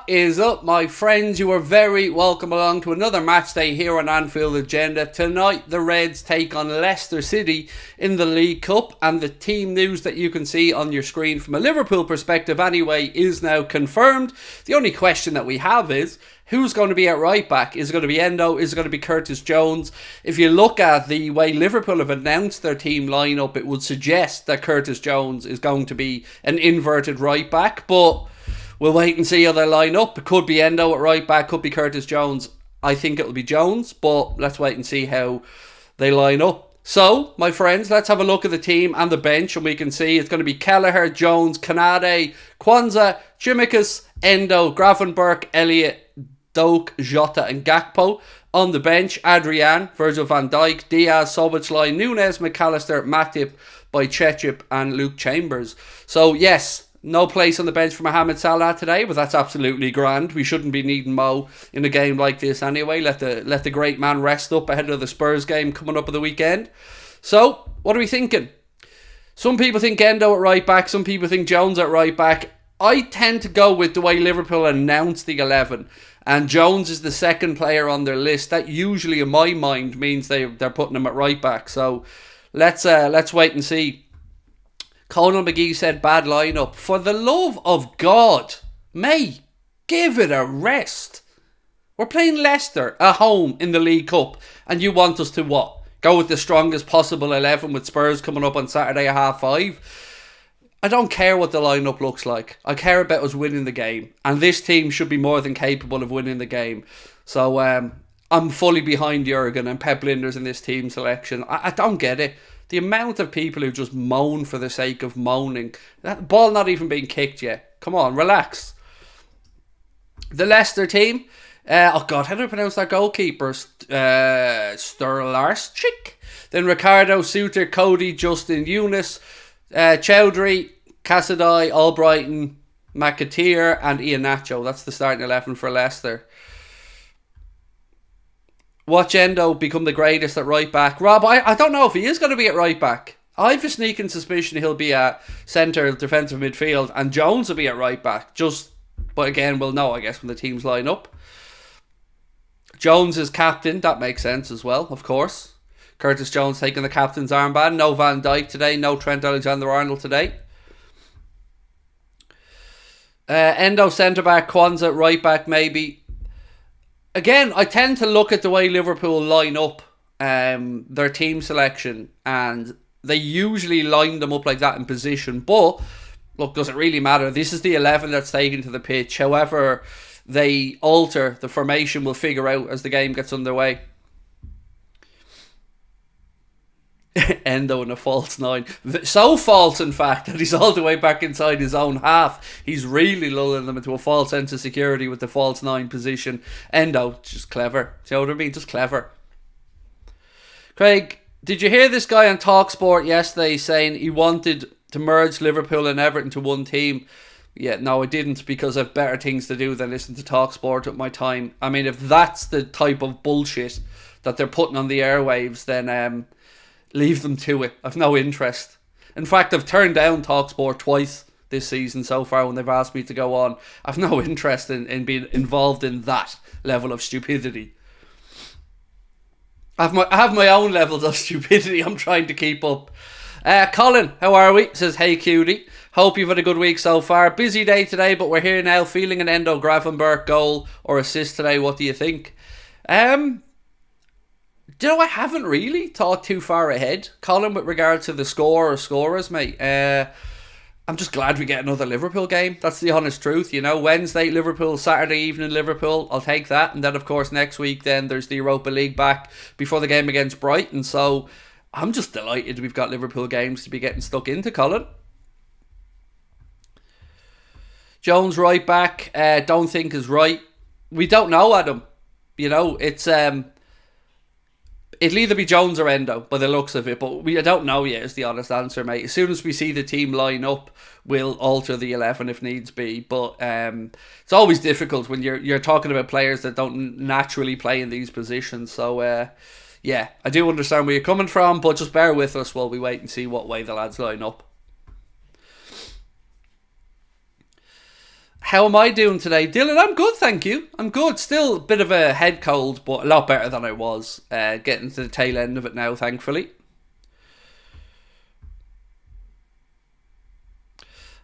is up, my friends? You are very welcome along to another match day here on Anfield Agenda. Tonight, the Reds take on Leicester City in the League Cup, and the team news that you can see on your screen from a Liverpool perspective anyway is now confirmed. The only question that we have is, who's going to be at right back? Is it going to be Endo? Is it going to be Curtis Jones? If you look at the way Liverpool have announced their team lineup, it would suggest that Curtis Jones is going to be an inverted right back, but we'll wait and see how they line up. It could be Endo at right back, could be Curtis Jones. I think it'll be Jones, but let's wait and see how they line up. So, my friends, let's have a look at the team and the bench, and we can see it's going to be Kelleher, Jones, Kanade, Kwanzaa, Chimikas, Endo, Gravenberch, Elliott, Doak, Jota and Gakpo. On the bench, Adrian, Virgil van Dijk, Diaz, Szoboszlai, Nunes, McAllister, Matip, Bajcetic and Luke Chambers. So, yes, no place on the bench for Mohamed Salah today, but that's absolutely grand. We shouldn't be needing Mo in a game like this anyway. Let the great man rest up ahead of the Spurs game coming up at the weekend. So, what are we thinking? Some people think Endo at right back, some people think Jones at right back. I tend to go with the way Liverpool announced the 11, and Jones is the second player on their list. That usually, in my mind, means they're putting him at right back. So, let's wait and see. Conal McGee said bad lineup. For the love of God, May, give it a rest. We're playing Leicester at home in the League Cup, and you want us to what? Go with the strongest possible 11 with Spurs coming up on Saturday at 5:30? I don't care what the lineup looks like. I care about us winning the game, and this team should be more than capable of winning the game. So I'm fully behind Jurgen and Pep Linders in this team selection. I don't get it. The amount of people who just moan for the sake of moaning. That ball not even being kicked yet. Come on, relax. The Leicester team. Oh God, how do I pronounce that goalkeeper? Sturlarschick. Then Ricardo, Suter, Cody, Justin, Eunice, Chowdhury, Cassidy, Albrighton, McAteer and Iheanacho. That's the starting 11 for Leicester. Watch Endo become the greatest at right back. Rob, I don't know if he is going to be at right back. I have a sneaking suspicion he'll be at centre defensive midfield and Jones will be at right back. But again, we'll know, I guess, when the teams line up. Jones is captain. That makes sense as well, of course. Curtis Jones taking the captain's armband. No Van Dijk today. No Trent Alexander-Arnold today. Endo centre back. Kwanzaa right back maybe. Again, I tend to look at the way Liverpool line up their team selection, and they usually line them up like that in position. But, look, does it really matter? This is the 11 that's taken to the pitch. However they alter the formation, we'll figure out as the game gets underway. Endo in a false 9. So false, in fact, that he's all the way back inside his own half. He's really lulling them into a false sense of security with the false 9 position. Endo, just clever. Do you know what I mean? Just clever. Craig, did you hear this guy on TalkSport yesterday saying he wanted to merge Liverpool and Everton to one team? Yeah, no, I didn't, because I've better things to do than listen to TalkSport at my time. I mean, if that's the type of bullshit that they're putting on the airwaves, then leave them to it. I've no interest. In fact, I've turned down TalkSport twice this season so far when they've asked me to go on. I've no interest in being involved in that level of stupidity. I have my own levels of stupidity I'm trying to keep up. Colin, how are we? Says, hey cutie. Hope you've had a good week so far. Busy day today, but we're here now. Feeling an Endo Gravenberch goal or assist today. What do you think? Do you know, I haven't really thought too far ahead, Colin, with regard to the score or scorers, mate. I'm just glad we get another Liverpool game. That's the honest truth, you know. Wednesday, Liverpool. Saturday evening, Liverpool. I'll take that. And then, of course, next week, then there's the Europa League back before the game against Brighton. So, I'm just delighted we've got Liverpool games to be getting stuck into, Colin. Jones right back. Don't think is right. We don't know, Adam. You know, it's it'll either be Jones or Endo by the looks of it, but I don't know yet is the honest answer, mate. As soon as we see the team line up, we'll alter the 11 if needs be. But it's always difficult when you're talking about players that don't naturally play in these positions. So yeah, I do understand where you're coming from, but just bear with us while we wait and see what way the lads line up. How am I doing today, Dylan? I'm good, thank you. I'm good. Still a bit of a head cold, but a lot better than I was. Getting to the tail end of it now, thankfully.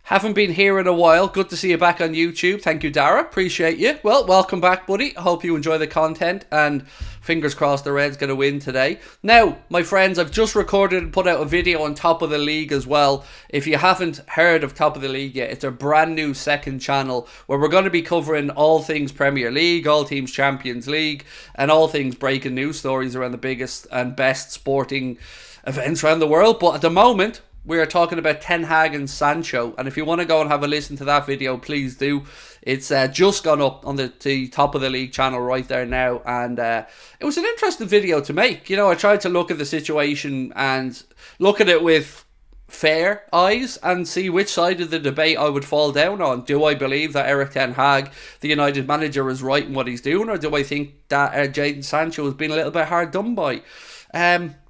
Haven't been here in a while. Good to see you back on YouTube. Thank you, Dara. Appreciate you. Well, welcome back, buddy. I hope you enjoy the content, and fingers crossed the Reds going to win today. Now, my friends, I've just recorded and put out a video on Top of the League as well. If you haven't heard of Top of the League yet, it's a brand new second channel where we're going to be covering all things Premier League, all teams Champions League, and all things breaking news stories around the biggest and best sporting events around the world. But at the moment, we are talking about Ten Hag and Sancho, and if you want to go and have a listen to that video, please do. It's just gone up on the Top of the League channel right there now, and it was an interesting video to make. You know, I tried to look at the situation and look at it with fair eyes and see which side of the debate I would fall down on. Do I believe that Erik Ten Hag, the United manager, is right in what he's doing, or do I think that Jadon Sancho has been a little bit hard done by?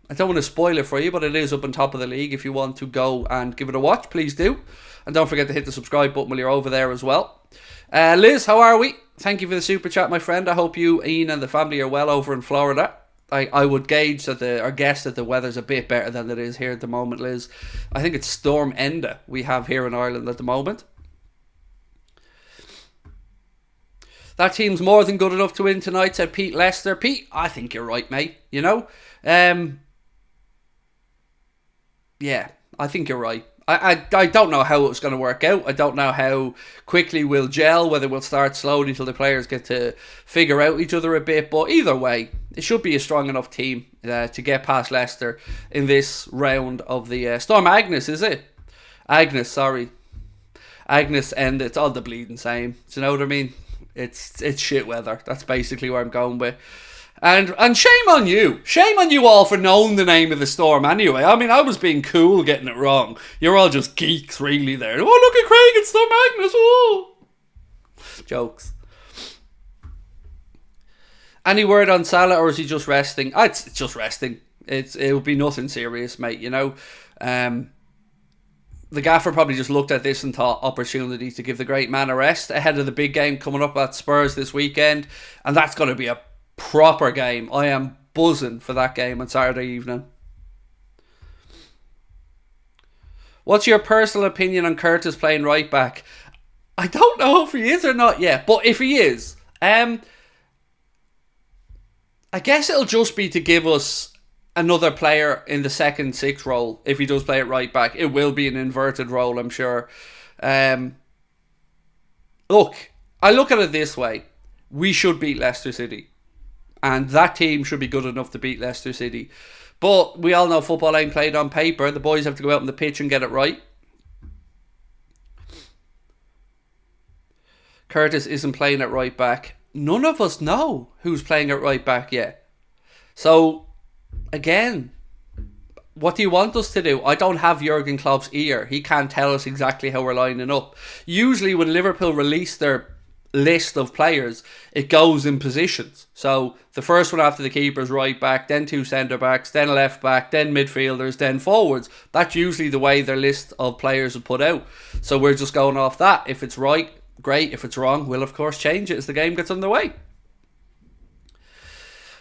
I don't want to spoil it for you, but it is up on Top of the League. If you want to go and give it a watch, please do. And don't forget to hit the subscribe button while you're over there as well. Liz, how are we? Thank you for the super chat, my friend. I hope you, Ian, and the family are well over in Florida. I would gauge that guess that the weather's a bit better than it is here at the moment, Liz. I think it's Storm Enda we have here in Ireland at the moment. That team's more than good enough to win tonight, said Pete Leicester. Pete, I think you're right, mate. You know? Yeah, I think you're right. I don't know how it's going to work out. I don't know how quickly we'll gel, whether we'll start slowly till the players get to figure out each other a bit. But either way, it should be a strong enough team to get past Leicester in this round of the Storm Agnes, is it? Agnes, sorry. Agnes, and it's all the bleeding same. Do you know what I mean? It's shit weather. That's basically where I'm going with. And shame on you. Shame on you all for knowing the name of the storm anyway. I mean, I was being cool getting it wrong. You're all just geeks really there. Oh, look at Craig, it's Storm Agnes. Oh. Jokes. Any word on Salah, or is he just resting? It's just resting. It'll be nothing serious, mate, you know. The gaffer probably just looked at this and thought opportunity to give the great man a rest ahead of the big game coming up at Spurs this weekend. And that's going to be a proper game. I am buzzing for that game on Saturday evening. What's your personal opinion on Curtis playing right back? I don't know if he is or not yet, but if he is, I guess it'll just be to give us another player in the second six role. If he does play it right back, it will be an inverted role, I'm sure. Look, I look at it this way. We should beat Leicester City. And that team should be good enough to beat Leicester City. But we all know football ain't played on paper. The boys have to go out on the pitch and get it right. Curtis isn't playing at right back. None of us know who's playing at right back yet. So, again, what do you want us to do? I don't have Jurgen Klopp's ear. He can't tell us exactly how we're lining up. Usually when Liverpool release their list of players, it goes in positions. So the first one after the keeper's right back, then two centre backs, then left back, then midfielders, then forwards. That's usually the way their list of players are put out. So we're just going off that. If it's right, great. If it's wrong, we'll of course change it as the game gets underway.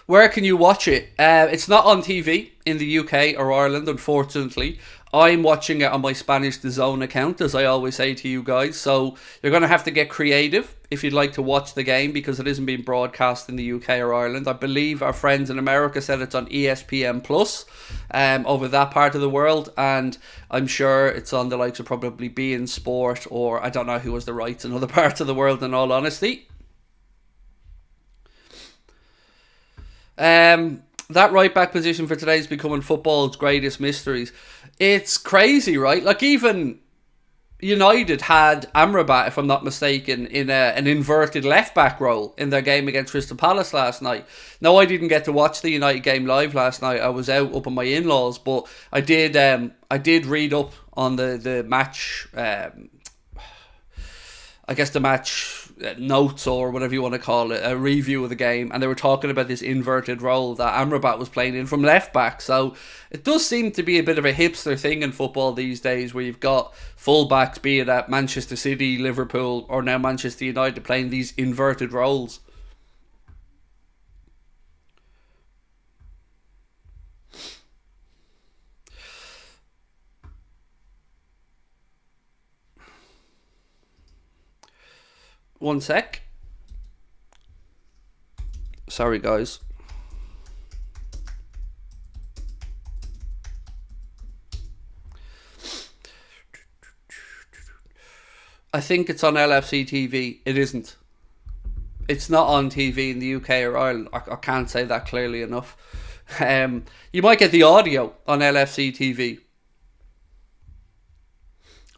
Where can you watch it? It's not on TV in the UK or Ireland, unfortunately. I'm watching it on my Spanish DAZN account, as I always say to you guys. So you're going to have to get creative if you'd like to watch the game, because it isn't being broadcast in the UK or Ireland. I believe our friends in America said it's on ESPN Plus over that part of the world. And I'm sure it's on the likes of probably beIN Sport, or I don't know who has the rights in other parts of the world, in all honesty. That right back position for today is becoming football's greatest mysteries. It's crazy, right? Like, even United had Amrabat, if I'm not mistaken, in an inverted left back role in their game against Crystal Palace last night. Now, I didn't get to watch the United game live last night. I was out up on my in-laws, but I did read up on the match. I guess the match notes or whatever you want to call it, a review of the game, and they were talking about this inverted role that Amrabat was playing in from left back. So it does seem to be a bit of a hipster thing in football these days, where you've got full backs, be it at Manchester City, Liverpool, or now Manchester United, playing these inverted roles. One sec. Sorry, guys. I think it's on LFC TV. It isn't. It's not on TV in the UK or Ireland. I can't say that clearly enough. You might get the audio on LFC TV,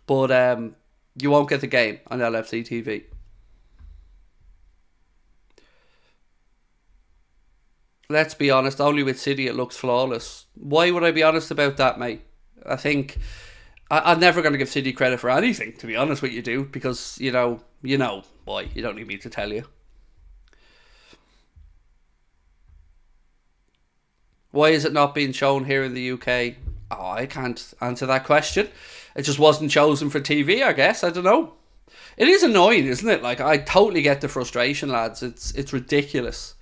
but you won't get the game on LFC TV. Let's be honest, only with City it looks flawless. Why would I be honest about that, mate? I think I'm never going to give City credit for anything, to be honest with you, dude, because, you know why. You don't need me to tell you. Why is it not being shown here in the UK? Oh, I can't answer that question. It just wasn't chosen for TV, I guess. I don't know. It is annoying, isn't it? Like, I totally get the frustration, lads. It's ridiculous.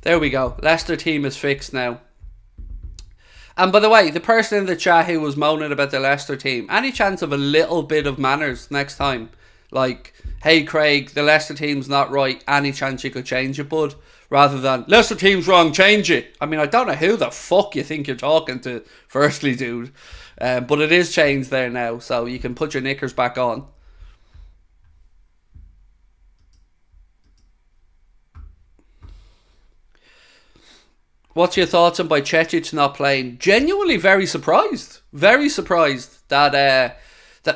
There we go. Leicester team is fixed now. And by the way, the person in the chat who was moaning about the Leicester team, any chance of a little bit of manners next time? Like, hey Craig, the Leicester team's not right. Any chance you could change it, bud? Rather than, Leicester team's wrong, change it. I mean, I don't know who the fuck you think you're talking to, firstly, dude. But it is changed there now, so you can put your knickers back on. What's your thoughts on Bajcetic not playing? Genuinely very surprised. Very surprised that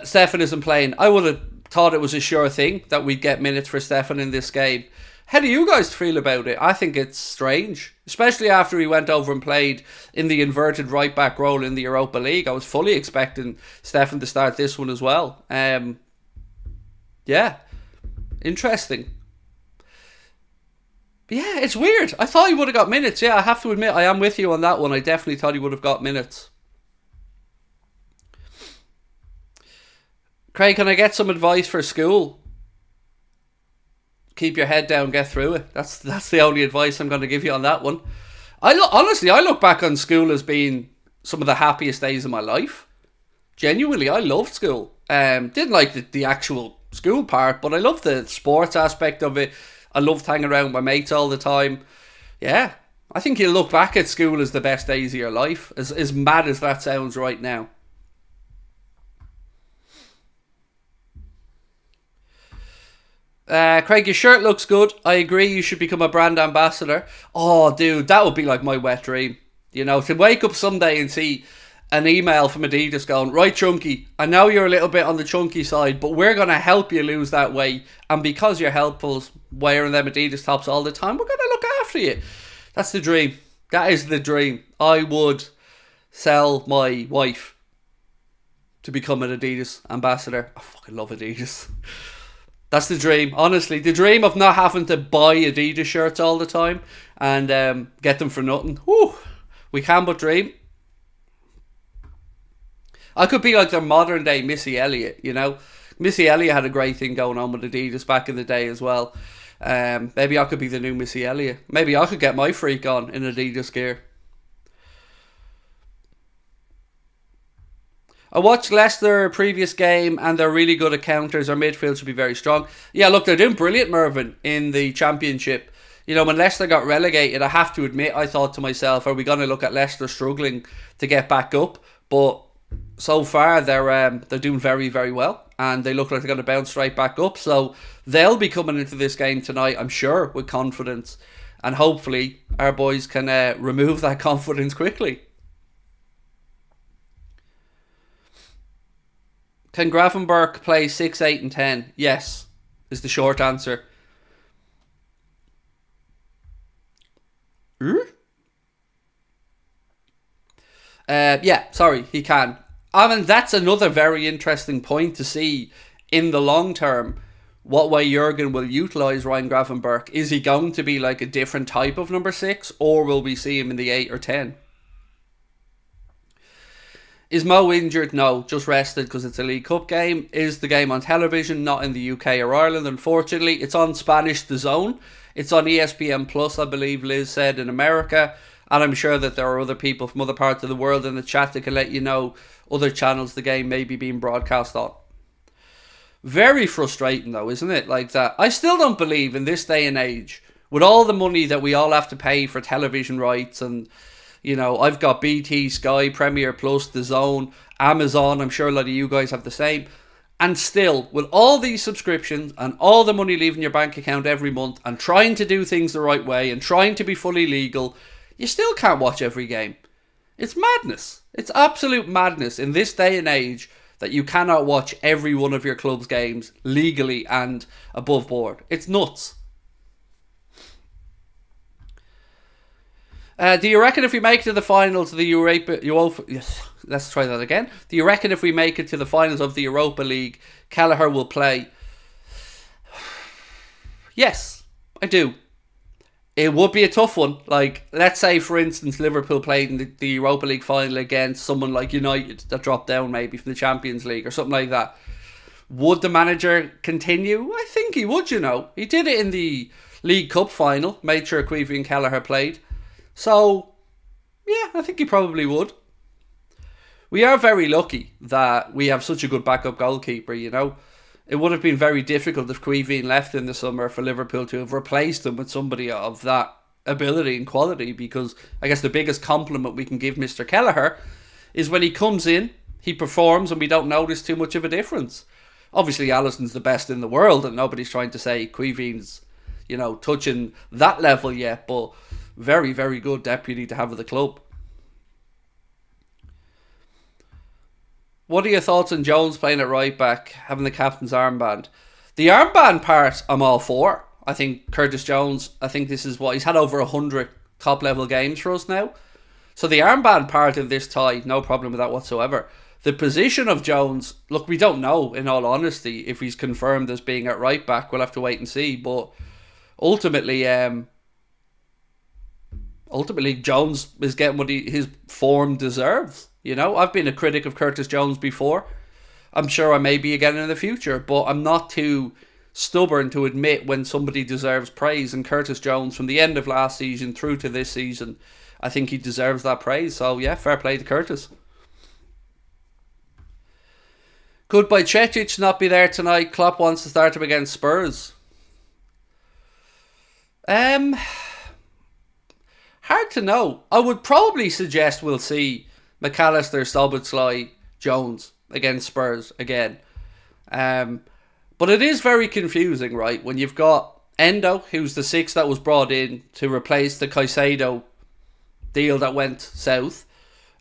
Stefan isn't playing. I would have thought it was a sure thing that we'd get minutes for Stefan in this game. How do you guys feel about it? I think it's strange. Especially after he went over and played in the inverted right back role in the Europa League. I was fully expecting Stefan to start this one as well. Yeah. Interesting. But yeah, it's weird. I thought he would have got minutes. Yeah, I have to admit, I am with you on that one. I definitely thought he would have got minutes. Craig, can I get some advice for school? Keep your head down, get through it. That's the only advice I'm going to give you on that one. Honestly, I look back on school as being some of the happiest days of my life. Genuinely, I loved school. Didn't like the actual school part, but I loved the sports aspect of it. I loved hanging around with my mates all the time. Yeah, I think you'll look back at school as the best days of your life. As mad as that sounds right now. Craig, your shirt looks good. I agree you should become a brand ambassador. Oh, dude, that would be like my wet dream. You know, to wake up someday and see an email from Adidas going, right, Chunky, I know you're a little bit on the chunky side, but we're going to help you lose that weight. And because you're helpful wearing them Adidas tops all the time, we're going to look after you. That's the dream. That is the dream. I would sell my wife to become an Adidas ambassador. I fucking love Adidas. That's the dream. Honestly, the dream of not having to buy Adidas shirts all the time and get them for nothing. Whew. We can but dream. I could be like their modern day Missy Elliott, you know. Missy Elliott had a great thing going on with Adidas back in the day as well. Maybe I could be the new Missy Elliott. Maybe I could get my freak on in Adidas gear. I watched Leicester previous game and they're really good at counters. Our midfield should be very strong. Yeah, look, they're doing brilliant, Mervyn, in the Championship. You know, when Leicester got relegated, I have to admit, I thought to myself, are we going to look at Leicester struggling to get back up? But so far, they're doing very, very well. And they look like they're going to bounce right back up. So they'll be coming into this game tonight, I'm sure, with confidence. And hopefully, our boys can remove that confidence quickly. Can Gravenberch play 6, 8 and 10? Yes, is the short answer. Yeah, sorry, he can. I mean, that's another very interesting point to see in the long term, what way Jurgen will utilise Ryan Gravenberch. Is he going to be like a different type of number 6, or will we see him in the 8 or 10? Is Mo injured? No, just rested because it's a League Cup game. Is the game on television? Not in the UK or Ireland, unfortunately. It's on Spanish DAZN. It's on ESPN Plus, I believe Liz said, in America. And I'm sure that there are other people from other parts of the world in the chat that can let you know other channels the game may be being broadcast on. Very frustrating though, isn't it? Like that. I still don't believe in this day and age, with all the money that we all have to pay for television rights, and you know, I've got BT, Sky, Premier Plus, DAZN, Amazon, I'm sure a lot of you guys have the same. And still, with all these subscriptions and all the money leaving your bank account every month and trying to do things the right way and trying to be fully legal, you still can't watch every game. It's madness. It's absolute madness in this day and age that you cannot watch every one of your club's games legally and above board. It's nuts. Do you reckon if we make it to the finals of the let's try that again. Do you reckon if we make it to the finals of the Europa League, Kelleher will play? Yes, I do. It would be a tough one. Like, let's say, for instance, Liverpool played in the Europa League final against someone like United that dropped down maybe from the Champions League or something like that. Would the manager continue? I think he would, you know. He did it in the League Cup final, made sure Queevy and Kelleher played. So, yeah, I think he probably would. We are very lucky that we have such a good backup goalkeeper, you know. It would have been very difficult if Queevy left in the summer for Liverpool to have replaced him with somebody of that ability and quality, because I guess the biggest compliment we can give Mr. Kelleher is when he comes in, he performs and we don't notice too much of a difference. Obviously, Alisson's the best in the world and nobody's trying to say Queevy's, you know, touching that level yet, but very, very good deputy to have at the club. What are your thoughts on Jones playing at right back, having the captain's armband? The armband part, I'm all for. I think Curtis Jones, I think this is what, he's had over 100 top level games for us now. So the armband part of this tie, no problem with that whatsoever. The position of Jones, look, we don't know, in all honesty, if he's confirmed as being at right back. We'll have to wait and see. But ultimately, Jones is getting what his form deserves. You know, I've been a critic of Curtis Jones before. I'm sure I may be again in the future, but I'm not too stubborn to admit when somebody deserves praise. And Curtis Jones, from the end of last season through to this season, I think he deserves that praise. So yeah, fair play to Curtis. Could Bajcetic not be there tonight? Klopp wants to start him against Spurs. Hard to know. I would probably suggest we'll see McAllister, Szoboszlai, Jones against Spurs again. But it is very confusing, right? When you've got Endo, who's the 6 that was brought in to replace the Caicedo deal that went south,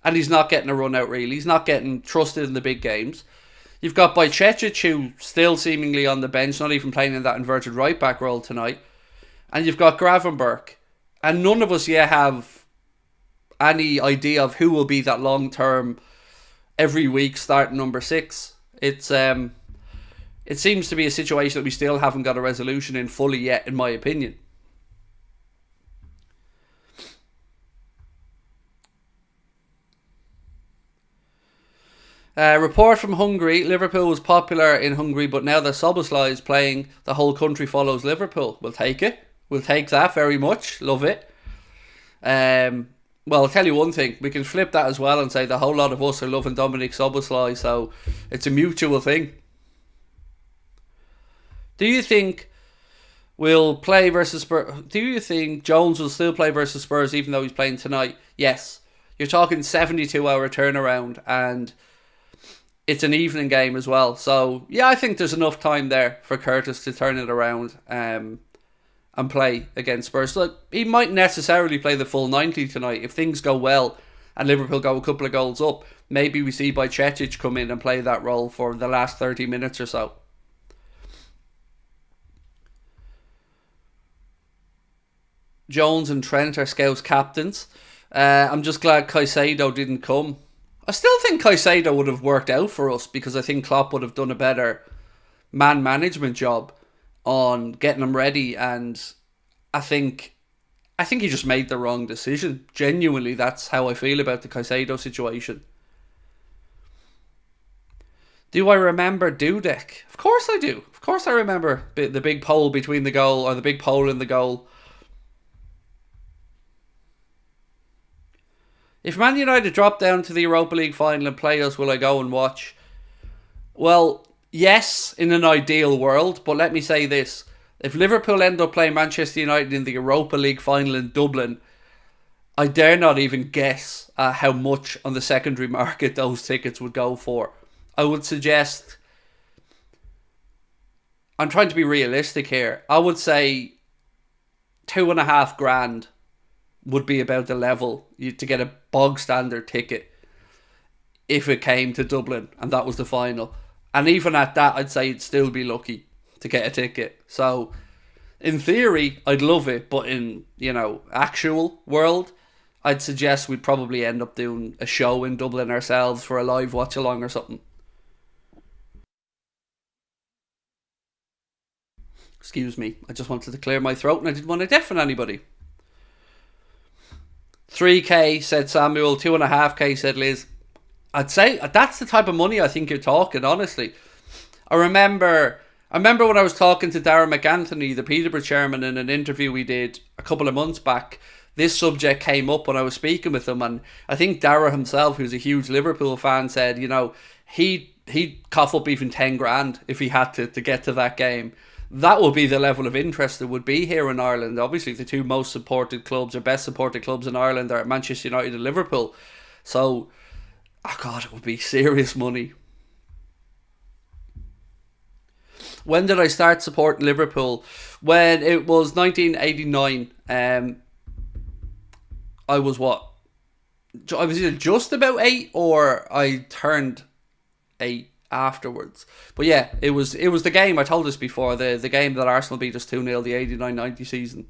and he's not getting a run out really. He's not getting trusted in the big games. You've got Bajcetic, who still seemingly on the bench, not even playing in that inverted right back role tonight. And you've got Gravenberch. And none of us yet have any idea of who will be that long-term, every week starting number 6. It seems to be a situation that we still haven't got a resolution in fully yet, in my opinion. Report from Hungary. Liverpool was popular in Hungary, but now that Szoboszlai is playing, the whole country follows Liverpool. We'll take it. We'll take that very much. Love it. Well, I'll tell you one thing. We can flip that as well and say the whole lot of us are loving Dominic Szoboszlai, so it's a mutual thing. Do you think we'll play versus Spurs? Do you think Jones will still play versus Spurs even though he's playing tonight? Yes. You're talking 72-hour turnaround, and it's an evening game as well. So, yeah, I think there's enough time there for Curtis to turn it around and play against Spurs. Look, he might necessarily play the full 90 tonight. If things go well and Liverpool go a couple of goals up, maybe we see Bajcetic come in and play that role for the last 30 minutes or so. Jones and Trent are Scouts captains. I'm just glad Caicedo didn't come. I still think Caicedo would have worked out for us, because I think Klopp would have done a better man management job on getting him ready, and I think he just made the wrong decision. Genuinely, that's how I feel about the Caicedo situation. Do I remember Dudek? Of course I do. Of course I remember the big pole between the goal, or the big pole in the goal. If Man United drop down to the Europa League final and play us, will I go and watch? Well, yes, in an ideal world, but let me say this. If Liverpool end up playing Manchester United in the Europa League final in Dublin, I dare not even guess how much on the secondary market those tickets would go for. I would suggest, I'm trying to be realistic here, I would say 2.5 grand would be about the level to get a bog standard ticket if it came to Dublin and that was the final. And even at that, I'd say you'd still be lucky to get a ticket. So, in theory, I'd love it, but in, actual world, I'd suggest we'd probably end up doing a show in Dublin ourselves for a live watch-along or something. Excuse me, I just wanted to clear my throat and I didn't want to deafen anybody. 3k said Samuel, 2.5k said Liz. I'd say that's the type of money I think you're talking, honestly. I remember when I was talking to Darren McAnthony, the Peterborough chairman, in an interview we did a couple of months back. This subject came up when I was speaking with him, and I think Darren himself, who's a huge Liverpool fan, said, he'd cough up even 10 grand if he had to get to that game. That would be the level of interest that would be here in Ireland. Obviously, the two most supported clubs, or best supported clubs in Ireland, are Manchester United and Liverpool. So, oh God, it would be serious money. When did I start supporting Liverpool? When it was 1989. I was what? I was either just about 8 or I turned 8 afterwards. But yeah, it was the game, I told us before, the game that Arsenal beat us 2-0 the 89-90 season.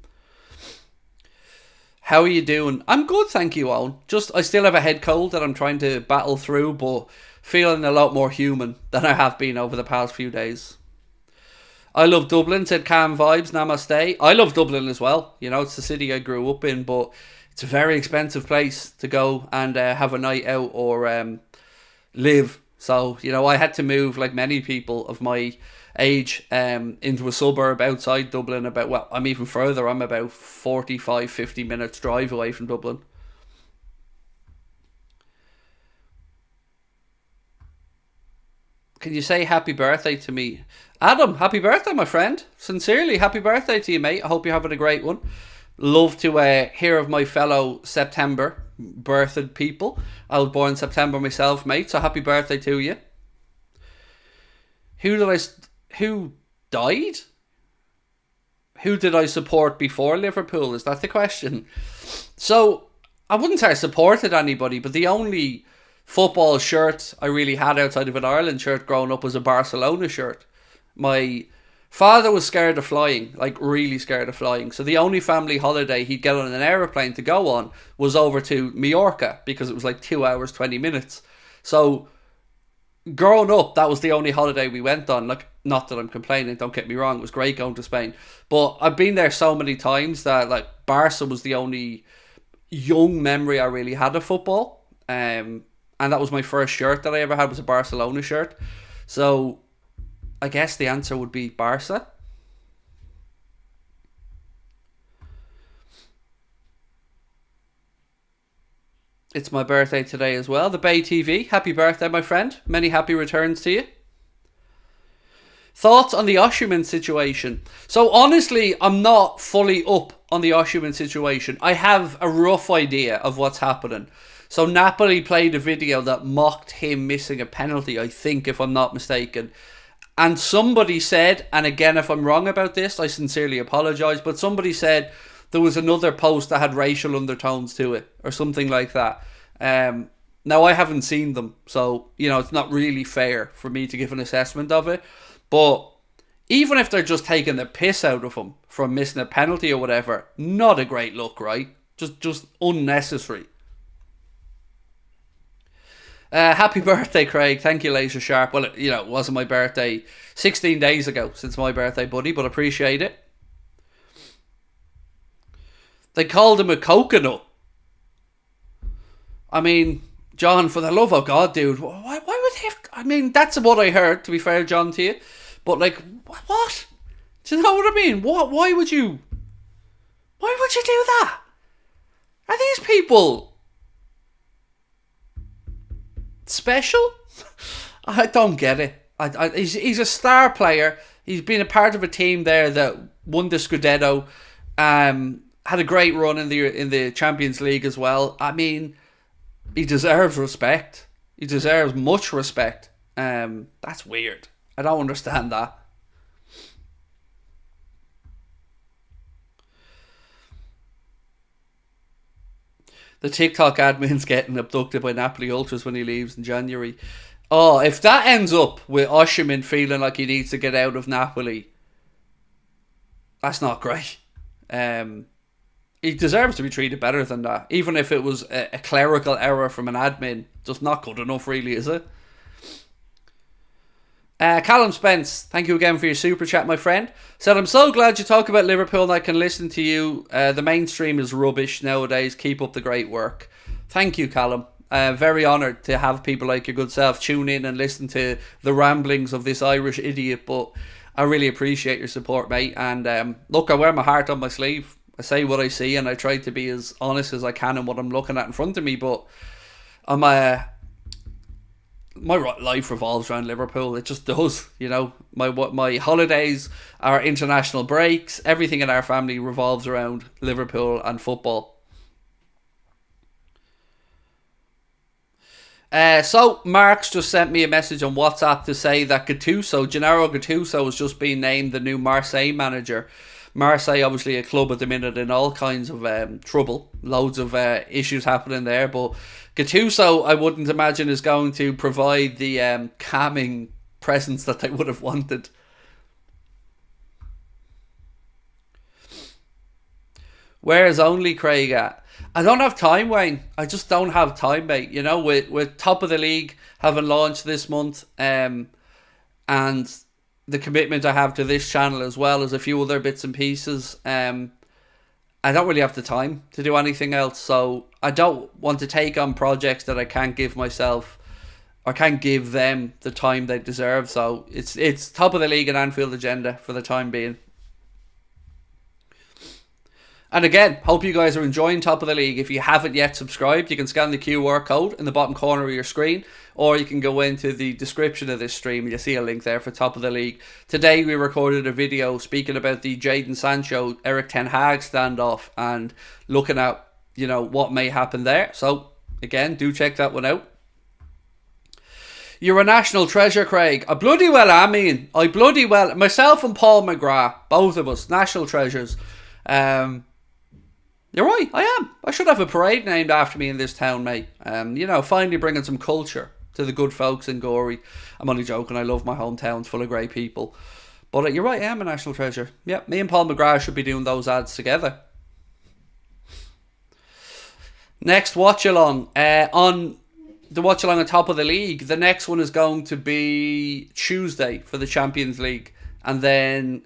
How are you doing? I'm good, thank you, Owen. I still have a head cold that I'm trying to battle through, but feeling a lot more human than I have been over the past few days. I love Dublin, said Calm Vibes, namaste. I love Dublin as well. It's the city I grew up in, but it's a very expensive place to go and have a night out or live. So, I had to move, like many people of my age, into a suburb outside Dublin. I'm even further. I'm about 45, 50 minutes drive away from Dublin. Can you say happy birthday to me? Adam, happy birthday, my friend. Sincerely, happy birthday to you, mate. I hope you're having a great one. Love to hear of my fellow September birthed people. I was born in September myself, mate, so happy birthday to you. Who died? Who did I support before Liverpool? Is that the question? So, I wouldn't say I supported anybody, but the only football shirt I really had outside of an Ireland shirt growing up was a Barcelona shirt. My father was scared of flying, like really scared of flying. So the only family holiday he'd get on an aeroplane to go on was over to Mallorca because it was like 2 hours, 20 minutes. So growing up, that was the only holiday we went on. Like, not that I'm complaining, don't get me wrong, it was great going to Spain. But I've been there so many times that like Barca was the only young memory I really had of football. And that was my first shirt that I ever had, was a Barcelona shirt. So I guess the answer would be Barca. It's my birthday today as well. The Bay TV, happy birthday, my friend. Many happy returns to you. Thoughts on the Osherman situation? So honestly, I'm not fully up on the Osherman situation. I have a rough idea of what's happening. So Napoli played a video that mocked him missing a penalty, I think, if I'm not mistaken. And somebody said, and again, if I'm wrong about this, I sincerely apologise, but somebody said there was another post that had racial undertones to it, or something like that. Now, I haven't seen them, so, it's not really fair for me to give an assessment of it. But even if they're just taking the piss out of him from missing a penalty or whatever, not a great look, right? Just unnecessary. Happy birthday, Craig. Thank you, Laser Sharp. Well, it wasn't my birthday 16 days ago since my birthday, buddy, but appreciate it. They called him a coconut. I mean, John, for the love of God, dude, why would they have... I mean, that's what I heard, to be fair, John, to you. But, like, what? Do you know what I mean? Why would you... Why would you do that? Are these people... special? I don't get it. He's a star player. He's been a part of a team there that won the Scudetto. Had a great run in the Champions League as well. I mean, he deserves respect. He deserves much respect. That's weird. I don't understand that. The TikTok admin's getting abducted by Napoli Ultras when he leaves in January. Oh, if that ends up with Osimhen feeling like he needs to get out of Napoli, that's not great. He deserves to be treated better than that. Even if it was a clerical error from an admin, just not good enough, really, is it? Callum Spence, thank you again for your super chat, my friend. Said, I'm so glad you talk about Liverpool and I can listen to you. The mainstream is rubbish nowadays. Keep up the great work. Thank you, Callum. Very honoured to have people like your good self tune in and listen to the ramblings of this Irish idiot. But I really appreciate your support, mate. And look, I wear my heart on my sleeve. I say what I see and I try to be as honest as I can in what I'm looking at in front of me. But I'm my life revolves around Liverpool. It just does, My holidays, our international breaks, everything in our family revolves around Liverpool and football. So Mark's just sent me a message on WhatsApp to say that Gennaro Gattuso has just been named the new Marseille manager. Marseille, obviously a club at the minute in all kinds of trouble. Loads of issues happening there. But Gattuso, I wouldn't imagine, is going to provide the calming presence that they would have wanted. Where is only Craig at? I don't have time, Wayne. I just don't have time, mate. With top of the league having launched this month, and the commitment I have to this channel as well as a few other bits and pieces, I don't really have the time to do anything else. So I don't want to take on projects that I can't give myself or can't give them the time they deserve. So it's top of the league and Anfield Agenda for the time being. And again, hope you guys are enjoying Top of the League. If you haven't yet subscribed, you can scan the QR code in the bottom corner of your screen, or you can go into the description of this stream and you'll see a link there for Top of the League. Today we recorded a video speaking about the Jadon Sancho, Eric Ten Hag standoff and looking at, what may happen there. So, again, do check that one out. You're a national treasure, Craig. I bloody well am, Ian. Myself and Paul McGrath, both of us, national treasures. You're right, I am. I should have a parade named after me in this town, mate. Finally bringing some culture to the good folks in Gorey. I'm only joking, I love my hometown, it's full of great people. But you're right, I am a national treasure. Yeah, me and Paul McGrath should be doing those ads together. Next Watchalong. On the Watchalong on Top of the League, the next one is going to be Tuesday for the Champions League. And then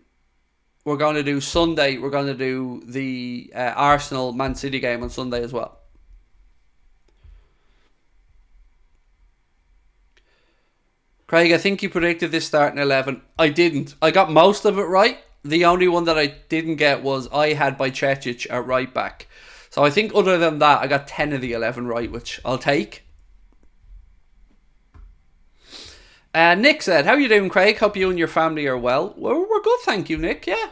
we're going to do Sunday. We're going to do the Arsenal-Man City game on Sunday as well. Craig, I think you predicted this starting 11. I didn't. I got most of it right. The only one that I didn't get was I had Bajcetic at right back. So I think other than that, I got 10 of the 11 right, which I'll take. Nick said, how are you doing, Craig? Hope you and your family are well. We're good, thank you, Nick. Yeah.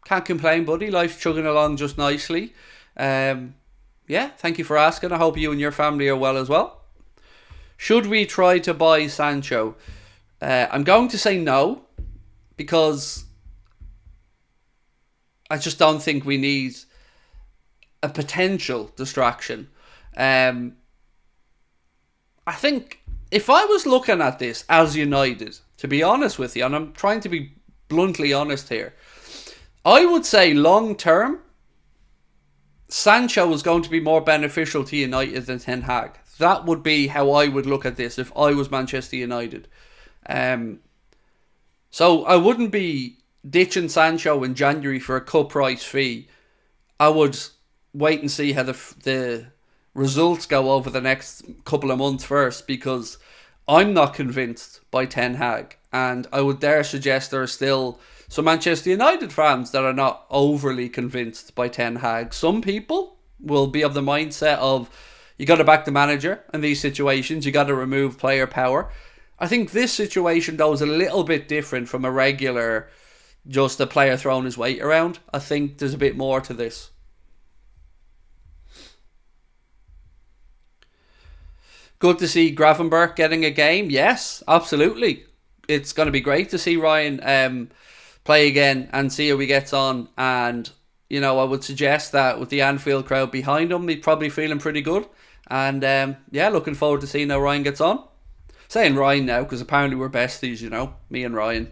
Can't complain, buddy. Life's chugging along just nicely. Yeah, thank you for asking. I hope you and your family are well as well. Should we try to buy Sancho? I'm going to say no, because I just don't think we need a potential distraction. I think if I was looking at this as United, to be honest with you, and I'm trying to be bluntly honest here, I would say long term, Sancho is going to be more beneficial to United than Ten Hag. That would be how I would look at this if I was Manchester United. So I wouldn't be ditching Sancho in January for a cut price fee. I would wait and see how the results go over the next couple of months first, because I'm not convinced by Ten Hag, and I would dare suggest there are still some Manchester United fans that are not overly convinced by Ten Hag. Some people will be of the mindset of, you got to back the manager in these situations, you got to remove player power. I think this situation though is a little bit different from a regular just a player throwing his weight around. I think there's a bit more to this. Good to see Gravenberch getting a game. Yes, absolutely. It's going to be great to see Ryan play again and see how he gets on. And, you know, I would suggest that with the Anfield crowd behind him, he's probably feeling pretty good. And, yeah, looking forward to seeing how Ryan gets on. Saying Ryan now, because apparently we're besties, you know, me and Ryan.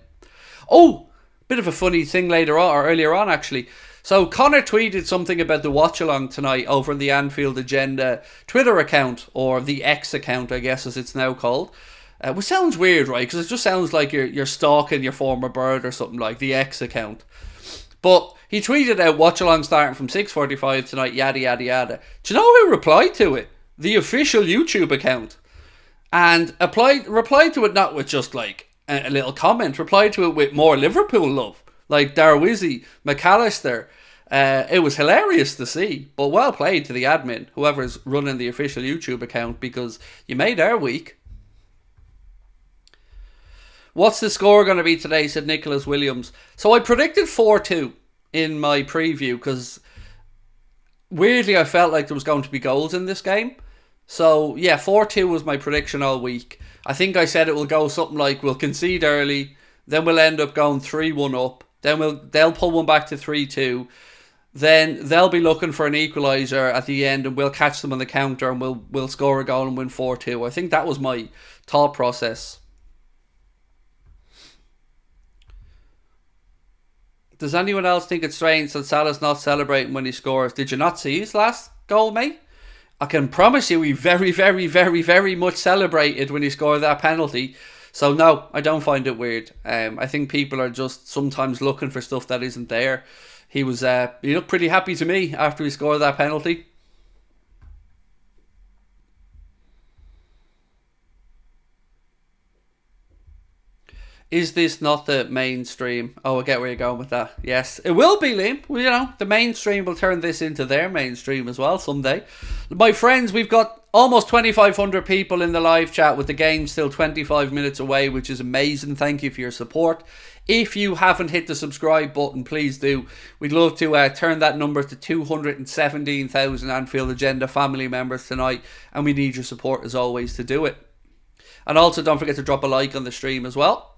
Oh, bit of a funny thing later on, or earlier on actually. So Connor tweeted something about the Watchalong tonight over in the Anfield Agenda Twitter account, or the X account, I guess as it's now called. Which sounds weird, right? Because it just sounds like you're stalking your former bird or something, like the X account. But he tweeted out Watchalong starting from 6:45 tonight, yada yada yada. Do you know who replied to it? The official YouTube account. And replied to it not with just like a little comment, replied to it with more Liverpool love. Like Darwizi, McAllister. It was hilarious to see, but well played to the admin, whoever's running the official YouTube account, because you made our week. What's the score going to be today, said Nicholas Williams. So I predicted 4-2 in my preview, because weirdly I felt like there was going to be goals in this game. So yeah, 4-2 was my prediction all week. I think I said it will go something like we'll concede early, then we'll end up going 3-1 up. Then they'll pull one back to 3-2. Then they'll be looking for an equaliser at the end, and we'll catch them on the counter, and we'll score a goal and win 4-2. I think that was my thought process. Does anyone else think it's strange that Salah's not celebrating when he scores? Did you not see his last goal, mate? I can promise you he very, very, very, very much celebrated when he scored that penalty. So no, I don't find it weird. I think people are just sometimes looking for stuff that isn't there. He looked pretty happy to me after he scored that penalty. Is this not the mainstream? Oh, I get where you're going with that. Yes, it will be, Liam. Well, you know, the mainstream will turn this into their mainstream as well someday. My friends, we've got almost 2,500 people in the live chat, with the game still 25 minutes away, which is amazing. Thank you for your support. If you haven't hit the subscribe button, please do. We'd love to turn that number to 217,000 Anfield Agenda family members tonight, and we need your support as always to do it. And also don't forget to drop a like on the stream as well.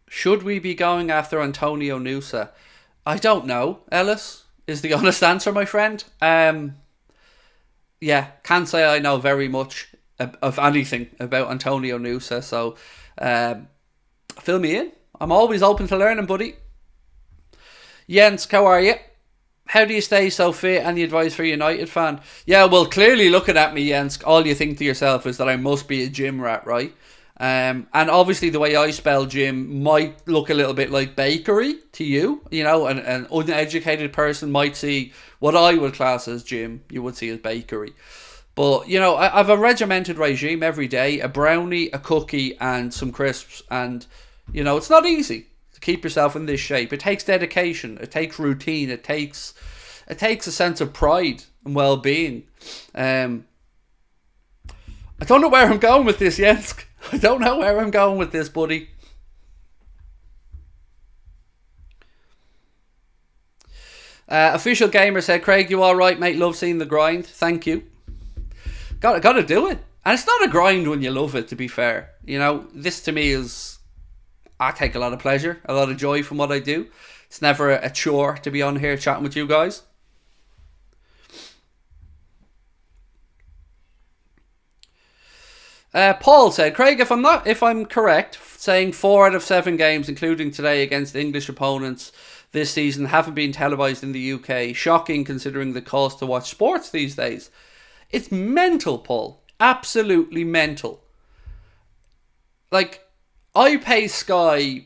Should we be going after Antonio Nusa? I don't know, Ellis, is the honest answer, my friend. Yeah, can't say I know very much of anything about Antonio Nusa, so fill me in. I'm always open to learning, buddy. Jens, how are you? How do you stay so fit? Any advice for a United fan? Yeah, well, clearly looking at me, Jens, all you think to yourself is that I must be a gym rat, right? And obviously the way I spell gym might look a little bit like bakery to you. You know, an uneducated person might see what I would class as gym, you would see as bakery. But, you know, I have a regimented regime every day. A brownie, a cookie and some crisps. And, you know, it's not easy to keep yourself in this shape. It takes dedication. It takes routine. It takes a sense of pride and well-being. I don't know where I'm going with this, Jens. I don't know where I'm going with this, buddy. Official Gamer said, Craig, you alright, mate? Love seeing the grind. Thank you. Got to do it. And it's not a grind when you love it, to be fair. You know, this to me is... I take a lot of pleasure, a lot of joy from what I do. It's never a chore to be on here chatting with you guys. Paul said, Craig, if I'm correct, saying 4 out of 7 games, including today against English opponents, this season haven't been televised in the UK. Shocking considering the cost to watch sports these days. It's mental, Paul. Absolutely mental. Like, I pay Sky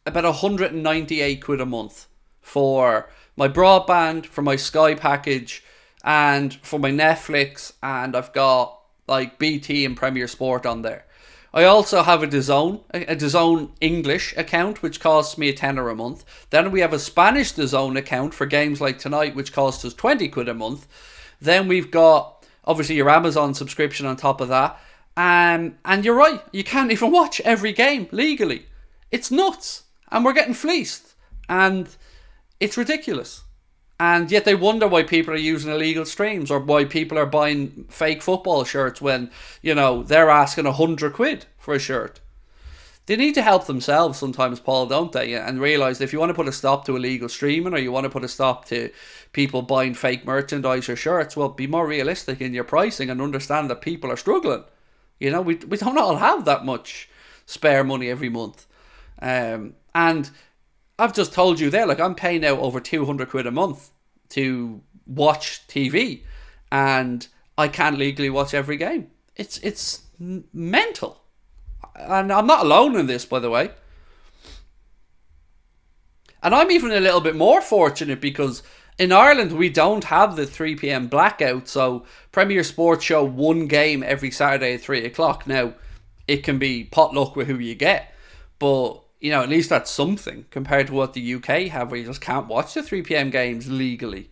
about 198 quid a month for my broadband, for my Sky package, and for my Netflix, and I've got like BT and Premier Sport on there. I also have a DAZN English account, which costs me a tenner a month. Then we have a Spanish DAZN account for games like tonight, which costs us 20 quid a month. Then we've got, obviously, your Amazon subscription on top of that. And you're right, you can't even watch every game legally. It's nuts. And we're getting fleeced. And it's ridiculous. And yet they wonder why people are using illegal streams, or why people are buying fake football shirts when, you know, they're asking 100 quid for a shirt. They need to help themselves sometimes, Paul, don't they? And realise that if you want to put a stop to illegal streaming, or you want to put a stop to people buying fake merchandise or shirts, well, be more realistic in your pricing and understand that people are struggling. You know, we don't all have that much spare money every month. And I've just told you there, like, I'm paying out over 200 quid a month to watch TV, and I can't legally watch every game. It's mental. And I'm not alone in this, by the way. And I'm even a little bit more fortunate because in Ireland we don't have the 3 p.m. blackout, so Premier Sports show one game every Saturday at 3 o'clock. Now, it can be potluck with who you get, but you know, at least that's something compared to what the UK have, where you just can't watch the 3 p.m. games legally.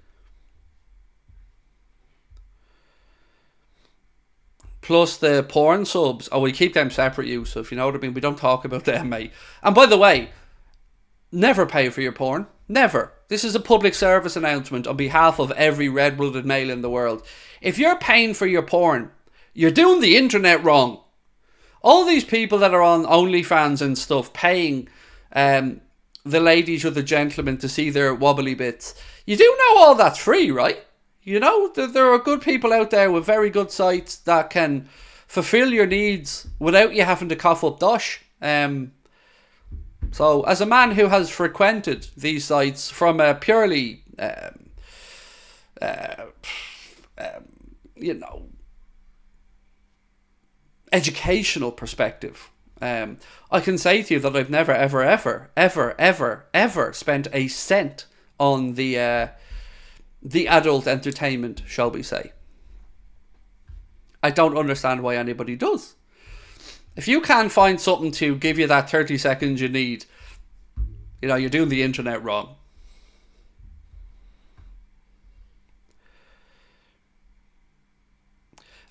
Plus the porn subs. Oh, we keep them separate, Yusuf, you know what I mean? We don't talk about them, mate. And by the way, never pay for your porn. Never. This is a public service announcement on behalf of every red-blooded male in the world. If you're paying for your porn, you're doing the internet wrong. All these people that are on OnlyFans and stuff paying the ladies or the gentlemen to see their wobbly bits. You do know all that's free, right? You know, there are good people out there with very good sites that can fulfill your needs without you having to cough up dosh. So, as a man who has frequented these sites from a purely, you know, educational perspective, I can say to you that I've never, ever spent a cent on the adult entertainment, shall we say. I don't understand why anybody does. If you can't find something to give you that 30 seconds you need, you know, you're doing the internet wrong.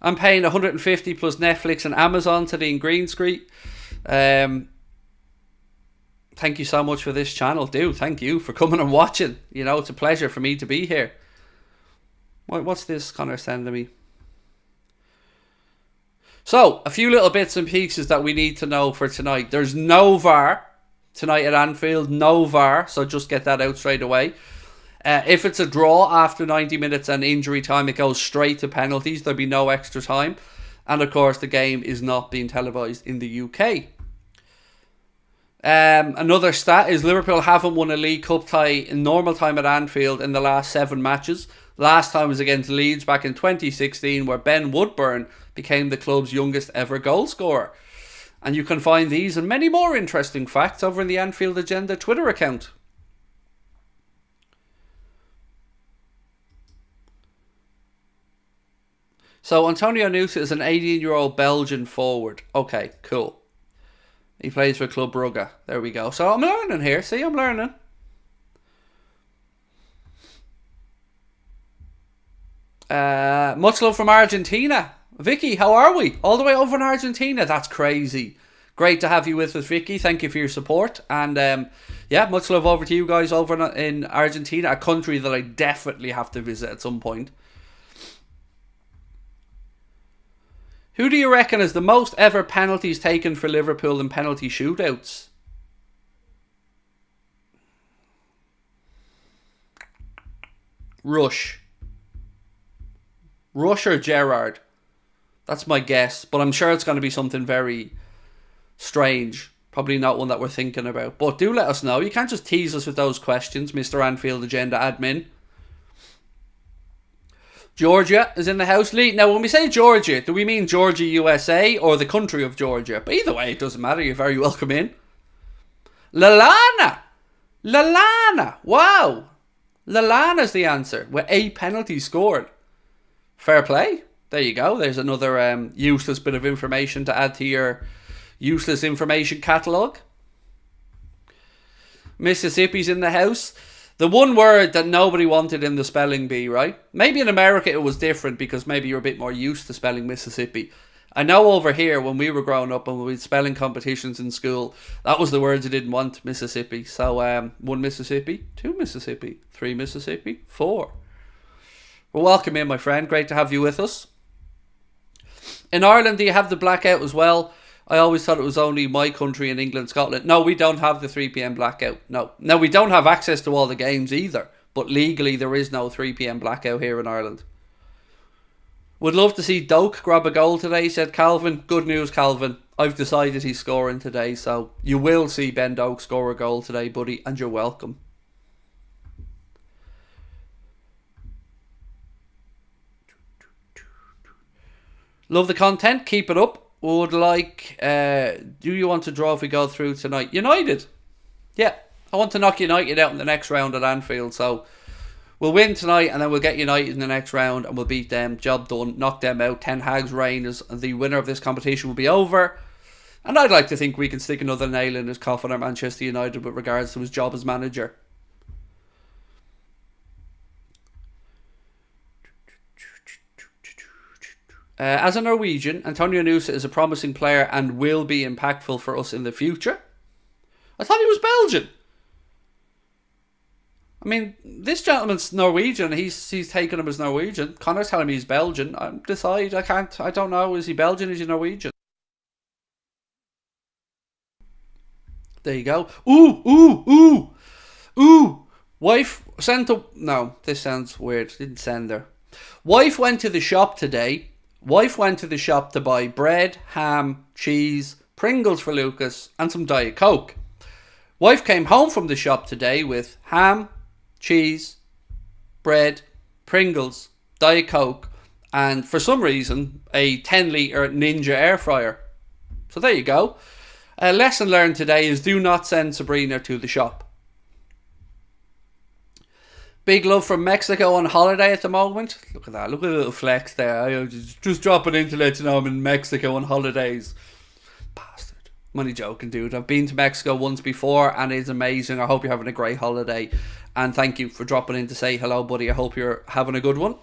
I'm paying 150 plus Netflix and Amazon today in Green Street. Thank you so much for this channel, dude. Thank you for coming and watching. You know, it's a pleasure for me to be here. What's this Connor sending me? So, a few little bits and pieces that we need to know for tonight. There's no VAR tonight at Anfield. No VAR, so just get that out straight away. If it's a draw after 90 minutes and injury time, it goes straight to penalties. There'll be no extra time. And of course, the game is not being televised in the UK. Another stat is Liverpool haven't won a League Cup tie in normal time at Anfield in the last 7 matches. Last time was against Leeds back in 2016, where Ben Woodburn became the club's youngest ever goal scorer. And you can find these and many more interesting facts over in the Anfield Agenda Twitter account. So Antonio Nusa is an 18-year-old Belgian forward. Okay, cool. He plays for Club Brugge. There we go. So I'm learning here. See, I'm learning. Much love from Argentina. Vicky, how are we? All the way over in Argentina. That's crazy. Great to have you with us, Vicky. Thank you for your support. And yeah, much love over to you guys over in Argentina, a country that I definitely have to visit at some point. Who do you reckon is the most ever penalties taken for Liverpool in penalty shootouts? Rush or Gerrard? That's my guess, but I'm sure it's going to be something very strange. Probably not one that we're thinking about. But do let us know. You can't just tease us with those questions, Mr. Anfield Agenda admin. Georgia is in the house. Lee, now when we say Georgia, do we mean Georgia, USA, or the country of Georgia? But either way, it doesn't matter. You're very welcome in. Lalana. Wow. Lalana's the answer, with 8 penalties scored. Fair play. There you go. There's another useless bit of information to add to your useless information catalogue. Mississippi's in the house. The one word that nobody wanted in the spelling bee, right? Maybe in America it was different because maybe you're a bit more used to spelling Mississippi. I know over here when we were growing up and we had spelling competitions in school, that was the words you didn't want, Mississippi. So 1 Mississippi, 2 Mississippi, 3 Mississippi, 4. Well, welcome in, my friend. Great to have you with us. In Ireland, do you have the blackout as well? I always thought it was only my country in England, Scotland. No, we don't have the 3 p.m. blackout. No, we don't have access to all the games either. But legally, there is no 3 p.m. blackout here in Ireland. Would love to see Doak grab a goal today, said Calvin. Good news, Calvin. I've decided he's scoring today, so you will see Ben Doak score a goal today, buddy, and you're welcome. Love the content. Keep it up. Would like, do you want to draw if we go through tonight? United. Yeah, I want to knock United out in the next round at Anfield. So we'll win tonight and then we'll get United in the next round and we'll beat them. Job done. Knock them out. Ten Hag's reign as the winner of this competition will be over. And I'd like to think we can stick another nail in his coffin at Manchester United with regards to his job as manager. As a Norwegian, Antonio Nusa is a promising player and will be impactful for us in the future. I thought he was Belgian. I mean, this gentleman's Norwegian. He's taken him as Norwegian. Connor's telling me he's Belgian. I don't know. Is he Belgian? Is he Norwegian? There you go. Ooh. Wife sent a... No, this sounds weird. Didn't send her. Wife went to the shop today. Wife went to the shop to buy bread, ham, cheese, Pringles for Lucas, and some Diet Coke. Wife came home from the shop today with ham, cheese, bread, Pringles, Diet Coke, and for some reason, a 10-litre Ninja air fryer. So there you go. A lesson learned today is do not send Sabrina to the shop. Big love from Mexico on holiday at the moment. Look at that. Look at the little flex there. I just dropping in to let you know I'm in Mexico on holidays. Bastard. I'm only joking, dude. I've been to Mexico once before and it's amazing. I hope you're having a great holiday. And thank you for dropping in to say hello, buddy. I hope you're having a good one.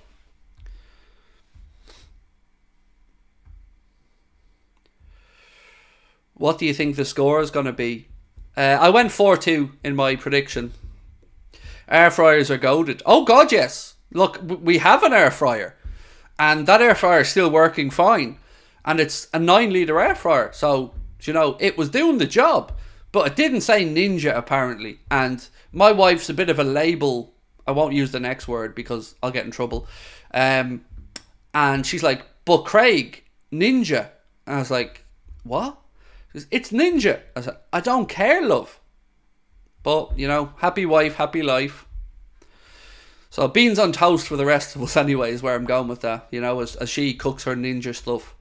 What do you think the score is going to be? I went 4-2 in my prediction. Air fryers are goated. Oh God, yes. Look, we have an air fryer. And that air fryer is still working fine. And it's a 9-litre air fryer. So, you know, it was doing the job. But it didn't say Ninja, apparently. And my wife's a bit of a label. I won't use the next word because I'll get in trouble. And she's like, but Craig, Ninja. And I was like, what? She goes, it's Ninja. I was like, I don't care, love. But, you know, happy wife, happy life. So beans on toast for the rest of us anyway is where I'm going with that. You know, as she cooks her Ninja stuff.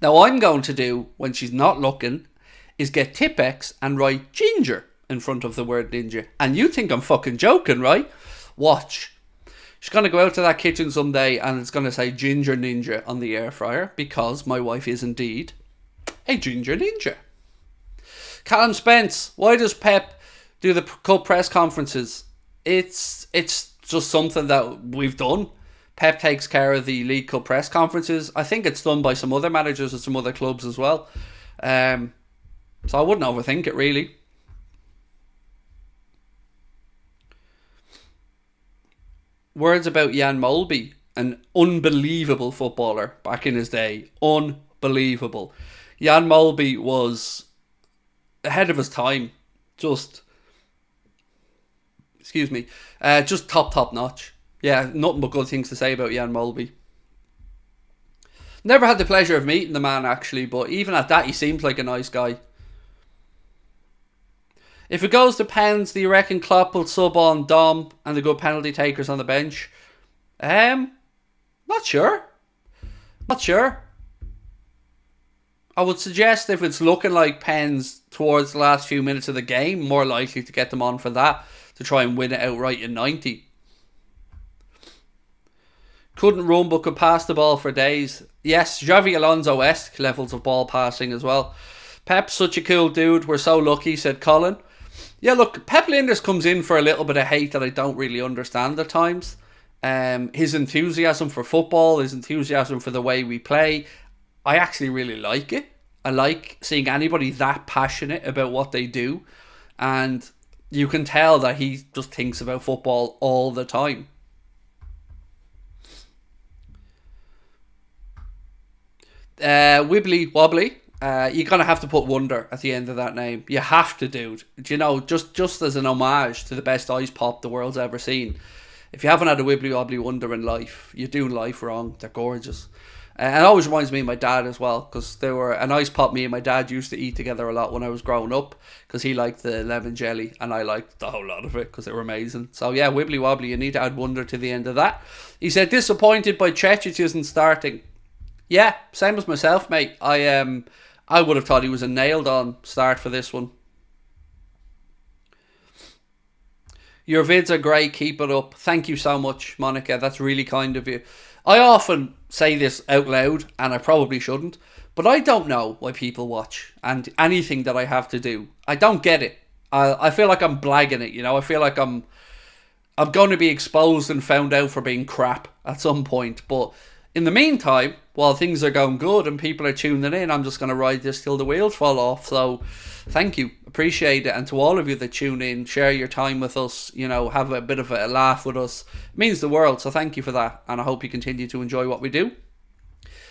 Now I'm going to do, when she's not looking, is get Tipp-Ex and write ginger in front of the word ninja. And you think I'm fucking joking, right? Watch. She's going to go out to that kitchen someday and it's going to say ginger ninja on the air fryer because my wife is indeed a ginger ninja. Callum Spence, why does Pep do the cup press conferences? It's just something that we've done. Pep takes care of the League Cup press conferences. I think it's done by some other managers at some other clubs as well. So I wouldn't overthink it, really. Words about Jan Molby, an unbelievable footballer back in his day. Unbelievable. Jan Molby was ahead of his time. Just top notch. Yeah, nothing but good things to say about Jan Molby. Never had the pleasure of meeting the man, actually, but even at that, he seems like a nice guy. If it goes to pens, do you reckon Klopp will sub on Dom and the good penalty takers on the bench? Not sure. Not sure. I would suggest if it's looking like pens towards the last few minutes of the game, more likely to get them on for that, to try and win it outright in 90. Couldn't run but could pass the ball for days. Yes, Xavi Alonso-esque levels of ball passing as well. Pep's such a cool dude. We're so lucky, said Colin. Yeah, look, Pep Linders comes in for a little bit of hate that I don't really understand at times. His enthusiasm for football, his enthusiasm for the way we play, I actually really like it. I like seeing anybody that passionate about what they do. And you can tell that he just thinks about football all the time. Wibbly wobbly. You're going to have to put Wonder at the end of that name. You have to, dude. Do you know, just as an homage to the best ice pop the world's ever seen. If you haven't had a Wibbly wobbly Wonder in life, you're doing life wrong. They're gorgeous. And it always reminds me of my dad as well, because they were an ice pop me and my dad used to eat together a lot when I was growing up, because he liked the lemon jelly and I liked the whole lot of it because they were amazing. So yeah, Wibbly wobbly, you need to add Wonder to the end of that. He said, disappointed by Cecic isn't starting. Yeah, same as myself, mate. I would have thought he was a nailed-on start for this one. Your vids are great. Keep it up. Thank you so much, Monica. That's really kind of you. I often say this out loud, and I probably shouldn't, but I don't know why people watch and anything that I have to do. I don't get it. I feel like I'm blagging it, you know. I feel like I'm going to be exposed and found out for being crap at some point, but in the meantime, while things are going good and people are tuning in, I'm just going to ride this till the wheels fall off. So thank you. Appreciate it. And to all of you that tune in, share your time with us, you know, have a bit of a laugh with us. It means the world. So thank you for that. And I hope you continue to enjoy what we do.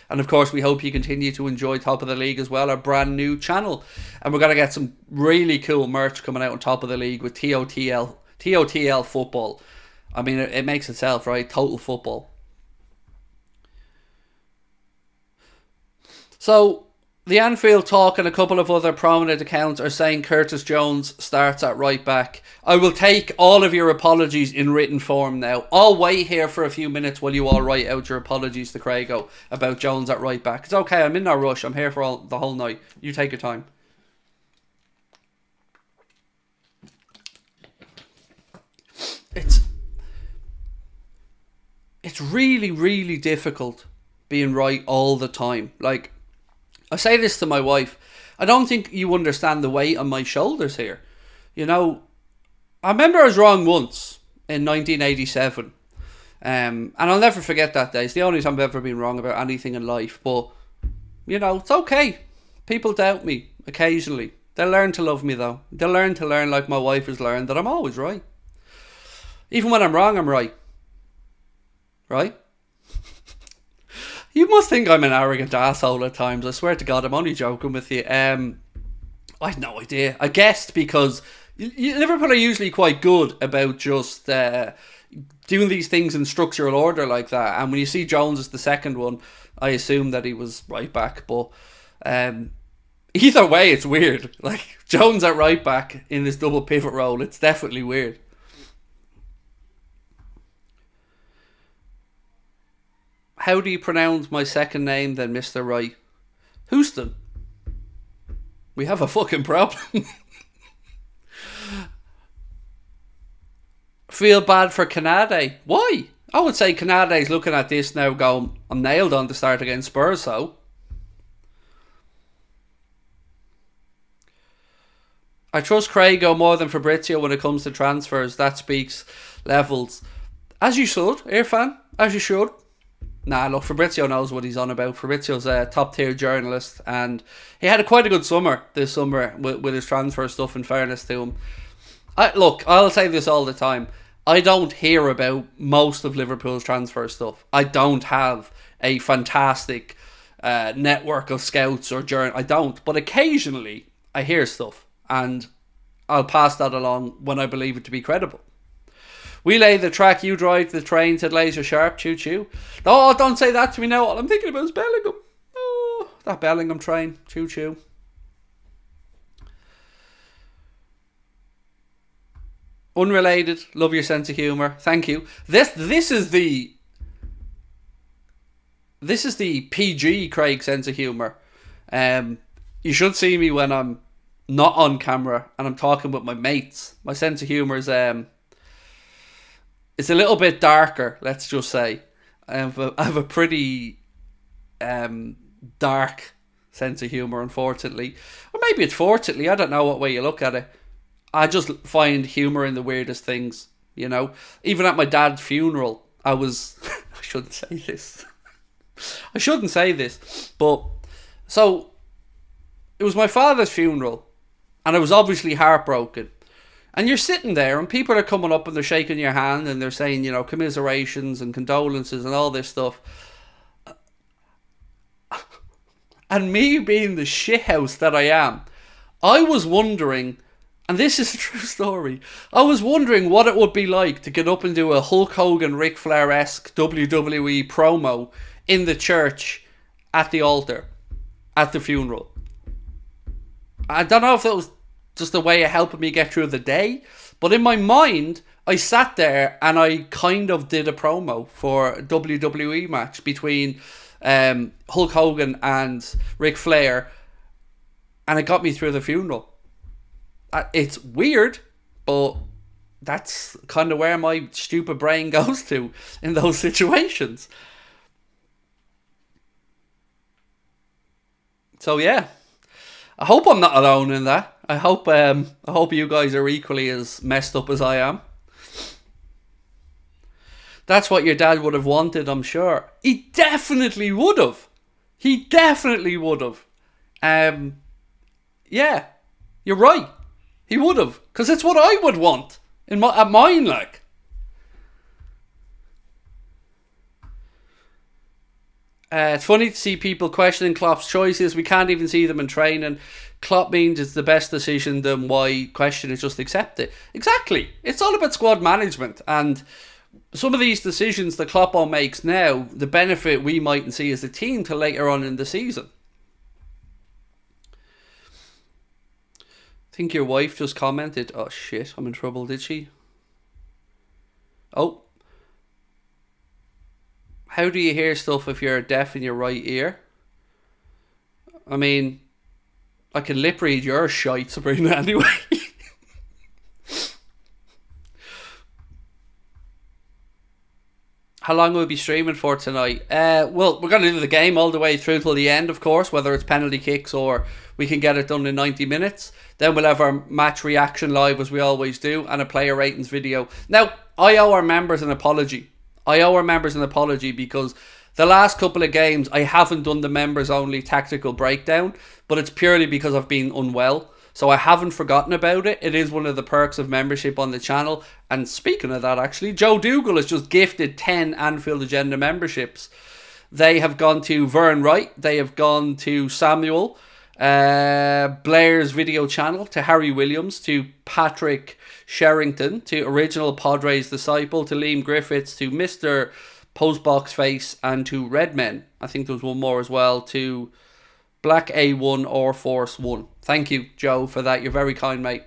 And of course, we hope you continue to enjoy Top of the League as well, our brand new channel. And we're going to get some really cool merch coming out on Top of the League with TOTL football. I mean, it makes itself, right? Total football. So, the Anfield Talk and a couple of other prominent accounts are saying Curtis Jones starts at right back. I will take all of your apologies in written form now. I'll wait here for a few minutes while you all write out your apologies to Craigo about Jones at right back. It's okay, I'm in no rush. I'm here for the whole night. You take your time. It's really, really difficult being right all the time. Like, I say this to my wife. I don't think you understand the weight on my shoulders here. You know, I remember I was wrong once in 1987. And I'll never forget that day. It's the only time I've ever been wrong about anything in life. But, you know, it's okay. People doubt me occasionally. They'll learn to love me, though. They'll learn to learn, like my wife has learned, that I'm always right. Even when I'm wrong, I'm right. Right? You must think I'm an arrogant asshole at times. I swear to God, I'm only joking with you. I had no idea. I guessed because Liverpool are usually quite good about just doing these things in structural order like that. And when you see Jones as the second one, I assume that he was right back. But either way, it's weird. Like, Jones at right back in this double pivot role, it's definitely weird. How do you pronounce my second name then, Mr. Wright? Houston. We have a fucking problem. Feel bad for Canade. Why? I would say Canade's looking at this now going, I'm nailed on to start against Spurs, so. I trust Craigo more than Fabrizio when it comes to transfers. That speaks levels. As you should, Irfan. As you should. Nah, look, Fabrizio knows what he's on about. Fabrizio's a top-tier journalist, and he had quite a good summer this summer with his transfer stuff, in fairness to him. Look, I'll say this all the time. I don't hear about most of Liverpool's transfer stuff. I don't have a fantastic network of scouts or journalists. I don't. But occasionally, I hear stuff, and I'll pass that along when I believe it to be credible. We lay the track, you drive the train, said Laser Sharp. Choo choo. Oh, don't say that to me now. All I'm thinking about is Bellingham. Oh, that Bellingham train. Choo choo. Unrelated. Love your sense of humour. Thank you. This is the PG Craig sense of humour. You should see me when I'm not on camera and I'm talking with my mates. My sense of humour is it's a little bit darker, let's just say. I have a pretty dark sense of humour, unfortunately. Or maybe it's fortunately, I don't know what way you look at it. I just find humour in the weirdest things, you know. Even at my dad's funeral, I was... I shouldn't say this. I shouldn't say this. But, so, it was my father's funeral. And I was obviously heartbroken. And you're sitting there and people are coming up and they're shaking your hand and they're saying, you know, commiserations and condolences and all this stuff. And me being the shithouse that I am, I was wondering, and this is a true story, I was wondering what it would be like to get up and do a Hulk Hogan, Ric Flair-esque WWE promo in the church at the altar, at the funeral. I don't know if that was just a way of helping me get through the day, but in my mind, I sat there and I kind of did a promo for a WWE match between Hulk Hogan and Ric Flair, and it got me through the funeral. It's weird, but that's kind of where my stupid brain goes to in those situations. So yeah, I hope I'm not alone in that. I hope you guys are equally as messed up as I am. That's what your dad would have wanted, I'm sure. He definitely would have. He definitely would have. Yeah, you're right. He would have, because it's what I would want at mine, like. It's funny to see people questioning Klopp's choices. We can't even see them in training. Klopp means it's the best decision, then why question it, just accept it. Exactly. It's all about squad management, and some of these decisions that Klopp makes now, the benefit we mightn't see as a team till later on in the season. I think your wife just commented, oh shit, I'm in trouble, did she? Oh. How do you hear stuff if you're deaf in your right ear? I mean, I can lip read your shite, Sabrina, anyway. How long will we be streaming for tonight? Well, we're going to do the game all the way through till the end, of course, whether it's penalty kicks or we can get it done in 90 minutes. Then we'll have our match reaction live, as we always do, and a player ratings video. Now, I owe our members an apology. Because the last couple of games, I haven't done the members-only tactical breakdown, but it's purely because I've been unwell. So I haven't forgotten about it. It is one of the perks of membership on the channel. And speaking of that, actually, Joe Dougal has just gifted 10 Anfield Agenda memberships. They have gone to Vern Wright. They have gone to Samuel, Blair's video channel, to Harry Williams, to Patrick Sherrington, to Original Padres Disciple, to Liam Griffiths, to Mr. Postbox Face, and to Redmen. I think there was one more as well, to Black A1 or Force 1. Thank you, Joe, for that. You're very kind, mate.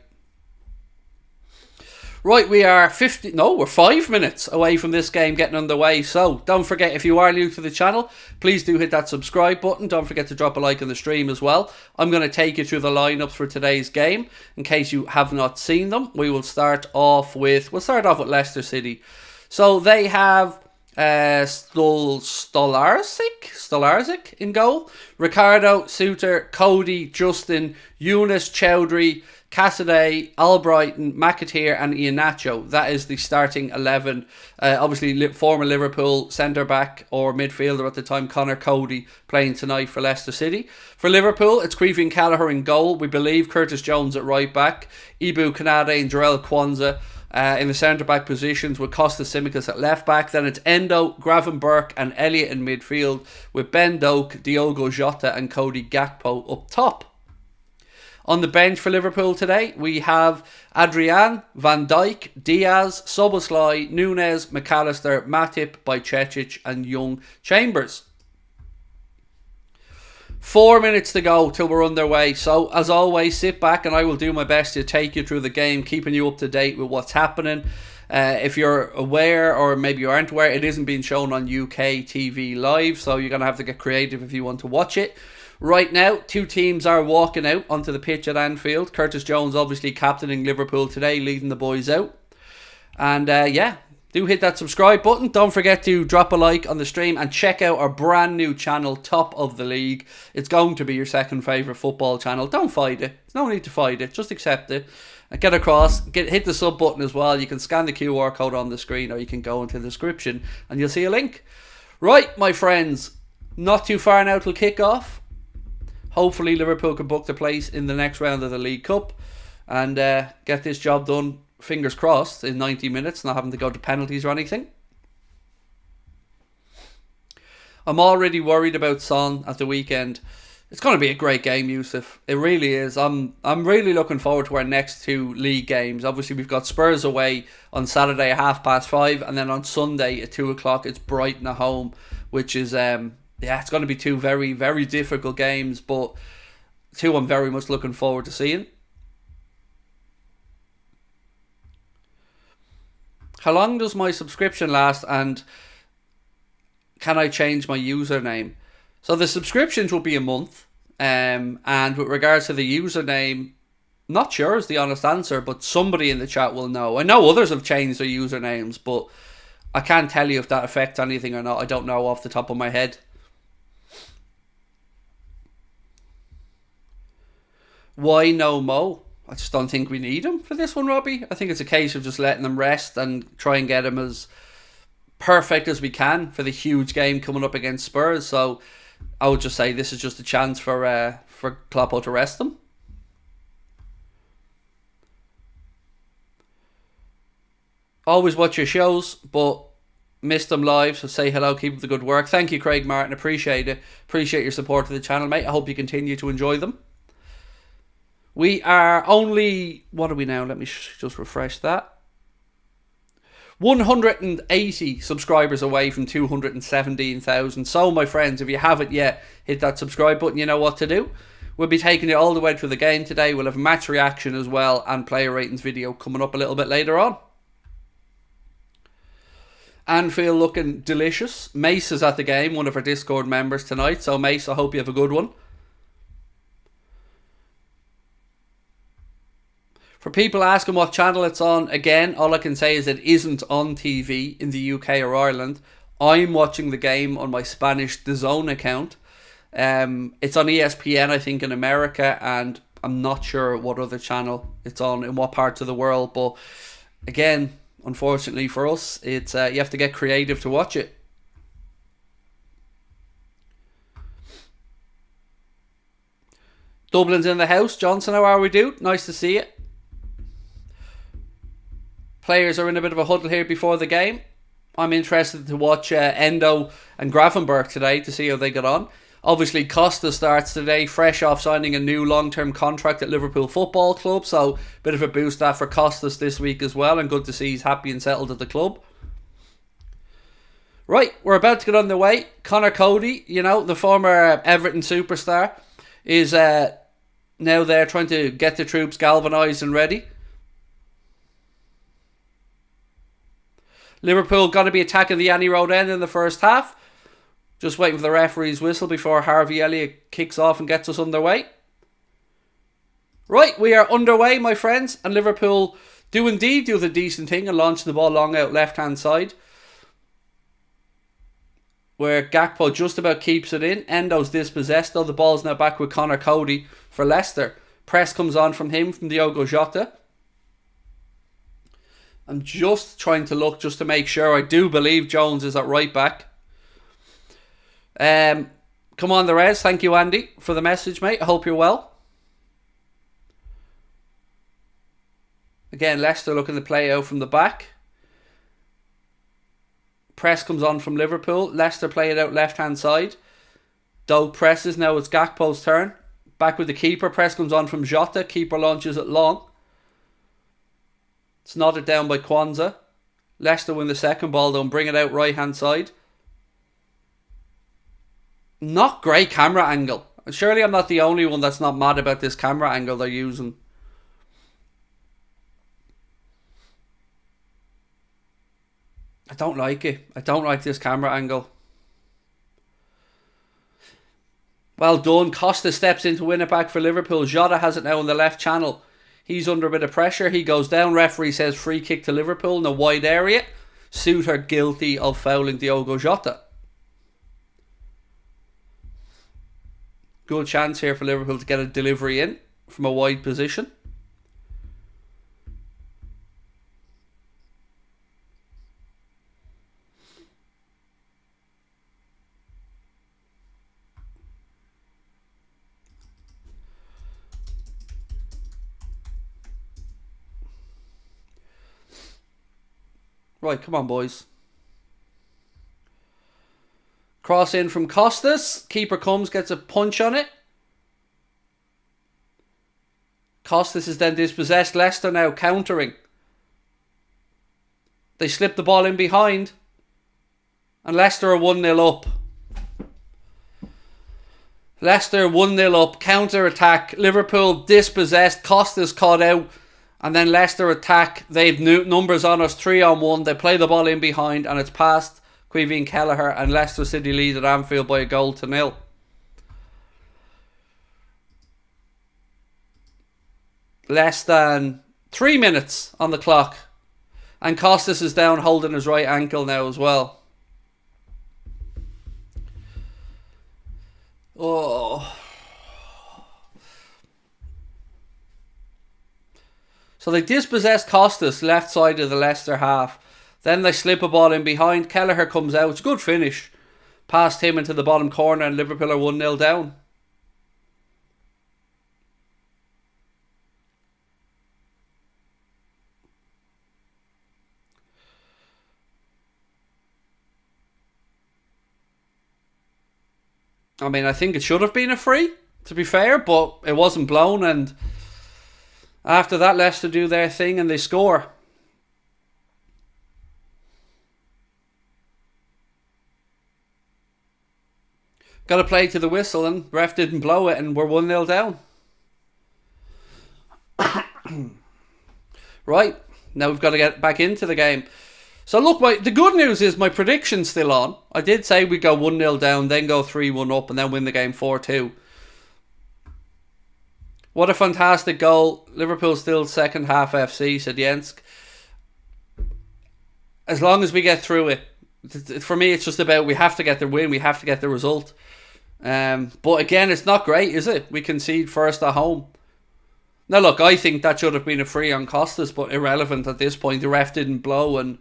Right, we're 5 minutes away from this game getting underway. So, don't forget, if you are new to the channel, please do hit that subscribe button. Don't forget to drop a like on the stream as well. I'm going to take you through the lineups for today's game, in case you have not seen them. We'll start off with Leicester City. So, they have Stolarczyk in goal, Ricardo, Suter, Cody, Justin, Eunice, Chowdhury, Cassidy, Albrighton, McAteer and Iheanacho. That is the starting 11. Obviously, former Liverpool centre-back or midfielder at the time, Connor Cody, playing tonight for Leicester City. For Liverpool, it's Creevy and Callagher in goal. We believe Curtis Jones at right back, Ibu Kanade and Jarell Kwanzaa in the centre-back positions, with Costa Simicas at left-back. Then it's Endo, Gravenberch and Elliott in midfield, with Ben Doak, Diogo Jota and Cody Gakpo up top. On the bench for Liverpool today, we have Adrian, Van Dijk, Diaz, Szoboszlai, Nunes, McAllister, Matip, Bajcetic and Young Chambers. 4 minutes to go till we're underway. So, as always, sit back and I will do my best to take you through the game, keeping you up to date with what's happening. If you're aware, or maybe you aren't aware, it isn't being shown on UK TV live, so you're going to have to get creative if you want to watch it. Right now, two teams are walking out onto the pitch at Anfield. Curtis Jones obviously captaining Liverpool today, leading the boys out. And yeah, do hit that subscribe button. Don't forget to drop a like on the stream and check out our brand new channel, Top of the League. It's going to be your second favourite football channel. Don't fight it. There's no need to fight it. Just accept it. Get across, hit the sub button as well. You can scan the QR code on the screen, or you can go into the description and you'll see a link. Right, my friends, not too far now till kick off. Hopefully Liverpool can book the place in the next round of the League Cup and get this job done, fingers crossed, in 90 minutes, not having to go to penalties or anything. I'm already worried about Son at the weekend. It's going to be a great game, Yusuf. It really is. I'm really looking forward to our next two league games. Obviously, we've got Spurs away on Saturday at 5:30, and then on Sunday at 2 o'clock, it's Brighton at home, which is... yeah, it's going to be two very, very difficult games, but two I'm very much looking forward to seeing. How long does my subscription last, and can I change my username? So the subscriptions will be a month, and with regards to the username, not sure is the honest answer, but somebody in the chat will know. I know others have changed their usernames, but I can't tell you if that affects anything or not. I don't know off the top of my head. Why no Mo? I just don't think we need him for this one, Robbie. I think it's a case of just letting him rest and try and get him as perfect as we can for the huge game coming up against Spurs. So I would just say this is just a chance for Kloppo to rest them. Always watch your shows, but missed them live, so say hello, keep up the good work. Thank you, Craig Martin. Appreciate it. Appreciate your support of the channel, mate. I hope you continue to enjoy them. We are only, what are we now? Let me just refresh that. 180 subscribers away from 217,000. So, my friends, if you haven't yet, hit that subscribe button. You know what to do. We'll be taking it all the way through the game today. We'll have match reaction as well, and player ratings video coming up a little bit later on. Anfield looking delicious. Mace is at the game, one of our Discord members tonight. So, Mace, I hope you have a good one. For people asking what channel it's on, again, all I can say is it isn't on TV in the UK or Ireland. I'm watching the game on my Spanish DAZN account. It's on ESPN, I think, in America, and I'm not sure what other channel it's on in what parts of the world. But again, unfortunately for us, it's you have to get creative to watch it. Dublin's in the house. Johnson, how are we, dude? Nice to see you. Players are in a bit of a huddle here before the game. I'm interested to watch Endo and Gravenberch today to see how they get on. Obviously, Costa starts today, fresh off signing a new long-term contract at Liverpool Football Club. So, a bit of a boost that for Costas this week as well. And good to see he's happy and settled at the club. Right, we're about to get underway. Connor Cody, you know, the former Everton superstar, is now there trying to get the troops galvanised and ready. Liverpool going to be attacking the Annie Road end in the first half. Just waiting for the referee's whistle before Harvey Elliott kicks off and gets us underway. Right, we are underway, my friends. And Liverpool do indeed do the decent thing and launch the ball long out left-hand side, where Gakpo just about keeps it in. Endo's dispossessed, though. The ball's now back with Connor Cody for Leicester. Press comes on from him, from Diogo Jota. I'm just trying to look just to make sure. I do believe Jones is at right back. Come on, the Reds. Thank you, Andy, for the message, mate. I hope you're well. Again, Leicester looking to play out from the back. Press comes on from Liverpool. Leicester play it out left-hand side. Doug presses. Now it's Gakpo's turn. Back with the keeper. Press comes on from Jota. Keeper launches it long. It's nodded down by Kwanzaa. Leicester win the second ball though and bring it out right hand side. Not great camera angle. Surely I'm not the only one that's not mad about this camera angle they're using. I don't like it. I don't like this camera angle. Well done. Costa steps in to win it back for Liverpool. Jota has it now in the left channel. He's under a bit of pressure. He goes down. Referee says free kick to Liverpool in a wide area. Suter guilty of fouling Diogo Jota. Good chance here for Liverpool to get a delivery in from a wide position. Right, come on, boys. Cross in from Costas. Keeper comes, gets a punch on it. Costas is then dispossessed. Leicester now countering. They slip the ball in behind. And Leicester are 1-0 up. Leicester 1-0 up. Counter attack. Liverpool dispossessed. Costas caught out. And then Leicester attack. They've numbers on us, 3-on-1. They play the ball in behind and it's past Caoimhín Kelleher, and Leicester City lead at Anfield by a goal to 0. Less than 3 minutes on the clock. And Costas is down, holding his right ankle now as well. Oh. So they dispossess Costas, left side of the Leicester half. Then they slip a ball in behind. Kelleher comes out. It's a good finish. Past him into the bottom corner and Liverpool are 1-0 down. I mean, I think it should have been a free, to be fair, but it wasn't blown, and after that, Leicester do their thing and they score. Got to play to the whistle and ref didn't blow it and we're 1-0 down. Right, now we've got to get back into the game. So look, the good news is my prediction's still on. I did say we'd go 1-0 down, then go 3-1 up and then win the game 4-2. What a fantastic goal. Liverpool still second half FC, said Jensk. As long as we get through it. For me, it's just about we have to get the win. We have to get the result. But again, it's not great, is it? We concede first at home. Now look, I think that should have been a free on Costas, but irrelevant at this point. The ref didn't blow and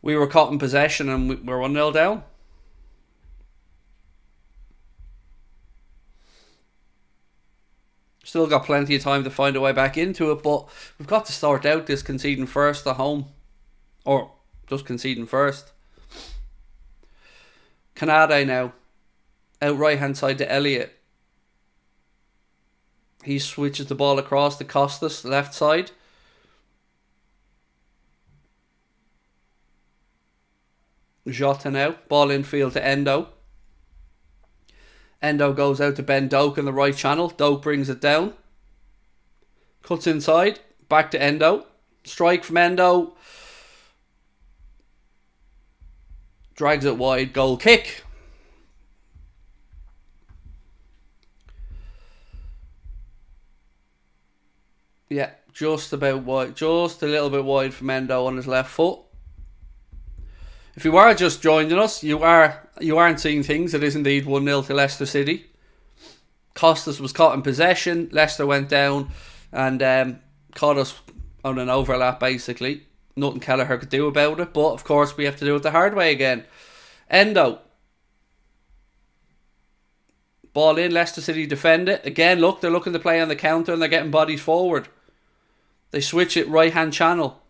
we were caught in possession and we're 1-0 down. Still got plenty of time to find a way back into it, but we've got to sort out this conceding first at home. Or just conceding first. Canade now. Out right hand side to Elliott. He switches the ball across to Costas, left side. Jota now. Ball infield to Endo. Endo goes out to Ben Doak in the right channel. Doak brings it down. Cuts inside. Back to Endo. Strike from Endo. Drags it wide. Goal kick. Yeah, just about wide. Just a little bit wide from Endo on his left foot. If you are just joining us, you aren't seeing things. It is indeed 1-0 to Leicester City. Costas was caught in possession. Leicester went down and caught us on an overlap, basically. Nothing Kelleher could do about it, but of course we have to do it the hard way again. Endo. Ball in, Leicester City defend it. Again, look, they're looking to play on the counter and they're getting bodies forward. They switch it right-hand channel.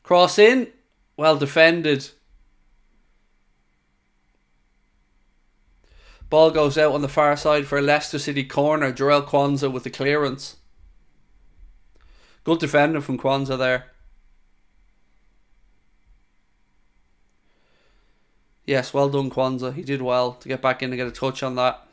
Cross in. Well defended Ball goes out on the far side for a Leicester City corner. Jarell Quansah with the clearance. Good defending from Quansah there. Yes, well done, Quansah. He did well to get back in and get a touch on that.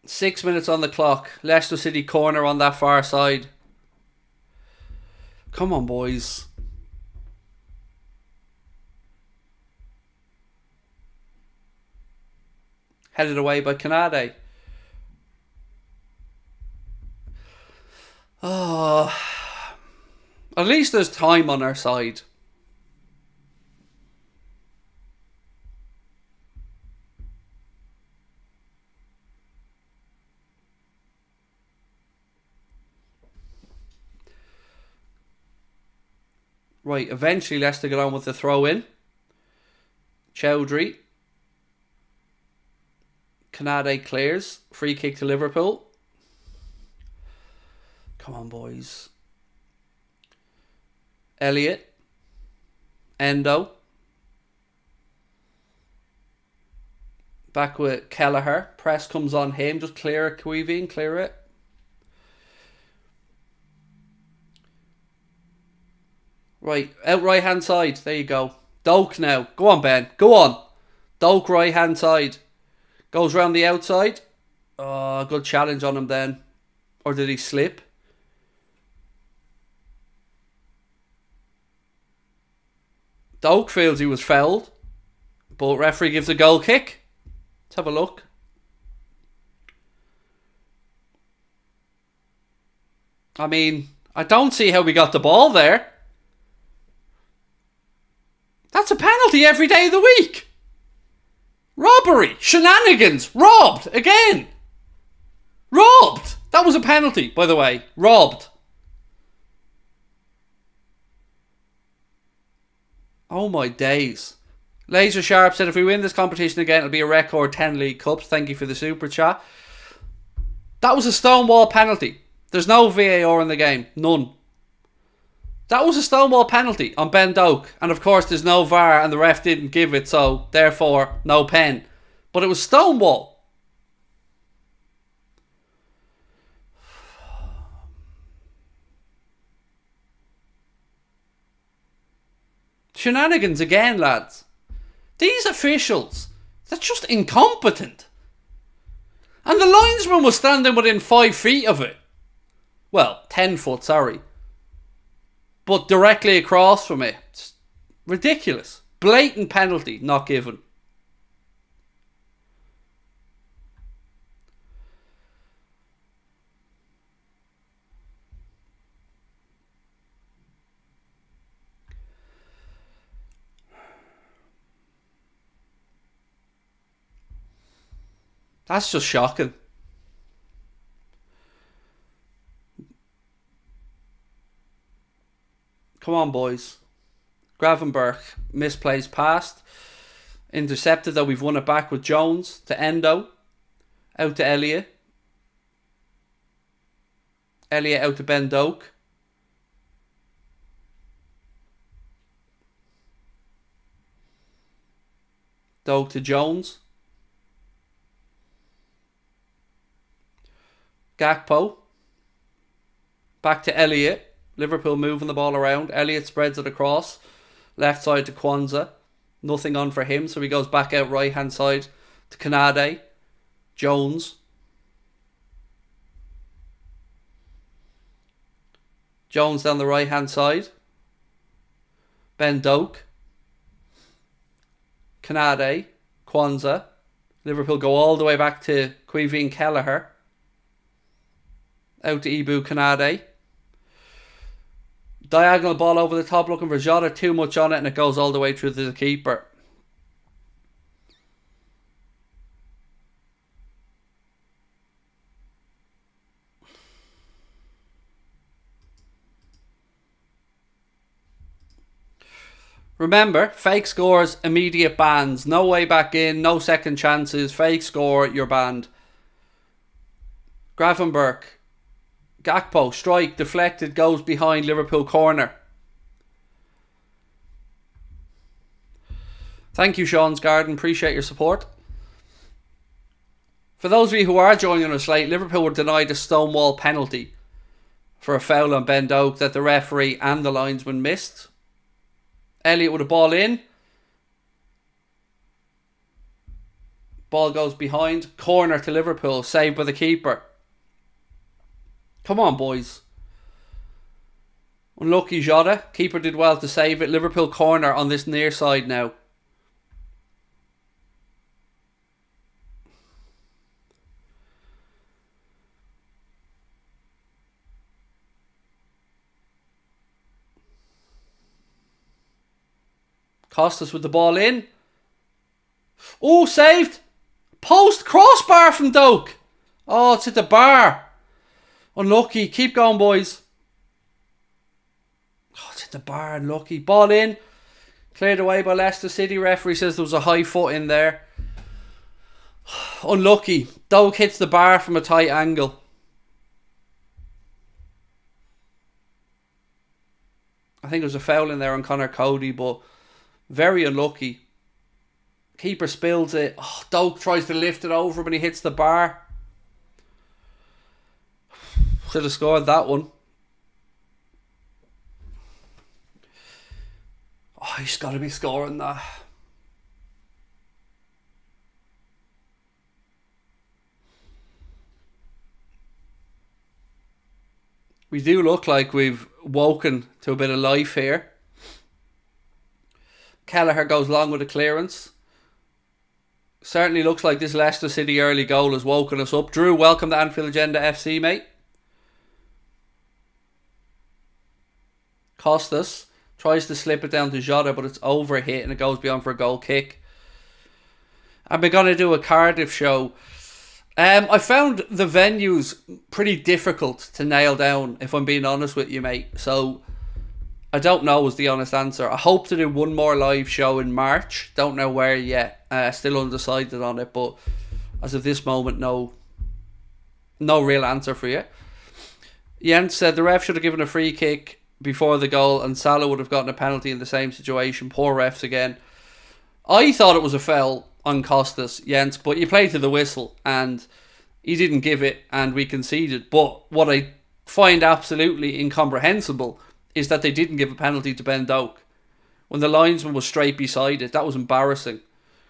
Six minutes on the clock. Leicester City corner on that far side. Come on, boys. Headed away by Canade. Oh, at least there's time on our side. Right, eventually Leicester get on with the throw in. Chowdhury. Canade clears. Free kick to Liverpool. Come on, boys. Elliott. Endo. Back with Kelleher. Press comes on him. Just clear it, Queeveen. Clear it. Right, out right hand side. There you go. Doak now. Go on, Ben. Go on. Doak right hand side. Goes round the outside. Oh, good challenge on him then. Or did he slip? Doak feels he was fouled. But referee gives a goal kick. Let's have a look. I mean, I don't see how we got the ball there. That's a penalty every day of the week. Robbery. Shenanigans. Robbed. Again. Robbed. That was a penalty, by the way. Robbed. Oh my days. Laser Sharp said if we win this competition again, it'll be a record 10 League Cups. Thank you for the super chat. That was a stonewall penalty. There's no VAR in the game. None. That was a stonewall penalty on Ben Doak. And of course there's no VAR and the ref didn't give it, so therefore no pen. But it was stonewall. Shenanigans again, lads. These officials, they're just incompetent. And the linesman was standing within 5 feet of it. Well, 10 foot, sorry. But directly across from it. It's ridiculous. Blatant penalty not given. That's just shocking. Come on, boys. Gravenberch, misplaced pass. Intercepted, though we've won it back with Jones to Endo. Out to Elliott. Elliott out to Ben Doak. Doak to Jones. Gakpo. Back to Elliott. Liverpool moving the ball around. Elliott spreads it across. Left side to Quansah. Nothing on for him, so he goes back out right hand side to Canade. Jones. Jones down the right hand side. Ben Doak. Canade. Quansah. Liverpool go all the way back to Queeveen Kelleher. Out to Ibu Canade. Diagonal ball over the top looking for Jota. Too much on it and it goes all the way through to the keeper. Remember, fake scores, immediate bans. No way back in, no second chances. Fake score, you're banned. Gravenberch. Gakpo, strike, deflected, goes behind Liverpool corner. Thank you, Sean's Garden. Appreciate your support. For those of you who are joining us late, Liverpool were denied a stonewall penalty for a foul on Ben Doak that the referee and the linesman missed. Elliott with a ball in. Ball goes behind. Corner to Liverpool. Saved by the keeper. Come on, boys. Unlucky Jota. Keeper did well to save it. Liverpool corner on this near side now. Costas with the ball in. Oh, saved. Post crossbar from Doak. Oh, it's at the bar. Unlucky. Keep going, boys. Oh, it's at the bar. Unlucky. Ball in. Cleared away by Leicester City. Referee says there was a high foot in there. Unlucky. Doak hits the bar from a tight angle. I think there was a foul in there on Connor Cody, but very unlucky. Keeper spills it. Oh, Doak tries to lift it over when he hits the bar. Should have scored that one. Oh, he's got to be scoring that. We do look like we've woken to a bit of life here. Kelleher goes long with a clearance. Certainly looks like this Leicester City early goal has woken us up. Drew, welcome to Anfield Agenda FC, mate. Costas tries to slip it down to Jota, but it's overhit and it goes beyond for a goal kick. And we're going to do a Cardiff show. I found the venues pretty difficult to nail down, if I'm being honest with you, mate. So I don't know is the honest answer. I hope to do one more live show in March. Don't know where yet. Still undecided on it, but as of this moment, no real answer for you. Jens said the ref should have given a free kick before the goal and Salah would have gotten a penalty in the same situation. Poor refs again. I thought it was a foul on Costas, Jens, but you played to the whistle and he didn't give it and we conceded. But what I find absolutely incomprehensible is that they didn't give a penalty to Ben Doak when the linesman was straight beside it. That was embarrassing.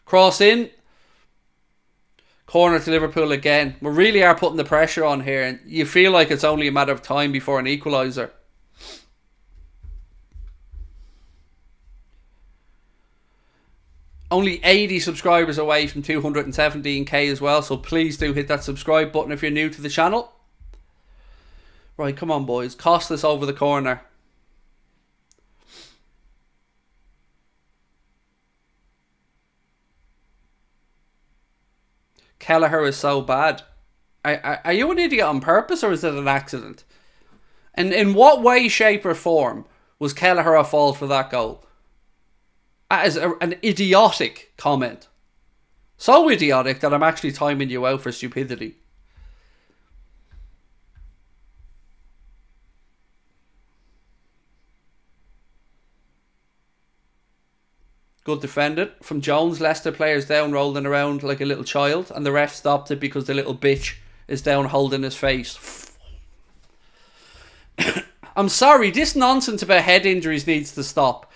Cross in. Corner to Liverpool again. We really are putting the pressure on here and you feel like it's only a matter of time before an equaliser. Only 80 subscribers away from 217k as well, so please do hit that subscribe button if you're new to the channel. Right, come on boys. Costas over the corner. Kelleher is so bad. Are you an idiot on purpose or is it an accident? And in what way, shape or form was Kelleher at fault for that goal? That is an idiotic comment. So idiotic that I'm actually timing you out for stupidity. Good defended from Jones. Leicester players down rolling around like a little child and the ref stopped it because the little bitch is down holding his face. I'm sorry, this nonsense about head injuries needs to stop.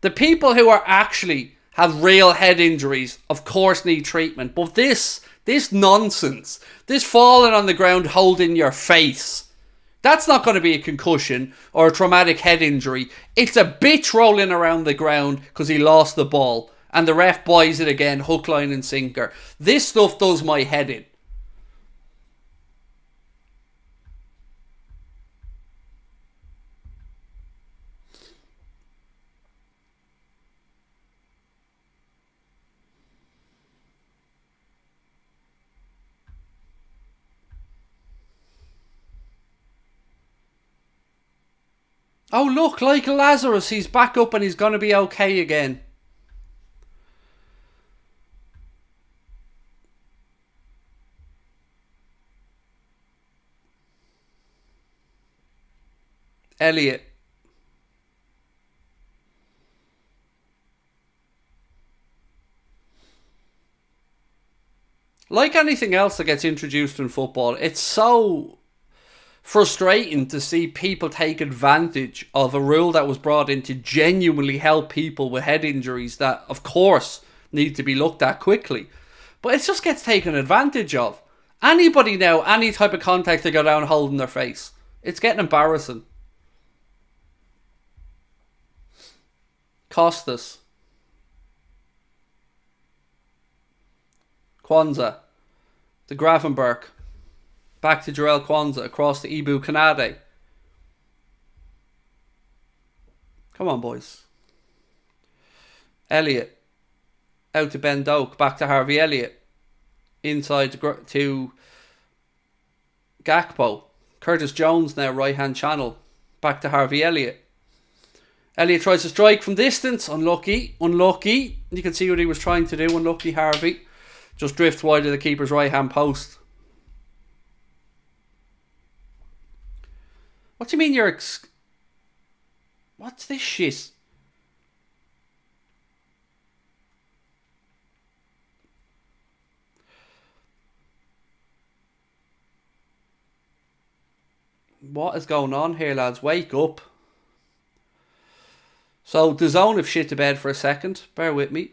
The people who are actually have real head injuries, of course, need treatment. But this nonsense, this falling on the ground holding your face, that's not going to be a concussion or a traumatic head injury. It's a bitch rolling around the ground because he lost the ball. And the ref buys it again, hook, line and sinker. This stuff does my head in. Oh look, like Lazarus, he's back up and he's going to be okay again. Elliott. Like anything else that gets introduced in football, it's so frustrating to see people take advantage of a rule that was brought in to genuinely help people with head injuries that, of course, need to be looked at quickly. But it just gets taken advantage of. Anybody now, any type of contact, they go down holding their face. It's getting embarrassing. Costas. Kwanzaa. The Gravenberg. Back to Jarell Kwanzaa across the Ibu Kanade. Come on, boys. Elliott. Out to Ben Doak. Back to Harvey Elliott. Inside to Gakpo. Curtis Jones now, right-hand channel. Back to Harvey Elliott. Elliott tries to strike from distance. Unlucky. Unlucky. You can see what he was trying to do. Unlucky Harvey. Just drifts wide of the keeper's right-hand post. What do you mean you're... What's this shit? What is going on here, lads? Wake up. So, the zone have shit to bed for a second. Bear with me.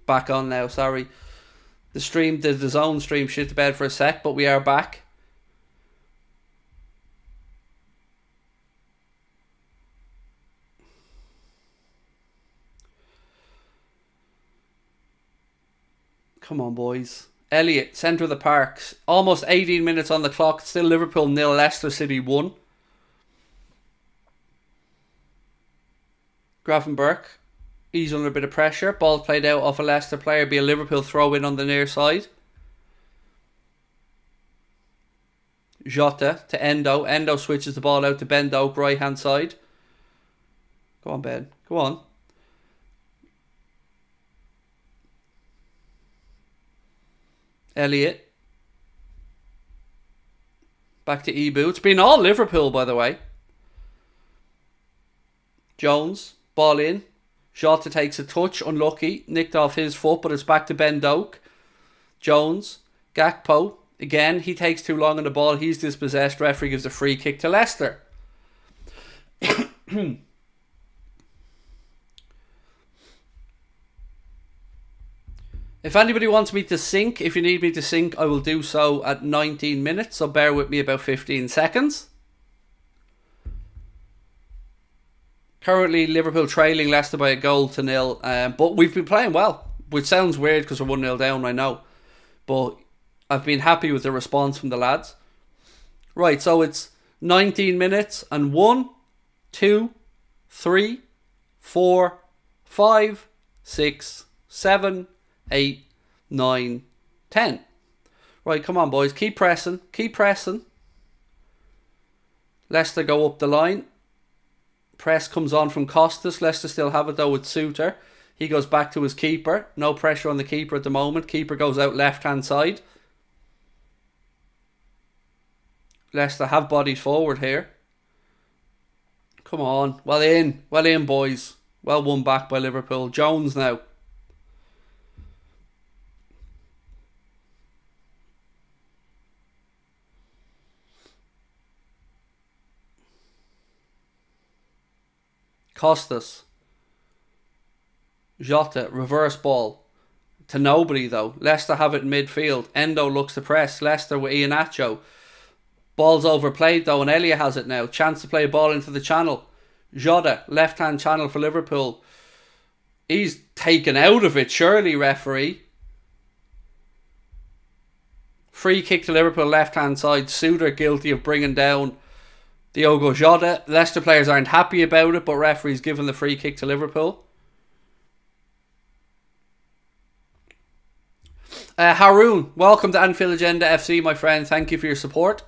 Back on now, sorry. The zone stream shit to bed for a sec, but we are back. Come on, boys. Elliott, centre of the park. Almost 18 minutes on the clock. Still Liverpool 0, Leicester City 1. Gravenberg. He's under a bit of pressure. Ball played out off a Leicester player. Be a Liverpool throw in on the near side. Jota to Endo. Endo switches the ball out to Ben Doak, right hand side. Go on, Ben. Go on. Elliott. Back to Ibu. It's been all Liverpool, by the way. Jones. Ball in. Jota takes a touch. Unlucky. Nicked off his foot, but it's back to Ben Doak. Jones. Gakpo. Again, he takes too long on the ball. He's dispossessed. Referee gives a free kick to Leicester. If anybody wants me to sync, if you need me to sync, I will do so at 19 minutes. So bear with me about 15 seconds. Currently, Liverpool trailing Leicester by a goal to 0. But we've been playing well, which sounds weird because we're 1-0 down, I know. But I've been happy with the response from the lads. Right, so it's 19 minutes and 1, 2, 3, 4, 5, 6, 7, 8, 9, 10. Right, come on, boys. Keep pressing. Keep pressing. Leicester go up the line. Press comes on from Costas. Leicester still have it though with Suter. He goes back to his keeper. No pressure on the keeper at the moment. Keeper goes out left-hand side. Leicester have bodies forward here. Come on. Well in. Well in, boys. Well won back by Liverpool. Jones now. Costas. Jota, reverse ball. To nobody though. Leicester have it in midfield. Endo looks to press. Leicester with Iheanacho. Ball's overplayed though and Elliott has it now. Chance to play a ball into the channel. Jota, left hand channel for Liverpool. He's taken out of it, surely, referee. Free kick to Liverpool, left hand side. Suter guilty of bringing down Diogo Jota. Leicester players aren't happy about it, but referee's given the free kick to Liverpool. Haroon, welcome to Anfield Agenda FC, my friend. Thank you for your support.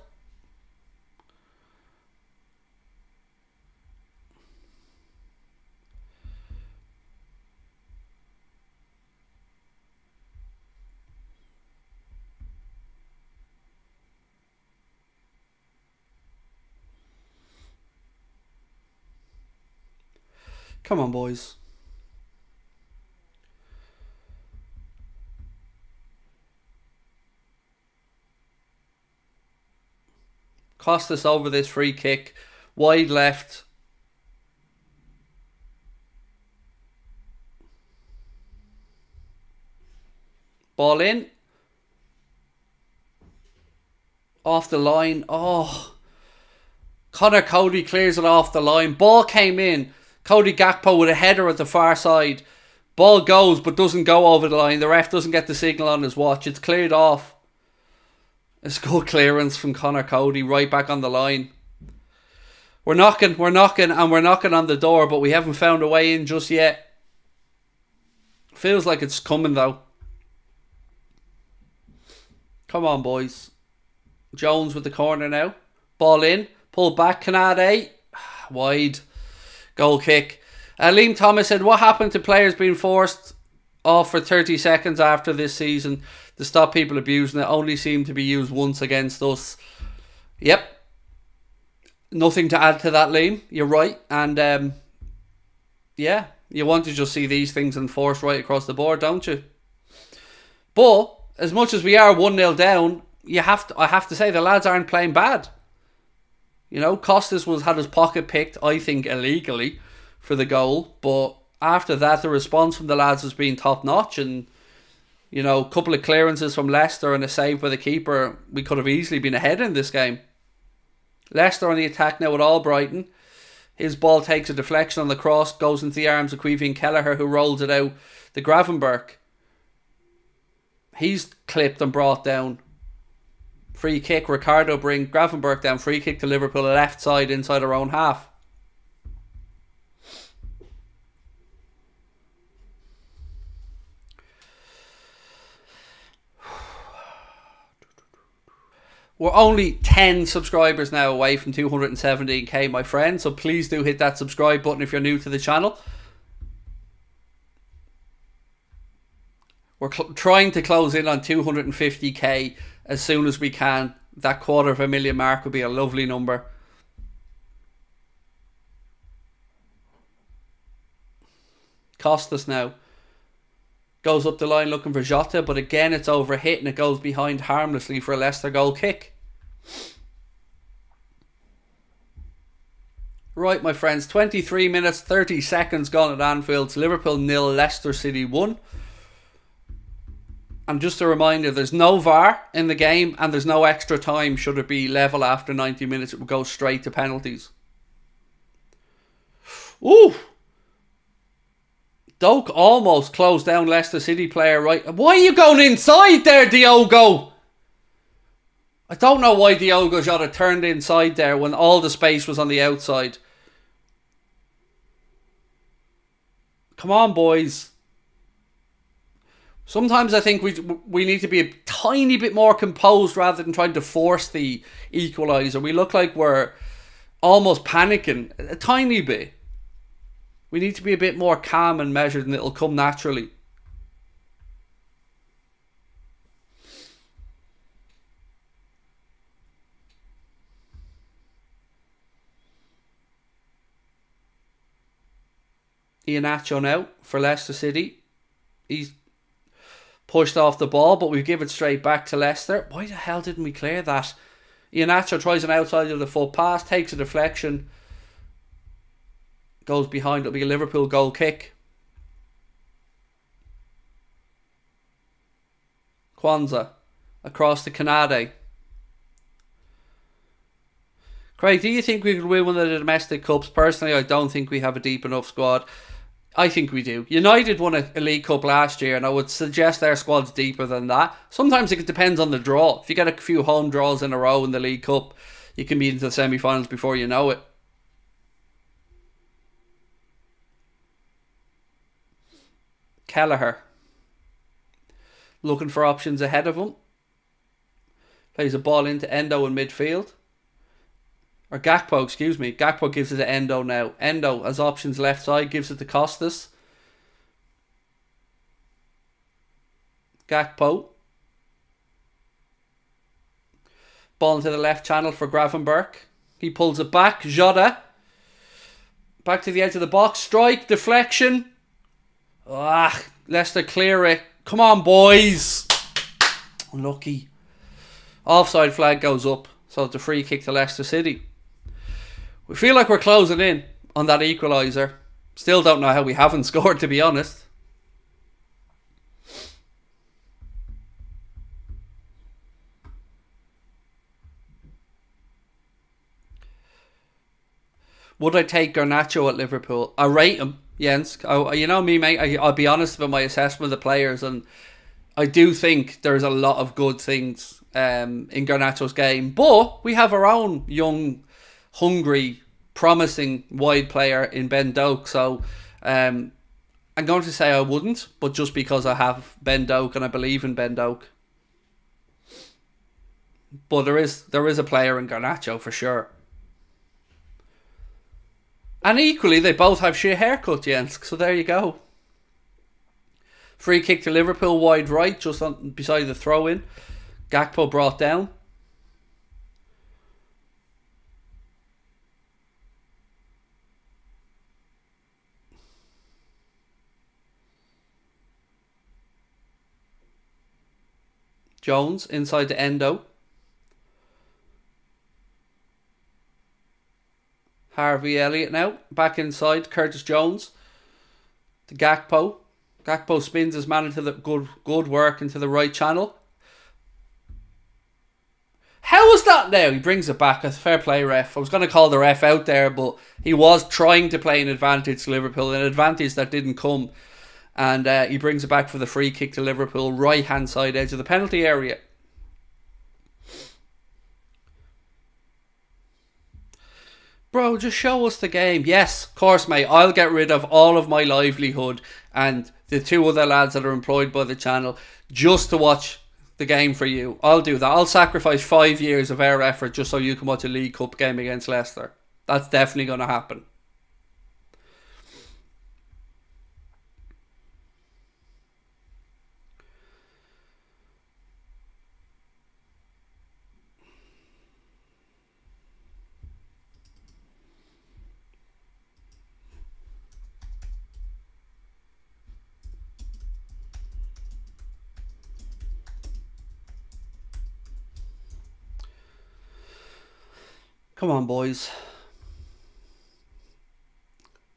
Come on, boys. Cost us over this free kick. Wide left. Ball in. Off the line. Oh. Connor Cody clears it off the line. Ball came in. Cody Gakpo with a header at the far side. Ball goes but doesn't go over the line. The ref doesn't get the signal on his watch. It's cleared off. It's good clearance from Connor Cody right back on the line. We're knocking on the door, but we haven't found a way in just yet. Feels like it's coming though. Come on, boys. Jones with the corner now. Ball in. Pull back. Canade. Wide. Goal kick. Liam Thomas said, what happened to players being forced off for 30 seconds after this season to stop people abusing it? Only seemed to be used once against us. Yep. Nothing to add to that, Liam. You're right. And yeah, you want to just see these things enforced right across the board, don't you? But as much as we are 1-0 down, I have to say the lads aren't playing bad. You know, Costas had his pocket picked, I think, illegally for the goal. But after that, the response from the lads has been top notch. And, you know, a couple of clearances from Leicester and a save by the keeper, we could have easily been ahead in this game. Leicester on the attack now with Albrighton. His ball takes a deflection on the cross, goes into the arms of Quevian Kelleher, who rolls it out to Gravenberch. He's clipped and brought down. Free kick, Ricardo bring Gravenberch down. Free kick to Liverpool, left side inside our own half. We're only 10 subscribers now away from 217k, my friend. So please do hit that subscribe button if you're new to the channel. We're trying to close in on 250k as soon as we can. That 250,000 mark would be a lovely number. Costas now goes up the line looking for Jota, but again it's overhit and it goes behind harmlessly for a Leicester goal kick. Right, my friends, 23 minutes 30 seconds gone at Anfield. It's Liverpool 0, Leicester City 1. And just a reminder, there's no VAR in the game and there's no extra time. Should it be level after 90 minutes, it would go straight to penalties. Ooh! Doak almost closed down Leicester City player, right? Why are you going inside there, Diogo? I don't know why Diogo Jota turned inside there when all the space was on the outside. Come on, boys. Sometimes I think we need to be a tiny bit more composed rather than trying to force the equaliser. We look like we're almost panicking a tiny bit. We need to be a bit more calm and measured and it'll come naturally. Iheanacho now for Leicester City. He's pushed off the ball, but we give it straight back to Leicester. Why the hell didn't we clear that? Iheanacho tries an outside of the foot pass, takes a deflection, goes behind. It'll be a Liverpool goal kick. Kwanzaa across to Canade. Craig, do you think we could win one of the domestic cups? Personally, I don't think we have a deep enough squad. I think we do. United won a League Cup last year, and I would suggest their squad's deeper than that. Sometimes it depends on the draw. If you get a few home draws in a row in the League Cup, you can be into the semi-finals before you know it. Kelleher looking for options ahead of him. Plays a ball into Endo in midfield. Or Gakpo, excuse me. Gakpo gives it to Endo now. Endo has options left side, gives it to Costas. Gakpo. Ball into the left channel for Gravenberch. He pulls it back. Jota. Back to the edge of the box. Strike. Deflection. Leicester clear it. Come on, boys. Unlucky. Offside flag goes up. So it's a free kick to Leicester City. We feel like we're closing in on that equaliser. Still don't know how we haven't scored, to be honest. Would I take Garnacho at Liverpool? I rate him, Jens. You know me, mate. I'll be honest about my assessment of the players, and I do think there's a lot of good things in Garnacho's game. But we have our own young, hungry, promising wide player in Ben Doak. So I'm going to say I wouldn't, but just because I have Ben Doak and I believe in Ben Doak. But there is a player in Garnacho for sure. And equally, they both have shit haircut, Jens. So there you go. Free kick to Liverpool, wide right, just beside the throw-in. Gakpo brought down. Jones inside to Endo. Harvey Elliott now. Back inside. Curtis Jones. To Gakpo. Gakpo spins his man into the good work into the right channel. How was that now? He brings it back. A fair play, ref. I was going to call the ref out there, but he was trying to play an advantage to Liverpool. An advantage that didn't come. And he brings it back for the free kick to Liverpool. Right hand side edge of the penalty area. Bro, just show us the game. Yes, of course, mate. I'll get rid of all of my livelihood and the two other lads that are employed by the channel just to watch the game for you. I'll do that. I'll sacrifice 5 years of our effort just so you can watch a League Cup game against Leicester. That's definitely going to happen. Come on, boys.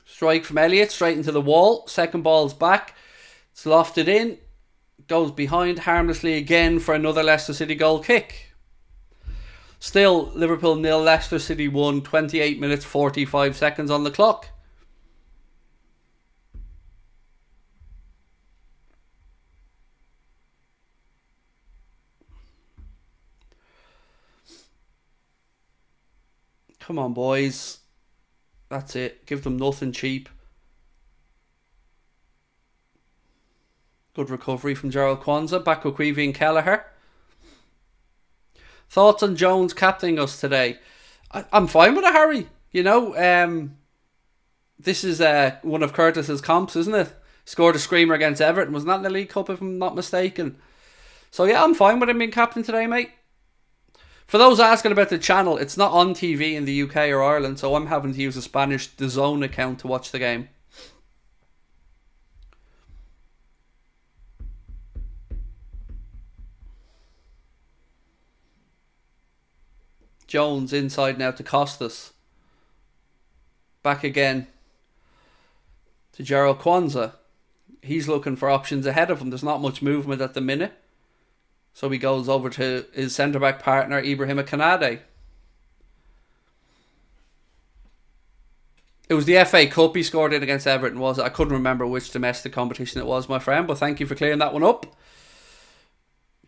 Strike from Elliott, straight into the wall. Second ball's back. It's lofted in. Goes behind harmlessly again for another Leicester City goal kick. Still, Liverpool 0, Leicester City 1. 28 minutes, 45 seconds on the clock. Come on, boys. That's it. Give them nothing cheap. Good recovery from Gerald Kwanzaa. Back with Queevy and Kelleher. Thoughts on Jones captaining us today? I'm fine with it, Harry. You know, this is one of Curtis's comps, isn't it? Scored a screamer against Everton. Wasn't that in the League Cup, if I'm not mistaken? So yeah, I'm fine with him being captain today, mate. For those asking about the channel, it's not on TV in the UK or Ireland, so I'm having to use a Spanish DAZN account to watch the game. Jones inside now to Costas. Back again to Gerald Kwanzaa. He's looking for options ahead of him. There's not much movement at the minute. So he goes over to his centre-back partner, Ibrahima Kanade. It was the FA Cup he scored in against Everton, was it? I couldn't remember which domestic competition it was, my friend, but thank you for clearing that one up.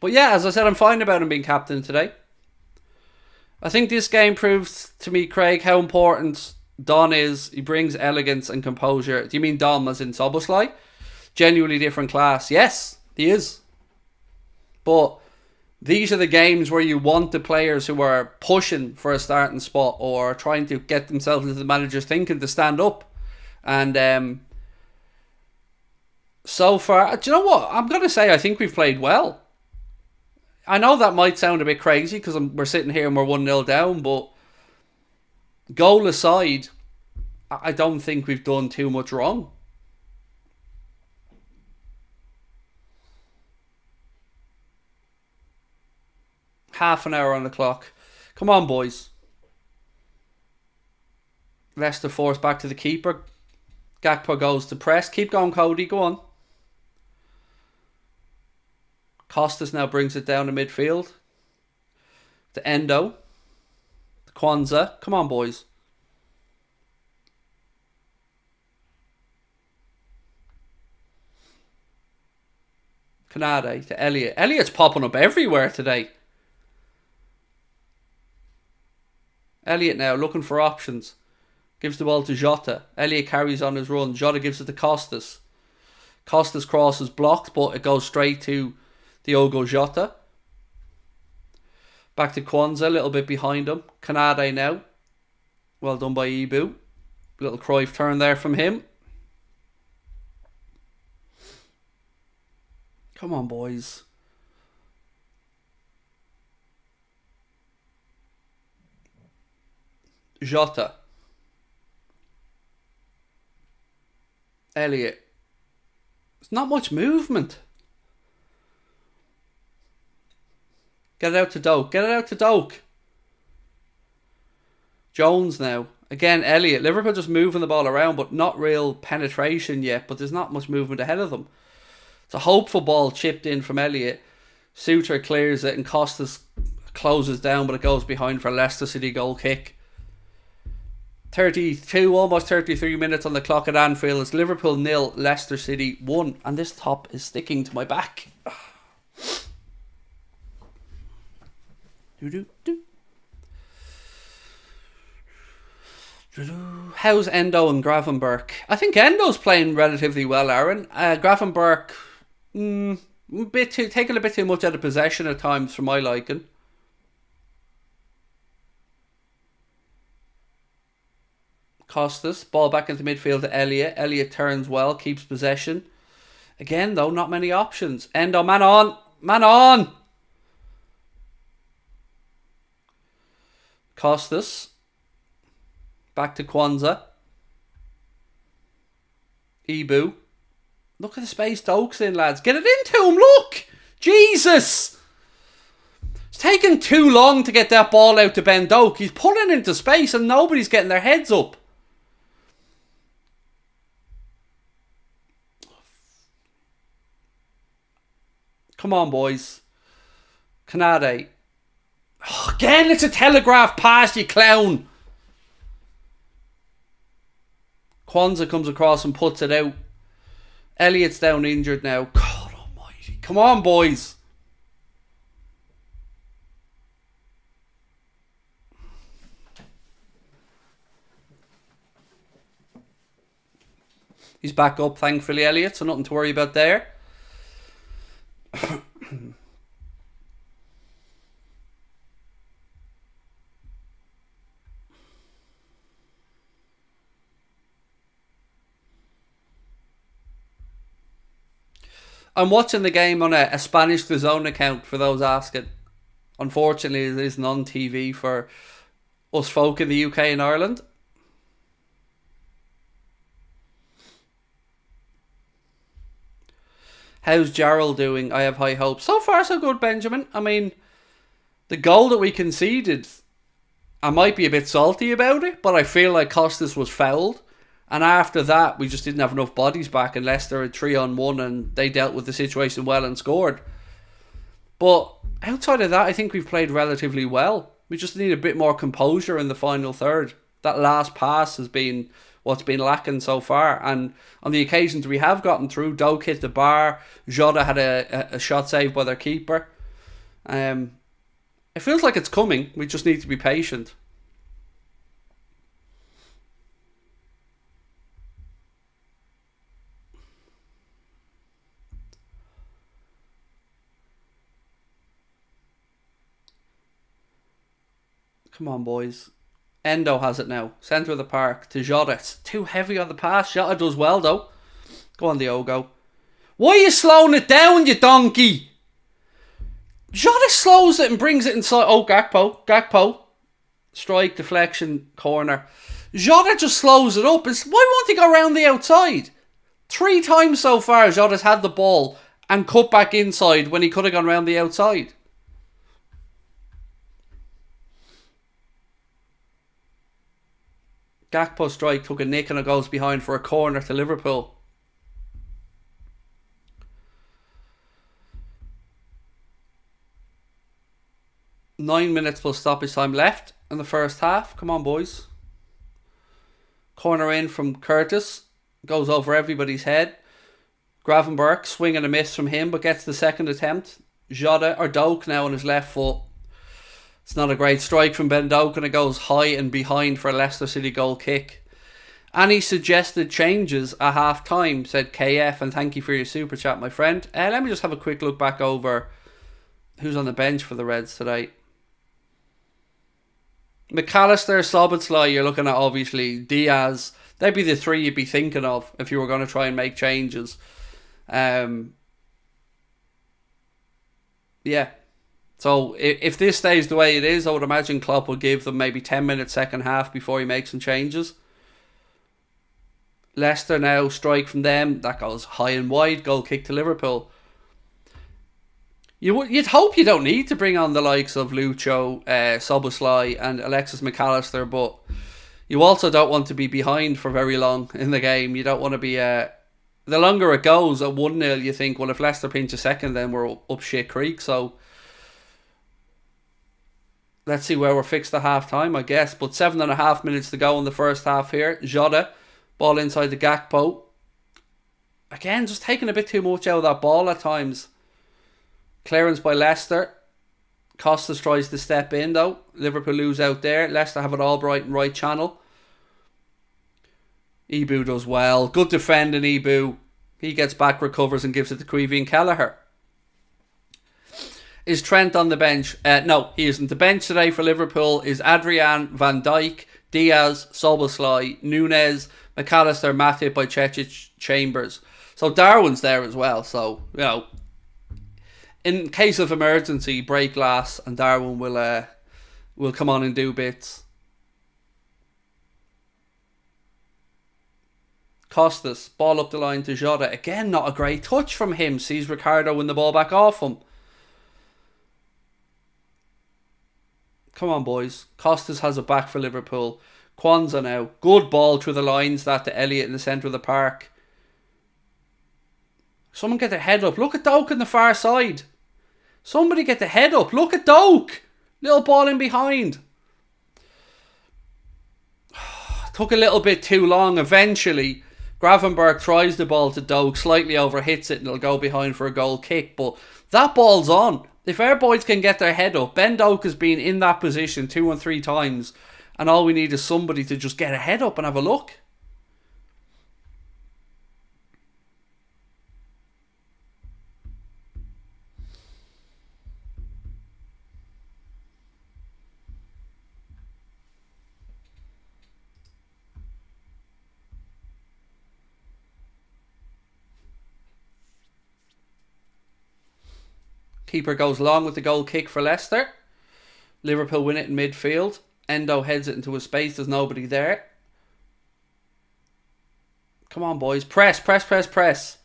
But yeah, as I said, I'm fine about him being captain today. I think this game proves to me, Craig, how important Don is. He brings elegance and composure. Do you mean Dom as in Szoboszlai? Genuinely different class. Yes, he is. But these are the games where you want the players who are pushing for a starting spot or trying to get themselves into the manager's thinking to stand up. And so far, do you know what? I'm going to say I think we've played well. I know that might sound a bit crazy because we're sitting here and we're 1-0 down, but goal aside, I don't think we've done too much wrong. Half an hour on the clock. Come on, boys. Leicester force back to the keeper. Gakpo goes to press. Keep going, Cody. Go on. Costas now brings it down to midfield. To Endo. To Kwanzaa. Come on, boys. Kanade to Elliott. Elliott's popping up everywhere today. Elliott now looking for options. Gives the ball to Jota. Elliott carries on his run. Jota gives it to Costas. Costas crosses blocked, but it goes straight to Diogo Jota. Back to Kwanzaa, a little bit behind him. Kanade now. Well done by Ibu. Little Cruyff turn there from him. Come on, boys. Jota. Elliott. There's not much movement. Get it out to Doak. Get it out to Doak. Jones now. Again, Elliott. Liverpool just moving the ball around, but not real penetration yet. But there's not much movement ahead of them. It's a hopeful ball chipped in from Elliott. Suter clears it and Costas closes down, but it goes behind for a Leicester City goal kick. 32, almost 33 minutes on the clock at Anfield. It's Liverpool 0, Leicester City 1. And this top is sticking to my back. How's Endo and Gravenberch? I think Endo's playing relatively well, Aaron. Gravenberch, taking a bit too much out of possession at times for my liking. Costas, ball back into midfield to Elliott. Elliott turns well, keeps possession. Again, though, not many options. Endo, man on! Man on! Costas. Back to Kwanzaa. Ibu. Look at the space Doak's in, lads. Get it into him, look! Jesus! It's taken too long to get that ball out to Ben Doak. He's pulling into space and nobody's getting their heads up. Come on, boys. Kanade. Oh, again, it's a telegraph pass, you clown. Kwanzaa comes across and puts it out. Elliott's down injured now. God almighty. Come on, boys. He's back up, thankfully, Elliott, so nothing to worry about there. I'm watching the game on a Spanish DAZN account, for those asking. Unfortunately, it isn't on TV for us folk in the UK and Ireland. How's Jarrell doing? I have high hopes. So far, so good, Benjamin. I mean, the goal that we conceded, I might be a bit salty about it, but I feel like Costas was fouled. And after that, we just didn't have enough bodies back, and Leicester had 3-on-1, and they dealt with the situation well and scored. But outside of that, I think we've played relatively well. We just need a bit more composure in the final third. That last pass has been what's been lacking so far. And on the occasions we have gotten through, Doak hit the bar, Jota had a shot saved by their keeper. It feels like it's coming. We just need to be patient. Come on, boys. Endo has it now. Centre of the park to Jota. It's too heavy on the pass. Jota does well, though. Go on, Diogo. Why are you slowing it down, you donkey? Jota slows it and brings it inside. Oh, Gakpo. Strike, deflection, corner. Jota just slows it up. Why won't he go around the outside? 3 times so far Jota's had the ball and cut back inside when he could have gone around the outside. Gakpo strike took a nick and it goes behind for a corner to Liverpool. Nine minutes plus stoppage time left in the first half. Come on, boys. Corner in from Curtis. Goes over everybody's head. Gravenberch, swing and a miss from him, but gets the second attempt. Jota, or Doak now on his left foot. It's not a great strike from Ben Doak, and it goes high and behind for a Leicester City goal kick. Any suggested changes at half time, said KF, and thank you for your super chat, my friend. Let me just have a quick look back over who's on the bench for the Reds today. McAllister, Szoboszlai, you're looking at obviously. Diaz, they'd be the 3 you'd be thinking of if you were going to try and make changes. Yeah. So if this stays the way it is, I would imagine Klopp will give them maybe 10 minutes second half before he makes some changes. Leicester now strike from them. That goes high and wide. Goal kick to Liverpool. You'd hope you don't need to bring on the likes of Lucho, Szoboszlai and Alexis McAllister, but you also don't want to be behind for very long in the game. You don't want to be... the longer it goes at 1-0, you think, well, if Leicester pinch a second, then we're up shit creek. So let's see where we're fixed at half time, I guess. But 7.5 minutes to go in the first half here. Jota, ball inside the Gakpo. Again, just taking a bit too much out of that ball at times. Clearance by Leicester. Costas tries to step in though. Liverpool lose out there. Leicester have it all bright and right channel. Ibu does well. Good defending, Ibu. He gets back, recovers and gives it to Creevy and Kelleher. Is Trent on the bench? No, he isn't. The bench today for Liverpool is Adrian, Van Dijk, Diaz, Szoboszlai, Nunez, McAllister, Matip, Bajcetic, Chambers. So Darwin's there as well. So, you know, in case of emergency, break glass and Darwin will come on and do bits. Costas, ball up the line to Jota. Again, not a great touch from him. Sees Ricardo win the ball back off him. Come on, boys. Costas has it back for Liverpool. Kwanzaa now. Good ball through the lines. That to Elliott in the centre of the park. Someone get their head up. Look at Doak on the far side. Somebody get the head up. Look at Doak. Little ball in behind. Took a little bit too long. Eventually, Gravenberch tries the ball to Doak. Slightly overhits it and it'll go behind for a goal kick. But that ball's on. If our boys can get their head up, Ben Doak has been in that position 2 and 3 times, and all we need is somebody to just get a head up and have a look. Keeper goes long with the goal kick for Leicester. Liverpool win it in midfield. Endo heads it into a space. There's nobody there. Come on, boys. Press, press, press, press.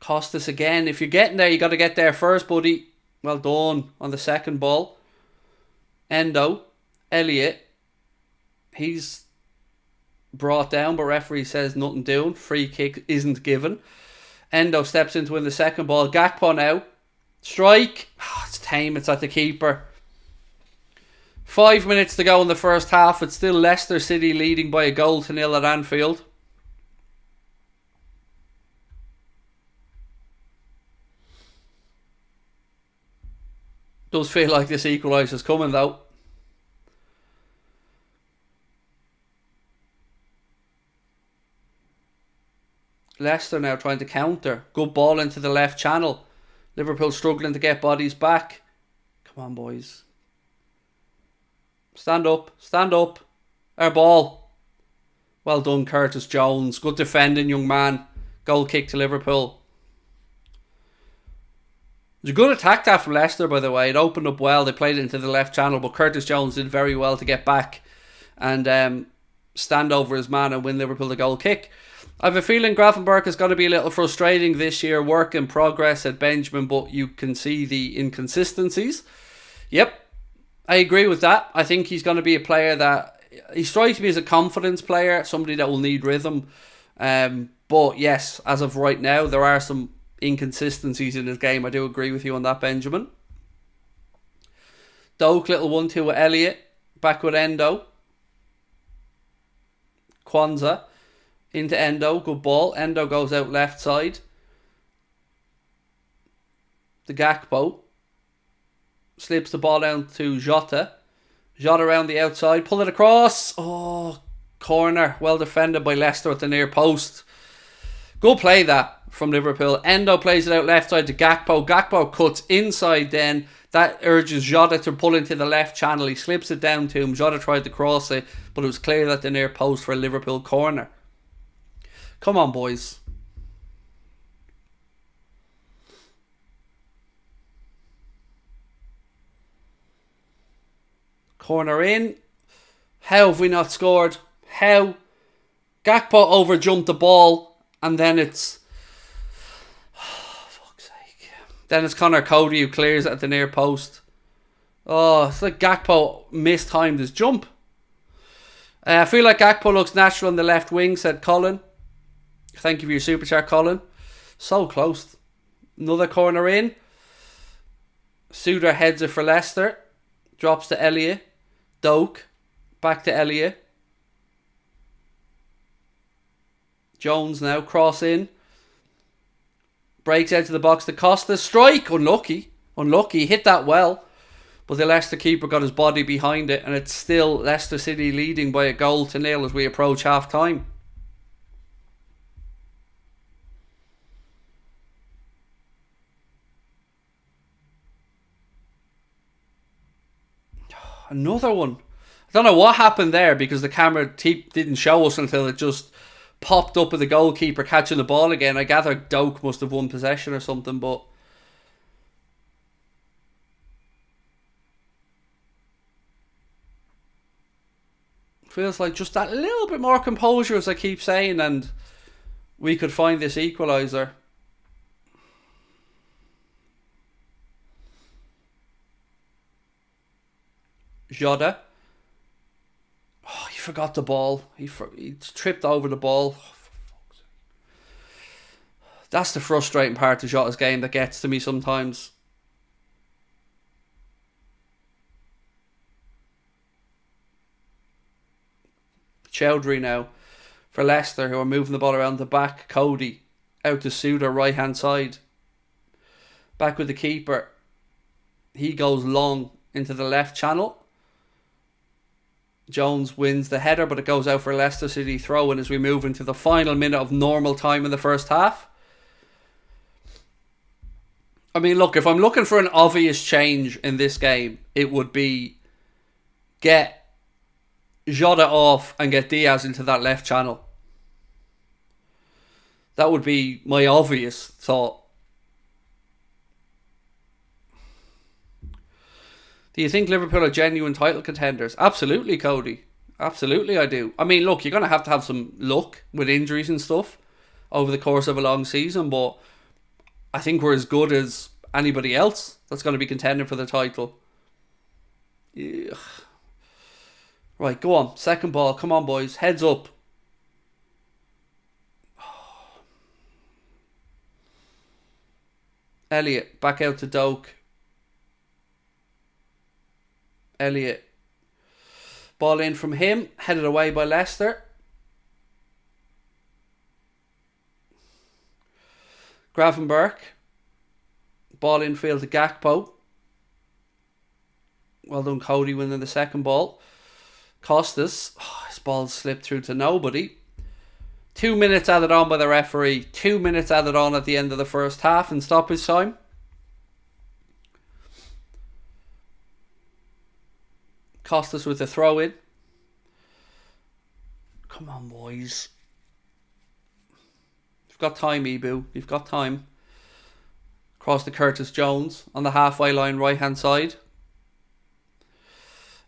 Costas again. If you're getting there, you got to get there first, buddy. Well done on the second ball. Endo. Elliott. He's brought down, but referee says nothing doing. Free kick isn't given. Endo steps in to win the second ball. Gakpo now. Strike. Oh, it's tame. It's at the keeper. 5 minutes to go in the first half. It's still Leicester City leading by a goal to 0 at Anfield. Does feel like this equaliser's coming though. Leicester now trying to counter. Good ball into the left channel. Liverpool struggling to get bodies back. Come on, boys. Stand up. Stand up. Our ball. Well done, Curtis Jones. Good defending, young man. Goal kick to Liverpool. It was a good attack that from Leicester, by the way. It opened up well. They played it into the left channel, but Curtis Jones did very well to get back and stand over his man and win Liverpool the goal kick. I have a feeling Gravenberch is going to be a little frustrating this year. Work in progress at Benjamin, but you can see the inconsistencies. Yep, I agree with that. I think he's going to be a player that... He strikes me as a confidence player, somebody that will need rhythm. But yes, as of right now, there are some inconsistencies in his game. I do agree with you on that, Benjamin. Doak, little 1-2 with Elliott. Back with Endo. Kwanzaa into Endo. Good ball. Endo goes out left side. The Gakpo slips the ball down to Jota. Jota around the outside. Pull it across. Oh, corner. Well defended by Leicester at the near post. Good play that from Liverpool. Endo plays it out left side to Gakpo. Gakpo cuts inside then. That urges Jota to pull into the left channel. He slips it down to him. Jota tried to cross it, but it was clear at the near post for a Liverpool corner. Come on, boys. Corner in. How have we not scored? How? Gakpo overjumped the ball, and then it's... Oh, fuck's sake. Then it's Connor Cody who clears it at the near post. Oh, it's like Gakpo mistimed his jump. I feel like Gakpo looks natural on the left wing, said Colin. Thank you for your super chat, Colin. So close. Another corner in. Suter heads it for Leicester. Drops to Elliott. Doak. Back to Elliott. Jones now. Cross in. Breaks out to the box to Costa. Strike. Unlucky. Unlucky. Hit that well. But the Leicester keeper got his body behind it. And it's still Leicester City leading by 1-0 as we approach half time. Another one. I don't know what happened there because the camera didn't show us until it just popped up with the goalkeeper catching the ball again. I gather Doak must have won possession or something, but... Feels like just that little bit more composure, as I keep saying, and we could find this equaliser. Jota. Oh, he forgot the ball. He tripped over the ball. Oh, that's the frustrating part of Jota's game that gets to me sometimes. Chowdhury now for Leicester, who are moving the ball around the back. Cody out to Suter, right hand side. Back with the keeper. He goes long into the left channel. Jones wins the header, but it goes out for a Leicester City throw-in as we move into the final minute of normal time in the first half. I mean, look, if I'm looking for an obvious change in this game, it would be get Jota off and get Diaz into that left channel. That would be my obvious thought. Do you think Liverpool are genuine title contenders? Absolutely, Cody. Absolutely, I do. I mean, look, you're going to have some luck with injuries and stuff over the course of a long season, but I think we're as good as anybody else that's going to be contending for the title. Ugh. Right, go on. Second ball. Come on, boys. Heads up. Elliott, back out to Doak. Elliott. Ball in from him. Headed away by Leicester. Gravenberch. Ball infield to Gakpo. Well done, Cody, winning the second ball. Costas. Oh, his ball slipped through to nobody. 2 minutes added on by the referee. 2 minutes added on at the end of the first half in stoppage time. Costas with the throw in. Come on, boys. You've got time, Ebu. You've got time. Cross to Curtis Jones on the halfway line, right hand side.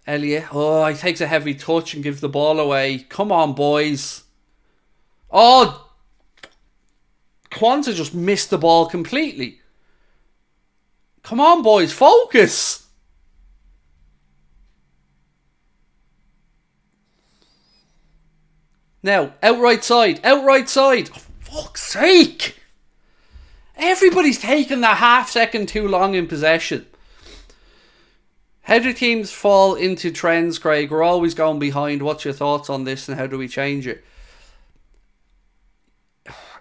Elliot, oh, he takes a heavy touch and gives the ball away. Come on, boys. Oh, Kwanzaa just missed the ball completely. Come on, boys, focus. Now, outright side. Oh, fuck's sake. Everybody's taking that half second too long in possession. How do teams fall into trends, Craig? We're always going behind. What's your thoughts on this and how do we change it?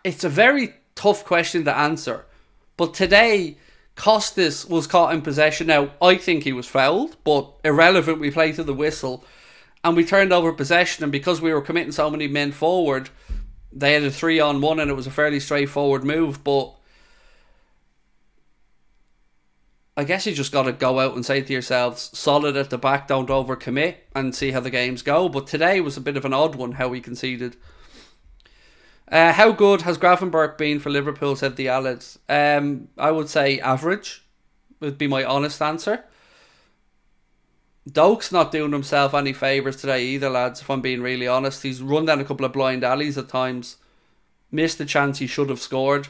It's a very tough question to answer. But today, Costas was caught in possession. Now, I think he was fouled, but irrelevant. We played to the whistle and we turned over possession. And because we were committing so many men forward, they had a 3-on-1 and it was a fairly straightforward move. But I guess you just got to go out and say to yourselves, solid at the back, don't overcommit, and see how the games go. But today was a bit of an odd one, how we conceded. How good has Gravenberch been for Liverpool, said the Alads? I would say average, would be my honest answer. Doak's not doing himself any favours today either, lads, if I'm being really honest. He's run down a couple of blind alleys at times. Missed the chance he should have scored.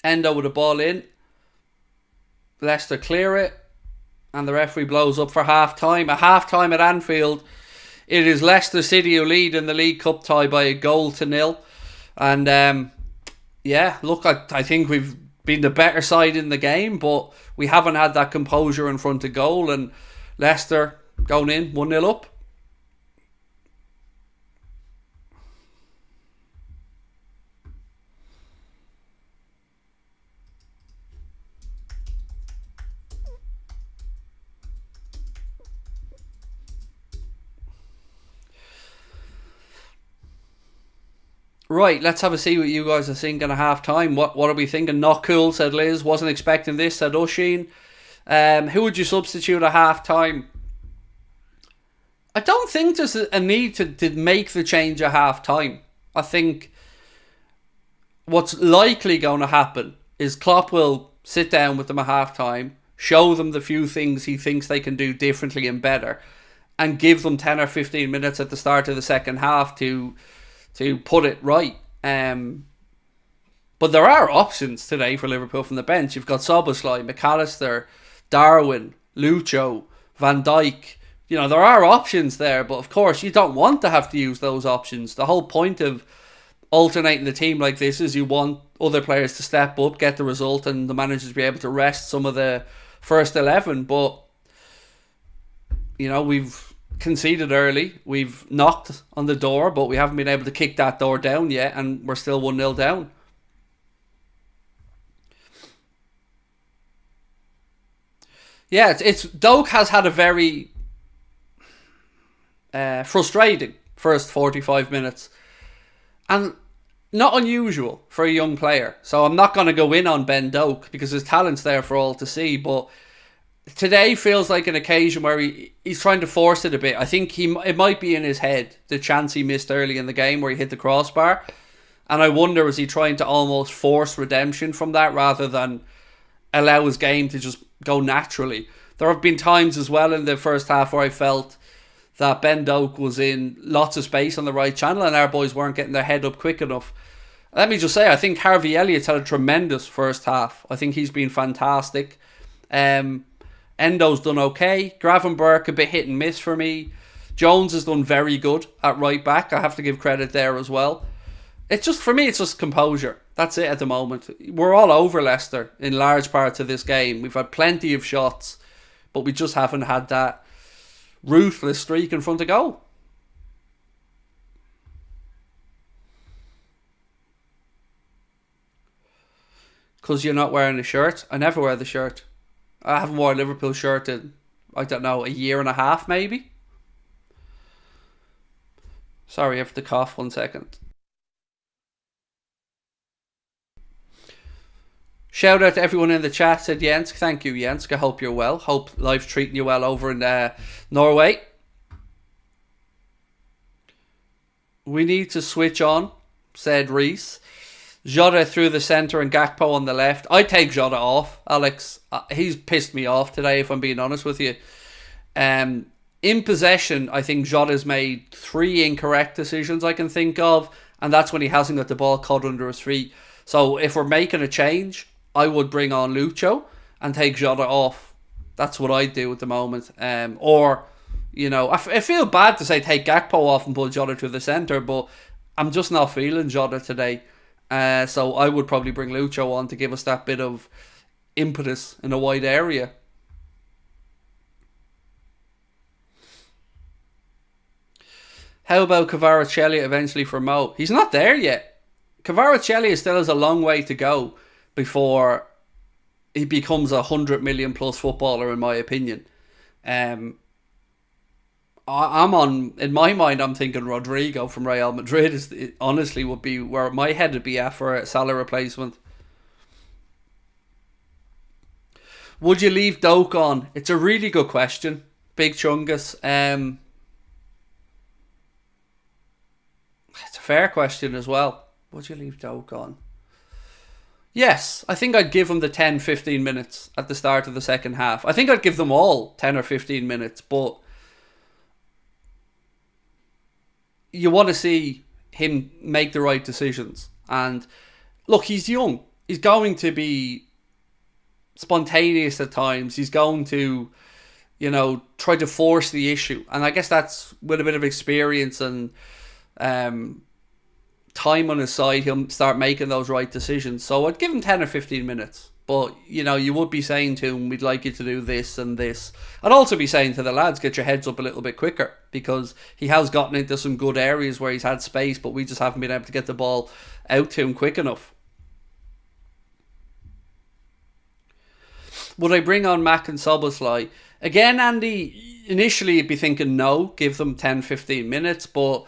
Endo with a ball in. Leicester clear it, and the referee blows up for half time. At half time at Anfield, it is Leicester City who lead in the League Cup tie by 1-0. And yeah, look, I think we've been the better side in the game, but we haven't had that composure in front of goal. And Leicester going in 1-0 up. Right, let's have a see what you guys are thinking at half time. What are we thinking? Not cool, said Liz. Wasn't expecting this, said Oisin. Who would you substitute at half time? I don't think there's a need to make the change at half time. I think what's likely going to happen is Klopp will sit down with them at half time, show them the few things he thinks they can do differently and better, and give them 10 or 15 minutes at the start of the second half to put it right. But there are options today for Liverpool from the bench. You've got Szoboszlai, McAllister, Darwin, Lucho, Van Dijk. You know, there are options there, but of course you don't want to have to use those options. The whole point of alternating the team like this is you want other players to step up, get the result, and the managers to be able to rest some of the first 11. But, you know, we've conceded early. We've knocked on the door, but we haven't been able to kick that door down yet, and we're still 1-0 down. Yeah, it's Doak has had a very frustrating first 45 minutes, and not unusual for a young player. So I'm not going to go in on Ben Doak because his talent's there for all to see, but today feels like an occasion where he's trying to force it a bit. I think it might be in his head, the chance he missed early in the game where he hit the crossbar. And I wonder, is he trying to almost force redemption from that rather than allow his game to just go naturally? There have been times as well in the first half where I felt that Ben Doak was in lots of space on the right channel and our boys weren't getting their head up quick enough. Let me just say, I think Harvey Elliott's had a tremendous first half. I think he's been fantastic. Endo's done okay. Gravenberch a bit hit and miss for me. Jones has done very good at right back. I have to give credit there as well. It's just, for me, it's just composure. That's it at the moment. We're all over Leicester in large parts of this game. We've had plenty of shots, but we just haven't had that ruthless streak in front of goal. Because you're not wearing a shirt. I never wear the shirt. I haven't worn a Liverpool shirt in, I don't know, a year and a half maybe. Sorry, I have to cough 1 second. Shout out to everyone in the chat, said Jens. Thank you, Jens. I hope you're well. Hope life's treating you well over in Norway. We need to switch on, said Reese. Jota through the centre and Gakpo on the left. I take Jota off, Alex. He's pissed me off today, if I'm being honest with you. In possession, I think Jota's made 3 incorrect decisions I can think of, and that's when he hasn't got the ball caught under his feet. So if we're making a change, I would bring on Lucho and take Jota off. That's what I do at the moment. Or, I feel bad to say take Gakpo off and pull Jota to the centre, but I'm just not feeling Jota today. So I would probably bring Lucho on to give us that bit of impetus in a wide area. How about Kvaratskhelia eventually for Mo? He's not there yet. Kvaratskhelia still has a long way to go before he becomes a 100 million plus footballer, in my opinion. I'm on, in my mind, I'm thinking Rodrigo from Real Madrid honestly would be where my head would be at for a Salah replacement. Would you leave Doak on? It's a really good question, Big Chungus. It's a fair question as well. Would you leave Doak on? Yes, I think I'd give him the 10-15 minutes at the start of the second half. I think I'd give them all 10 or 15 minutes, but you want to see him make the right decisions. And look, he's young. He's going to be spontaneous at times. He's going to, try to force the issue. And I guess that's with a bit of experience and time on his side, he'll start making those right decisions. So I'd give him 10 or 15 minutes. But, you would be saying to him, we'd like you to do this and this. I'd also be saying to the lads, get your heads up a little bit quicker, because he has gotten into some good areas where he's had space, but we just haven't been able to get the ball out to him quick enough. Would I bring on Mac and Szoboszlai? Again, Andy, initially you'd be thinking no, give them 10-15 minutes, but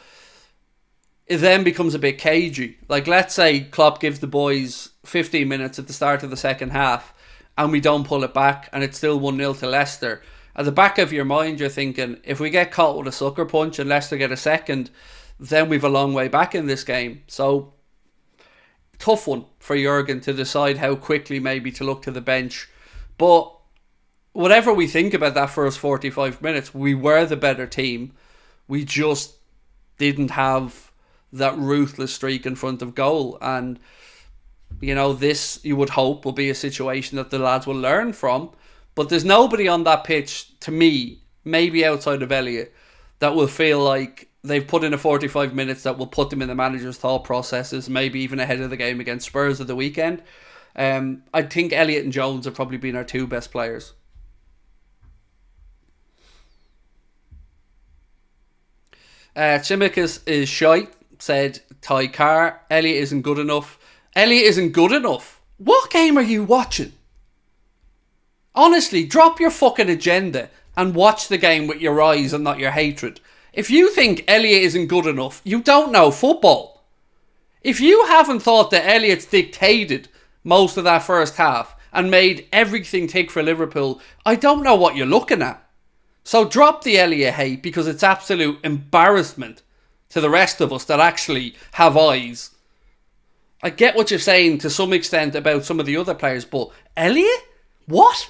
it then becomes a bit cagey. Like, let's say Klopp gives the boys 15 minutes at the start of the second half and we don't pull it back and it's still 1-0 to Leicester. At the back of your mind, you're thinking, if we get caught with a sucker punch and Leicester get a second, then we've a long way back in this game. So, tough one for Jurgen to decide how quickly maybe to look to the bench. But whatever we think about that first 45 minutes, we were the better team. We just didn't have that ruthless streak in front of goal. And, this, you would hope, will be a situation that the lads will learn from. But there's nobody on that pitch, to me, maybe outside of Elliott, that will feel like they've put in a 45 minutes that will put them in the manager's thought processes, maybe even ahead of the game against Spurs at the weekend. I think Elliott and Jones have probably been our 2 best players. Chimicus is shite, said Ty Carr. Elliott isn't good enough. Elliott isn't good enough? What game are you watching? Honestly, drop your fucking agenda and watch the game with your eyes and not your hatred. If you think Elliott isn't good enough, you don't know football. If you haven't thought that Elliott's dictated most of that first half and made everything tick for Liverpool, I don't know what you're looking at. So drop the Elliott hate, because it's absolute embarrassment to the rest of us that actually have eyes. I get what you're saying to some extent about some of the other players, but Elliott? What?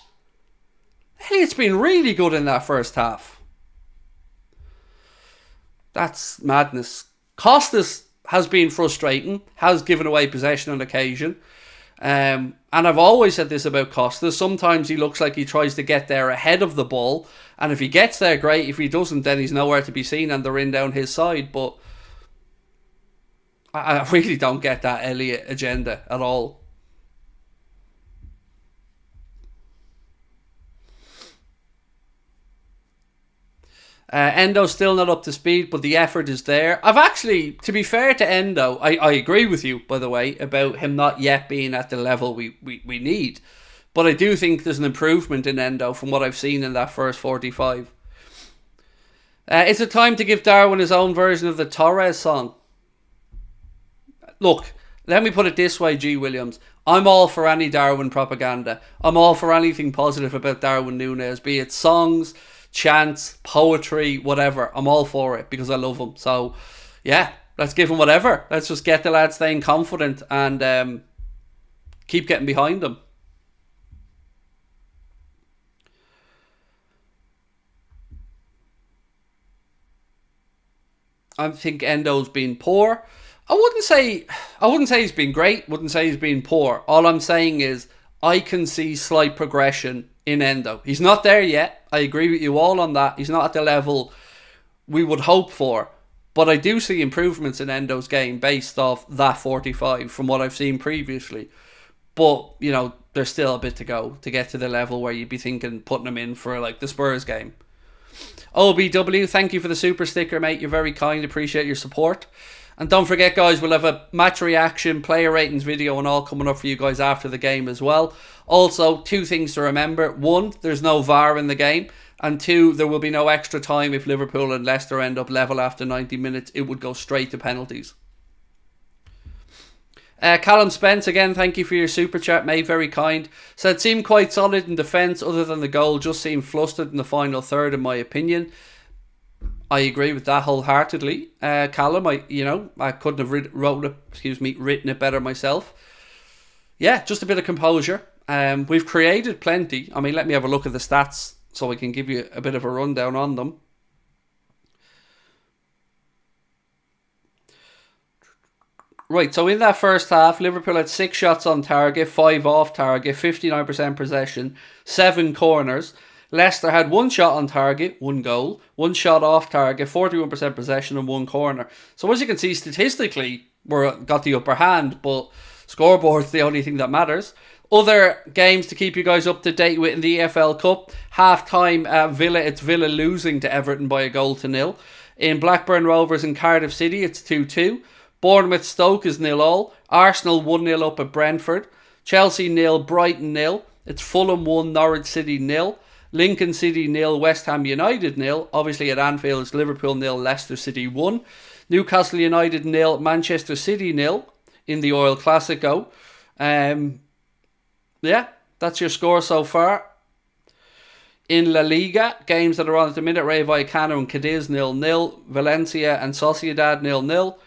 Elliott's been really good in that first half. That's madness. Costas has been frustrating, has given away possession on occasion. And I've always said this about Costas. Sometimes he looks like he tries to get there ahead of the ball, and if he gets there, great. If he doesn't, then he's nowhere to be seen and they're in down his side. But I really don't get that Elliott agenda at all. Endo's still not up to speed, but the effort is there. I've actually, to be fair to Endo, I agree with you, by the way, about him not yet being at the level we need. But I do think there's an improvement in Endo from what I've seen in that first 45. Is it time to give Darwin his own version of the Torres song? Look, let me put it this way, G. Williams. I'm all for any Darwin propaganda. I'm all for anything positive about Darwin Núñez, be it songs, chants, poetry, whatever. I'm all for it because I love him. So, yeah, let's give him whatever. Let's just get the lad staying confident and keep getting behind him. I think Endo's been poor. I wouldn't say he's been great. Wouldn't say he's been poor. All I'm saying is I can see slight progression in Endo. He's not there yet. I agree with you all on that. He's not at the level we would hope for. But I do see improvements in Endo's game based off that 45 from what I've seen previously. But, you know, there's still a bit to go to get to the level where you'd be thinking putting him in for like the Spurs game. OBW, thank you for the super sticker, mate. You're very kind. Appreciate your support. And don't forget, guys, we'll have a match reaction, player ratings video and all coming up for you guys after the game as well. Also, 2 things to remember. 1, there's no VAR in the game. And 2, there will be no extra time if Liverpool and Leicester end up level after 90 minutes. It would go straight to penalties. Callum Spence, again, thank you for your super chat, mate. Very kind. Said, seemed quite solid in defence other than the goal. Just seemed flustered in the final third, in my opinion. I agree with that wholeheartedly. Callum, I couldn't have written it better myself. Yeah, just a bit of composure. We've created plenty. I mean, let me have a look at the stats so I can give you a bit of a rundown on them. Right, so in that first half, Liverpool had 6 shots on target, 5 off target, 59% possession, 7 corners. Leicester had 1 shot on target, 1 goal, 1 shot off target, 41% possession and 1 corner. So as you can see, statistically, we got the upper hand, but scoreboard's the only thing that matters. Other games to keep you guys up to date with in the EFL Cup. Half-time, it's Villa losing to Everton by 1-0. In Blackburn Rovers and Cardiff City, it's 2-2. Bournemouth Stoke is 0-0. Arsenal 1-0 up at Brentford. Chelsea 0, Brighton 0. It's Fulham 1, Norwich City 0. Lincoln City 0, West Ham United 0. Obviously at Anfield it's Liverpool 0, Leicester City 1. Newcastle United 0, Manchester City 0 in the Oil Classico. Yeah, that's your score so far. In La Liga, games that are on at the minute, Rayo Vallecano and Cadiz 0-0. Valencia and Sociedad 0-0.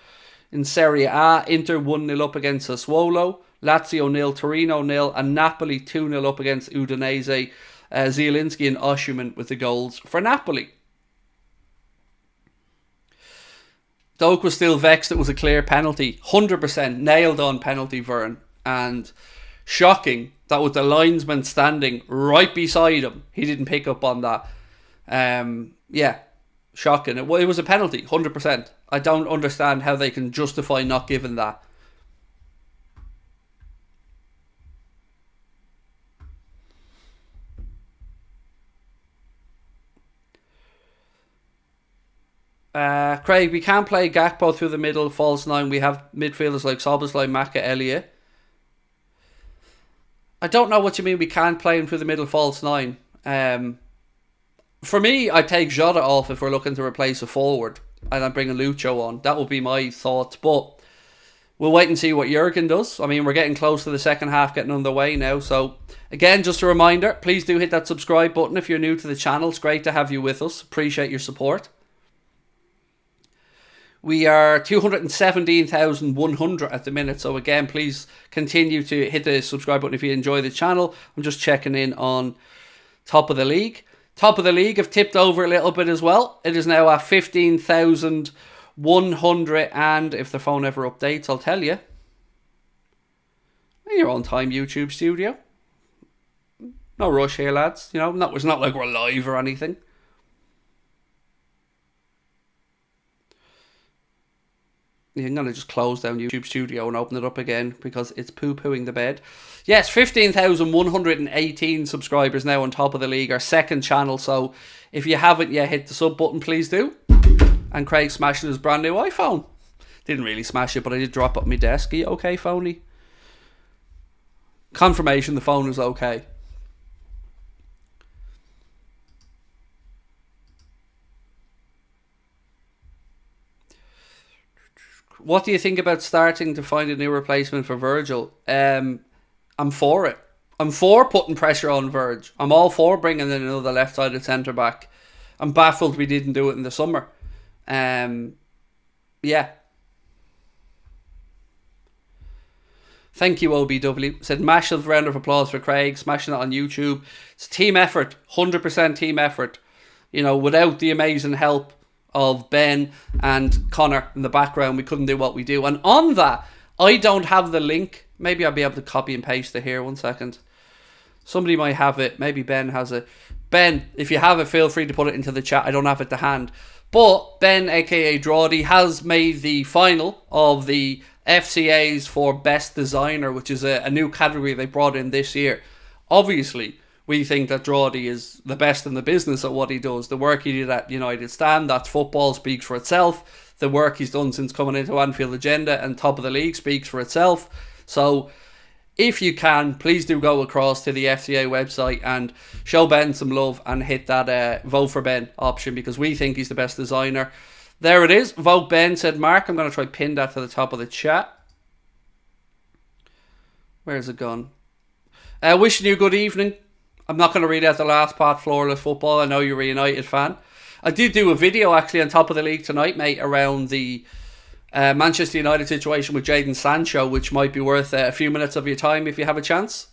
In Serie A, Inter 1-0 up against Sassuolo. Lazio 0, Torino 0. And Napoli 2-0 up against Udinese. Zielinski and Osimhen with the goals for Napoli. Doak was still vexed it was a clear penalty. 100% nailed on penalty, Vern. And shocking that with the linesman standing right beside him, he didn't pick up on that. Yeah, shocking. It was a penalty, 100%. I don't understand how they can justify not giving that. Craig, we can't play Gakpo through the middle, false 9. We have midfielders like Szoboszlai, Maka, Elliott. I don't know what you mean we can't play him through the middle, false 9. For me, I'd take Jota off if we're looking to replace a forward. And I'd bring a Lucho on. That would be my thoughts. But we'll wait and see what Jurgen does. I mean, we're getting close to the second half getting underway now. So, again, just a reminder, please do hit that subscribe button if you're new to the channel. It's great to have you with us. Appreciate your support. We are 217,100 at the minute. So, again, please continue to hit the subscribe button if you enjoy the channel. I'm just checking in on top of the league. Top of the league have tipped over a little bit as well. It is now at 15,100, and if the phone ever updates, I'll tell you. You're on time, YouTube studio. No rush here, lads. You know, it's not like we're live or anything. I'm going to just close down YouTube Studio and open it up again because it's poo-pooing the bed. Yes, 15,118 subscribers now on top of the league. Our second channel, so if you haven't yet hit the sub button, please do. And Craig smashing his brand new iPhone. Didn't really smash it, but I did drop it on my desk. Are you okay, phoney? Confirmation the phone is okay. What do you think about starting to find a new replacement for Virgil? I'm for it. I'm for putting pressure on Virg. I'm all for bringing in another left-sided centre-back. I'm baffled we didn't do it in the summer. Yeah. Thank you, OBW. Said massive round of applause for Craig. Smashing it on YouTube. It's team effort. 100% team effort. You know, without the amazing help of Ben and Connor in the background. We couldn't do what we do. And on that, I don't have the link. Maybe I'll be able to copy and paste it here. 1 second. Somebody might have it. Maybe Ben has it. Ben, if you have it, feel free to put it into the chat. I don't have it to hand. But Ben, aka Drawdy, has made the final of the FCAs for Best Designer, which is a new category they brought in this year. Obviously, we think that Drawdy is the best in the business at what he does. The work he did at United Stand, that's football, speaks for itself. The work he's done since coming into Anfield Agenda and top of the league speaks for itself. So, if you can, please do go across to the FCA website and show Ben some love and hit that vote for Ben option, because we think he's the best designer. There it is. Vote Ben, said Mark. I'm going to try pin that to the top of the chat. Where's it gone? Wishing you good evening. I'm not going to read out the last part, Floralist Football. I know you're a United fan. I did do a video actually on top of the league tonight, mate, around the Manchester United situation with Jadon Sancho, which might be worth a few minutes of your time if you have a chance.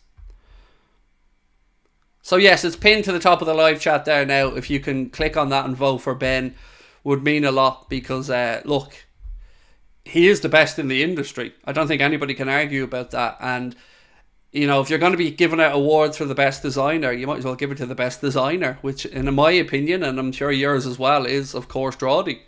So yes, it's pinned to the top of the live chat there now. If you can click on that and vote for Ben, would mean a lot, because look, he is the best in the industry. I don't think anybody can argue about that. And you know, if you're going to be giving out awards for the best designer, you might as well give it to the best designer, which in my opinion, and I'm sure yours as well, is of course Drawdy.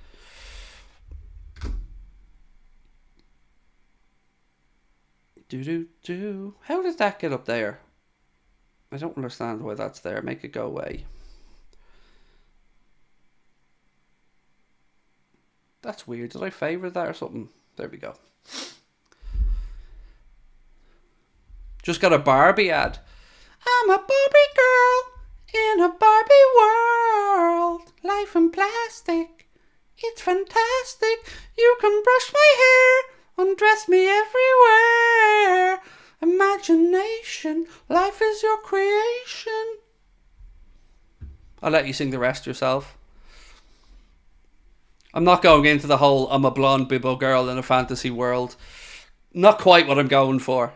How did that get up there? I don't understand why that's there. Make it go away. That's weird. Did I favourite that or something? There we go. Just got a Barbie ad. I'm a Barbie girl in a Barbie world. Life in plastic. It's fantastic. You can brush my hair, undress me everywhere. Imagination, life is your creation. I'll let you sing the rest yourself. I'm not going into the whole I'm a blonde bibbo girl in a fantasy world. Not quite what I'm going for.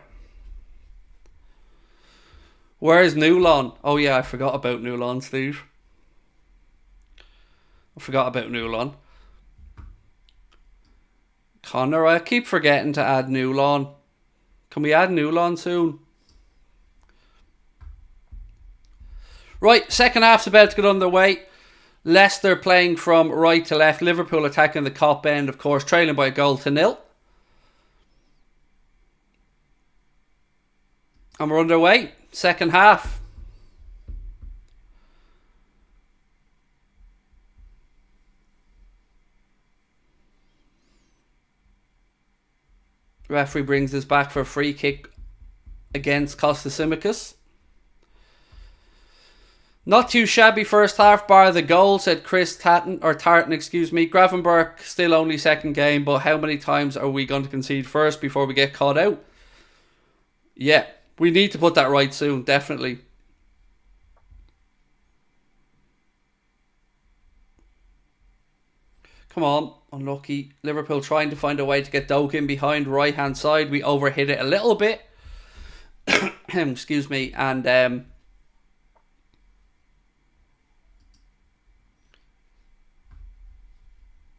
Where's Newlawn? Oh yeah, I forgot about Newlawn, Steve. I forgot about Newlawn. Connor, I keep forgetting to add Newlawn. Can we add Newlawn soon? Right, second half's about to get underway. Leicester playing from right to left. Liverpool attacking the Kop end, of course, trailing by a goal to nil. And we're underway. Second half. Referee brings us back for a free kick against Kostas. Not too shabby first half, bar the goal, said Chris Tartan. Gravenberch still only second game, but how many times are we going to concede first before we get caught out? Yeah, we need to put that right soon, definitely. Come on, unlucky. Liverpool trying to find a way to get Doak in behind right hand side. We overhit it a little bit. Excuse me, and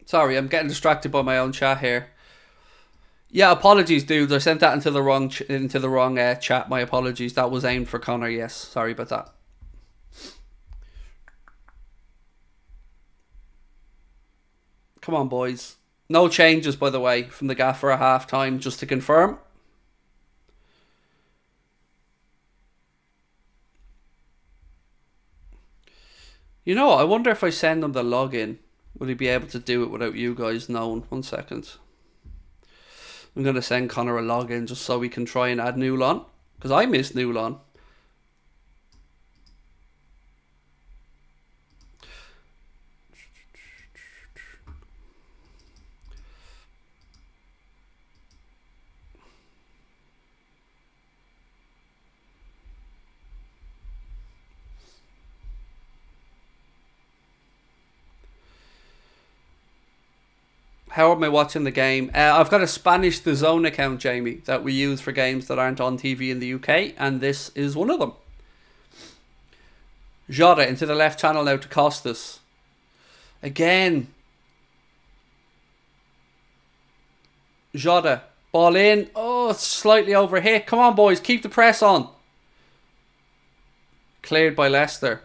sorry, I'm getting distracted by my own chat here. Yeah, apologies, dudes. I sent that into the wrong chat. My apologies. That was aimed for Connor. Yes, sorry about that. Come on, boys. No changes, by the way, from the gaffer at half time, just to confirm. You know, I wonder if I send him the login, would he be able to do it without you guys knowing? 1 second. I'm going to send Connor a login just so we can try and add Newlawn, because I miss Newlawn. How am I watching the game? I've got a Spanish DAZN account, Jamie, that we use for games that aren't on TV in the UK, and this is one of them. Jota into the left channel now to Costas. Again, Jota. Ball in. Oh, it's slightly overhit. Come on, boys. Keep the press on. Cleared by Leicester.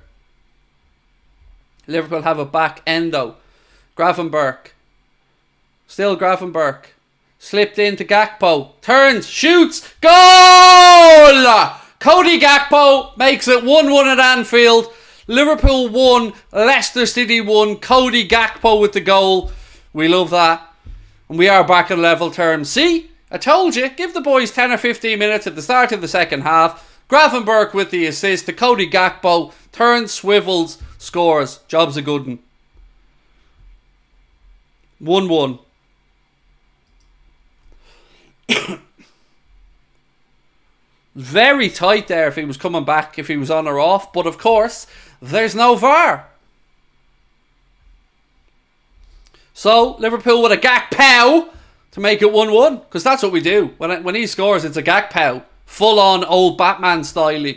Liverpool have it back. Endo. Gravenberch. Still Gravenberch. Slipped into Gakpo. Turns. Shoots. Goal! Cody Gakpo makes it 1-1 at Anfield. Liverpool 1. Leicester City 1. Cody Gakpo with the goal. We love that. And we are back in level terms. See? I told you. Give the boys 10 or 15 minutes at the start of the second half. Gravenberch with the assist to Cody Gakpo. Turns, swivels, scores. Job's a good one. 1-1. Very tight there if he was coming back, if he was on or off. But of course, there's no VAR. So, Liverpool with a Gakpo to make it 1-1. Because that's what we do. When he scores, it's a Gakpo. Full on old Batman style.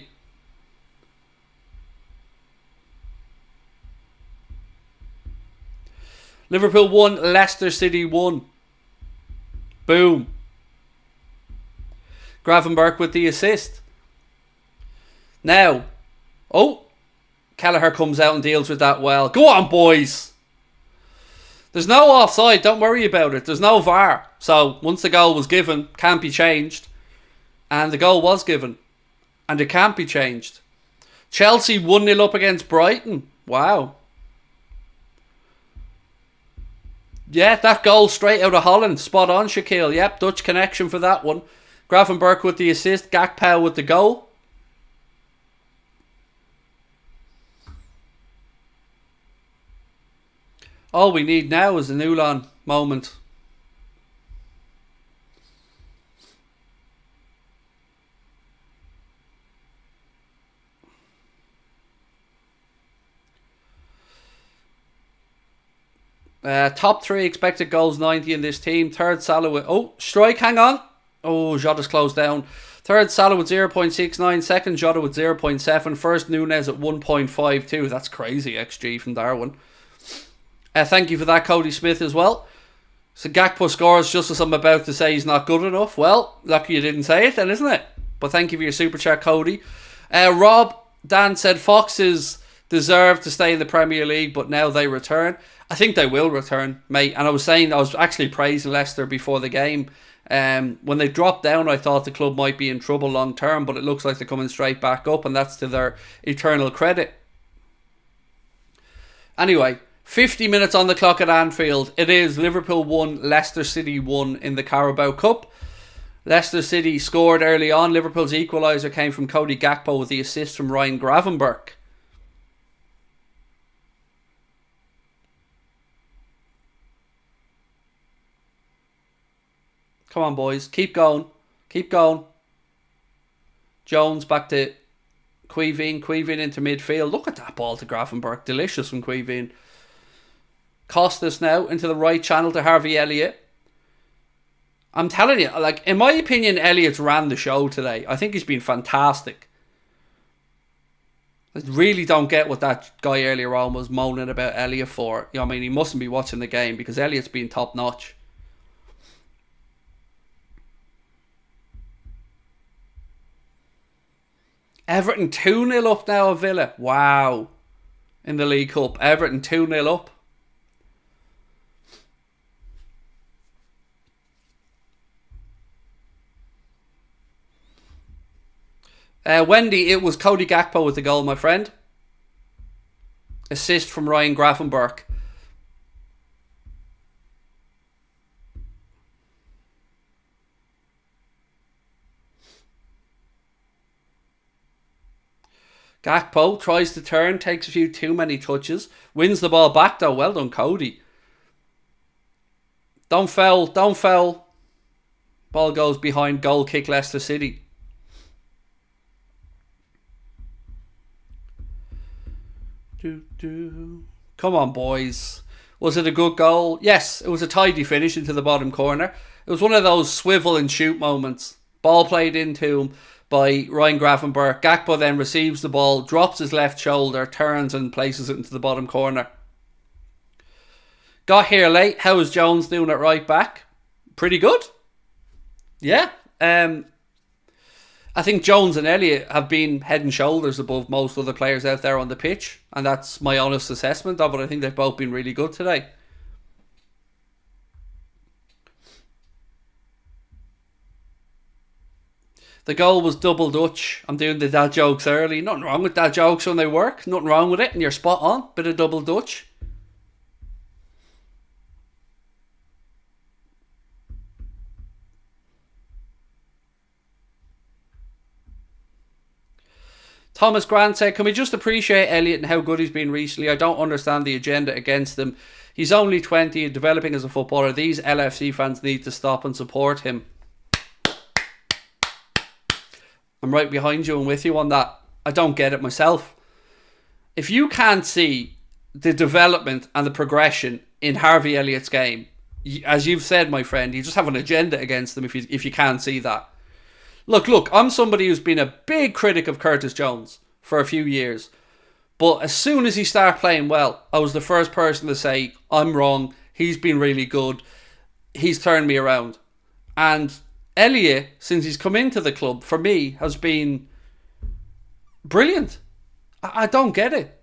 Liverpool 1, Leicester City 1. Boom. Gravenberch with the assist. Now, Kelleher comes out and deals with that well. Go on, boys. There's no offside. Don't worry about it. There's no VAR. So, once the goal was given, can't be changed. And the goal was given. And it can't be changed. Chelsea 1-0 up against Brighton. Wow. Yeah, that goal straight out of Holland. Spot on, Shaquille. Yep, Dutch connection for that one. Gravenberch with the assist. Gakpo with the goal. All we need now is an Houlden moment. Top 3 expected goals 90 in this team. Third Salah with... strike, hang on. Jota's closed down. Third Salah with 0.69. Second Jota with 0.7. First Nunez at 1.52. That's crazy XG from Darwin. Thank you for that, Cody Smith, as well. So Gakpo scores just as I'm about to say he's not good enough. Well, lucky you didn't say it then, isn't it? But thank you for your super chat, Cody. Rob Dan said Foxes deserve to stay in the Premier League, but now they return. I think they will return, mate. And I was actually praising Leicester before the game. When they dropped down, I thought the club might be in trouble long term, but it looks like they're coming straight back up, and that's to their eternal credit. Anyway, 50 minutes on the clock at Anfield. It is Liverpool 1, Leicester City 1 in the Carabao Cup. Leicester City scored early on. Liverpool's equaliser came from Cody Gakpo with the assist from Ryan Gravenberch. Come on, boys. Keep going. Keep going. Jones back to Queeveen. Queeveen into midfield. Look at that ball to Gravenberch. Delicious from Queeveen. Costas now into the right channel to Harvey Elliott. I'm telling you, like, in my opinion, Elliott's ran the show today. I think he's been fantastic. I really don't get what that guy earlier on was moaning about Elliott for. You know, I mean, he mustn't be watching the game because Elliott's been top notch. Everton 2-0 up now at Villa. Wow. In the League Cup. Everton 2-0 up. Wendy, it was Cody Gakpo with the goal, my friend. Assist from Ryan Gravenberch. Gakpo tries to turn, takes a few too many touches, wins the ball back though. Well done, Cody. Don't foul, don't foul. Ball goes behind goal, kick Leicester City. Come on, boys. Was it a good goal? Yes, it was a tidy finish into the bottom corner. It was one of those swivel and shoot moments. Ball played into him by Ryan Gravenberch. Gakpo then receives the ball, drops his left shoulder, turns and places it into the bottom corner. Got here late. How is Jones doing at right back? Pretty good. Yeah. I think Jones and Elliott have been head and shoulders above most other players out there on the pitch, and that's my honest assessment of it. I think they've both been really good today. The goal was double Dutch. I'm doing the dad jokes early. Nothing wrong with dad jokes when they work. Nothing wrong with it, and you're spot on. Bit of double Dutch. Thomas Grant said, can we just appreciate Elliott and how good he's been recently? I don't understand the agenda against him. He's only 20 and developing as a footballer. These LFC fans need to stop and support him. I'm right behind you and with you on that. I don't get it myself. If you can't see the development and the progression in Harvey Elliott's game, as you've said, my friend, you just have an agenda against them if you can't see that. Look, I'm somebody who's been a big critic of Curtis Jones for a few years. But as soon as he started playing well, I was the first person to say, I'm wrong, he's been really good, he's turned me around. And Elliott, since he's come into the club, for me, has been brilliant. I don't get it.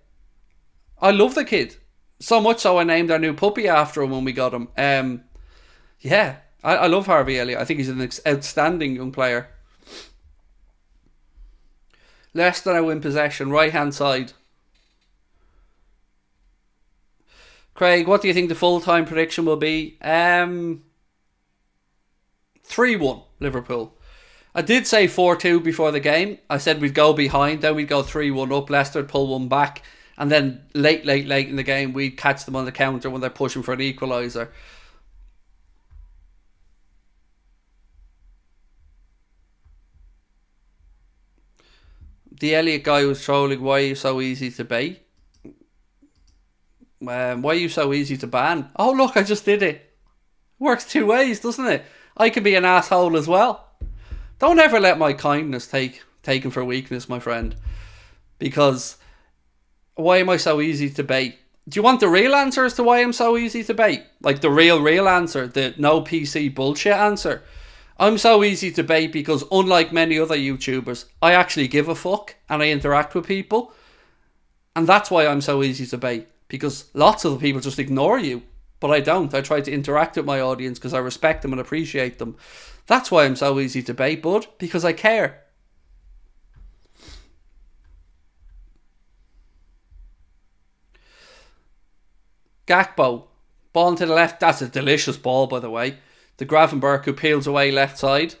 I love the kid. So much so I named our new puppy after him when we got him. I love Harvey Elliott. I think he's an outstanding young player. Leicester now in possession, right hand side. Craig, what do you think the full-time prediction will be? 3-1 Liverpool. I did say 4-2 before the game. I said we'd go behind, then we'd go 3-1 up, Leicester would pull one back, and then late in the game we'd catch them on the counter when they're pushing for an equaliser. The Elliott guy was trolling, why are you so easy to bait? Why are you so easy to ban? Oh look, I just did it. Works two ways, doesn't it? I can be an asshole as well. Don't ever let my kindness taken for weakness, my friend. Because why am I so easy to bait? Do you want the real answer as to why I'm so easy to bait? Like the real answer, the no PC bullshit answer. I'm so easy to bait because unlike many other YouTubers, I actually give a fuck and I interact with people. And that's why I'm so easy to bait. Because lots of the people just ignore you. But I don't. I try to interact with my audience because I respect them and appreciate them. That's why I'm so easy to bait, bud. Because I care. Gakpo. Ball to the left. That's a delicious ball, by the way. The Gravenberg who peels away left side.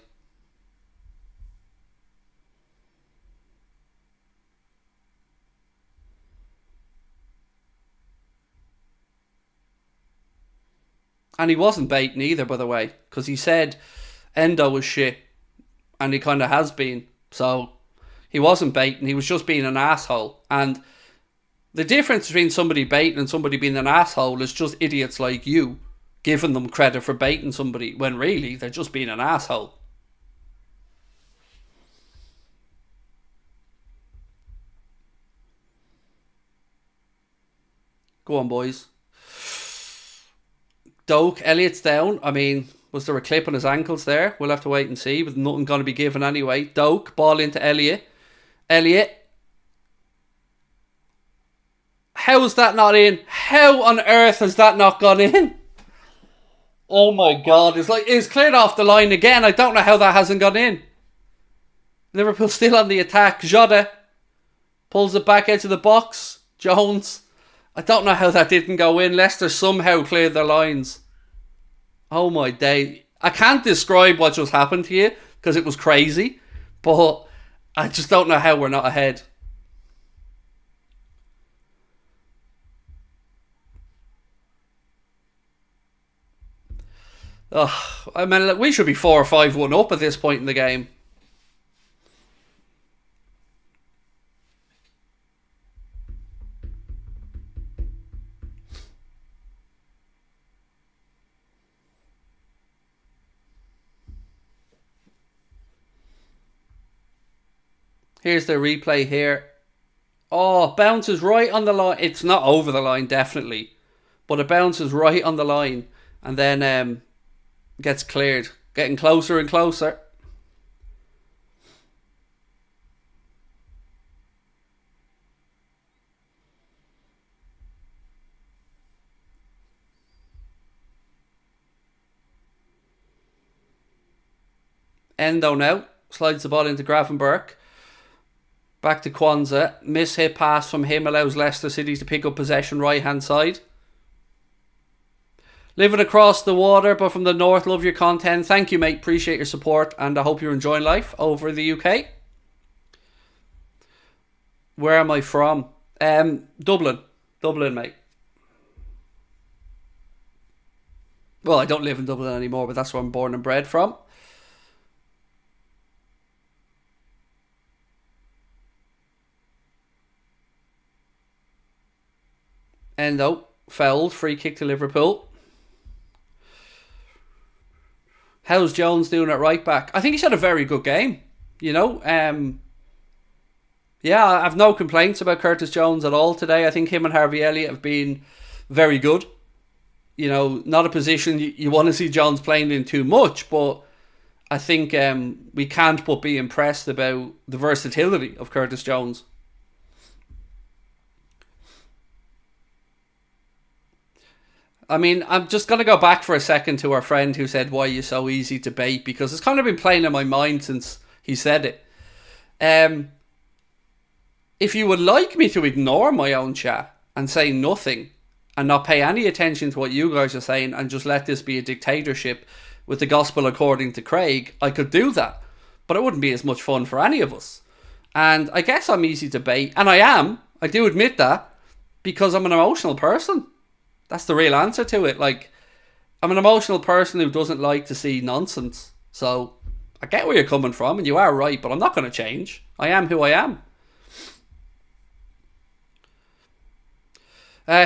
And he wasn't baiting either, by the way, because he said Endo was shit, and he kind of has been. So he wasn't baiting, he was just being an asshole. And the difference between somebody baiting and somebody being an asshole is just idiots like you giving them credit for baiting somebody when really they're just being an asshole. Go on, boys. Doak, Elliott's down. I mean, was there a clip on his ankles there? We'll have to wait and see, but nothing going to be given anyway. Doak, ball into Elliott. Elliott. How is that not in? How on earth has that not gone in? Oh my god, it's cleared off the line again. I don't know how that hasn't gone in. Liverpool still on the attack. Jota pulls it back out of the box. Jones. I don't know how that didn't go in. Leicester somehow cleared their lines. Oh my day. I can't describe what just happened to you because it was crazy. But I just don't know how we're not ahead. I mean, we should be 4 or 5-1 up at this point in the game. Here's the replay here. Oh, bounces right on the line. It's not over the line, definitely. But it bounces right on the line. And then gets cleared Getting closer and closer. Endo now. Slides the ball into Gravenberch. Back to Kwanzaa. Miss-hit pass from him allows Leicester City to pick up possession right-hand side. Living across the water, but from the north. Love your content. Thank you, mate. Appreciate your support, and I hope you're enjoying life over in the UK. Where am I from? Dublin. Dublin, mate. Well, I don't live in Dublin anymore, but that's where I'm born and bred from. Endo, fouled, free kick to Liverpool. How's Jones doing at right back? I think he's had a very good game. You know, yeah, I have no complaints about Curtis Jones at all today. I think him and Harvey Elliott have been very good. You know, not a position you want to see Jones playing in too much, but I think we can't but be impressed about the versatility of Curtis Jones. I mean, I'm just going to go back for a second to our friend who said, why are you so easy to bait? Because it's kind of been playing in my mind since he said it. If you would like me to ignore my own chat and say nothing and not pay any attention to what you guys are saying and just let this be a dictatorship with the gospel according to Craig, I could do that. But it wouldn't be as much fun for any of us. And I guess I'm easy to bait. And I am. I do admit that. Because I'm an emotional person. That's the real answer to it. Like, I'm an emotional person who doesn't like to see nonsense. So, I get where you're coming from, and you are right, but I'm not going to change. I am who I am.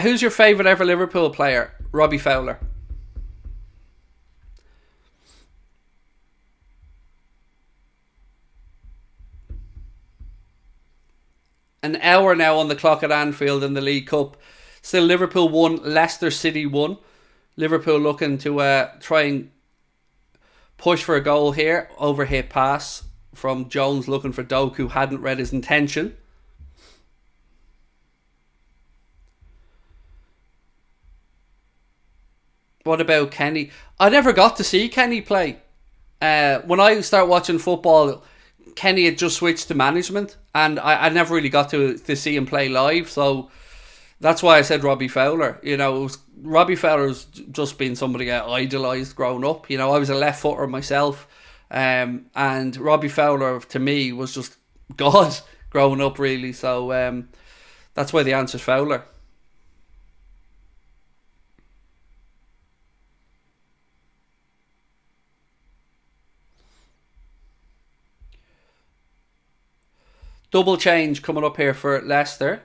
Who's your favourite ever Liverpool player? Robbie Fowler. An hour now on the clock at Anfield in the League Cup. Still Liverpool 1, Leicester City 1. Liverpool looking to try and push for a goal here. Overhit pass from Jones looking for Doak, who hadn't read his intention. What about Kenny? I never got to see Kenny play. When I started watching football, Kenny had just switched to management, and I never really got to see him play live, so that's why I said Robbie Fowler. You know, Robbie Fowler's just been somebody I idolised growing up. You know, I was a left footer myself, and Robbie Fowler to me was just God growing up, really. So that's why the answer's Fowler. Double change coming up here for Leicester.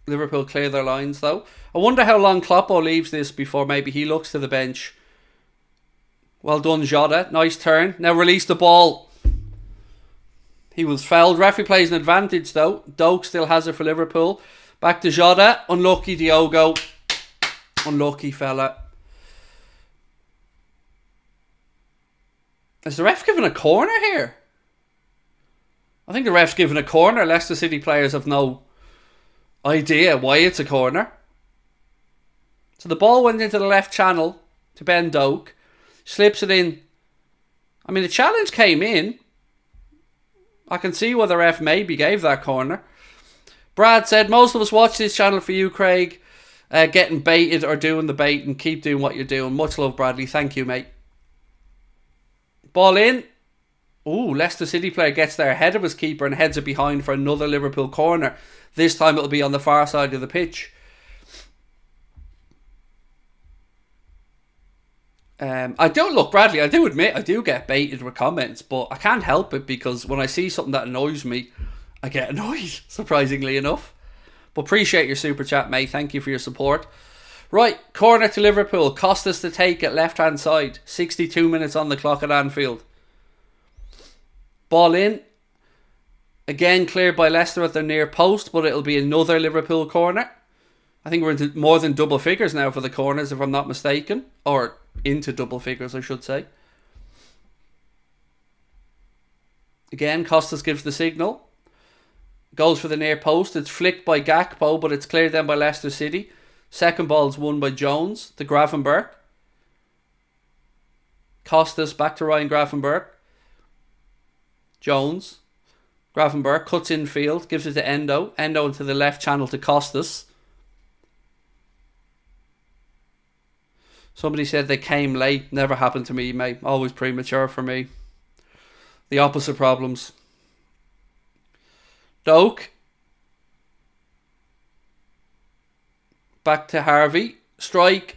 Liverpool clear their lines though. I wonder how long Kloppo leaves this before maybe he looks to the bench. Well done, Jota. Nice turn. Now release the ball. He was fouled. Referee plays an advantage though. Doak still has it for Liverpool. Back to Jota. Unlucky Diogo. Unlucky fella. Is the ref giving a corner here? I think the ref's giving a corner. Leicester City players have no idea why it's a corner. So the ball went into the left channel to Ben Doak. Slips it in. I mean, the challenge came in. I can see why the ref maybe gave that corner. Brad said, most of us watch this channel for you, Craig. Getting baited or doing the bait, and keep doing what you're doing. Much love, Bradley. Thank you, mate. Ball in. Ooh, Leicester City player gets there ahead of his keeper and heads it behind for another Liverpool corner. This time it'll be on the far side of the pitch. I don't look, Bradley, I do admit I do get baited with comments, but I can't help it because when I see something that annoys me, I get annoyed, surprisingly enough. But appreciate your super chat, mate. Thank you for your support. Right, corner to Liverpool. Cost us to take it left hand side. 62 minutes on the clock at Anfield. Ball in. Again cleared by Leicester at their near post, but it'll be another Liverpool corner. I think we're into more than double figures now for the corners, if I'm not mistaken. Or into double figures, I should say. Again, Costas gives the signal. Goes for the near post. It's flicked by Gakpo, but it's cleared then by Leicester City. Second ball's won by Jones to Gravenberch. Costas back to Ryan Gravenberch. Jones. Gravenberch cuts infield, gives it to Endo. Endo into the left channel to Costas. Somebody said they came late. Never happened to me, mate. Always premature for me. The opposite problems. Doak. Back to Harvey. Strike.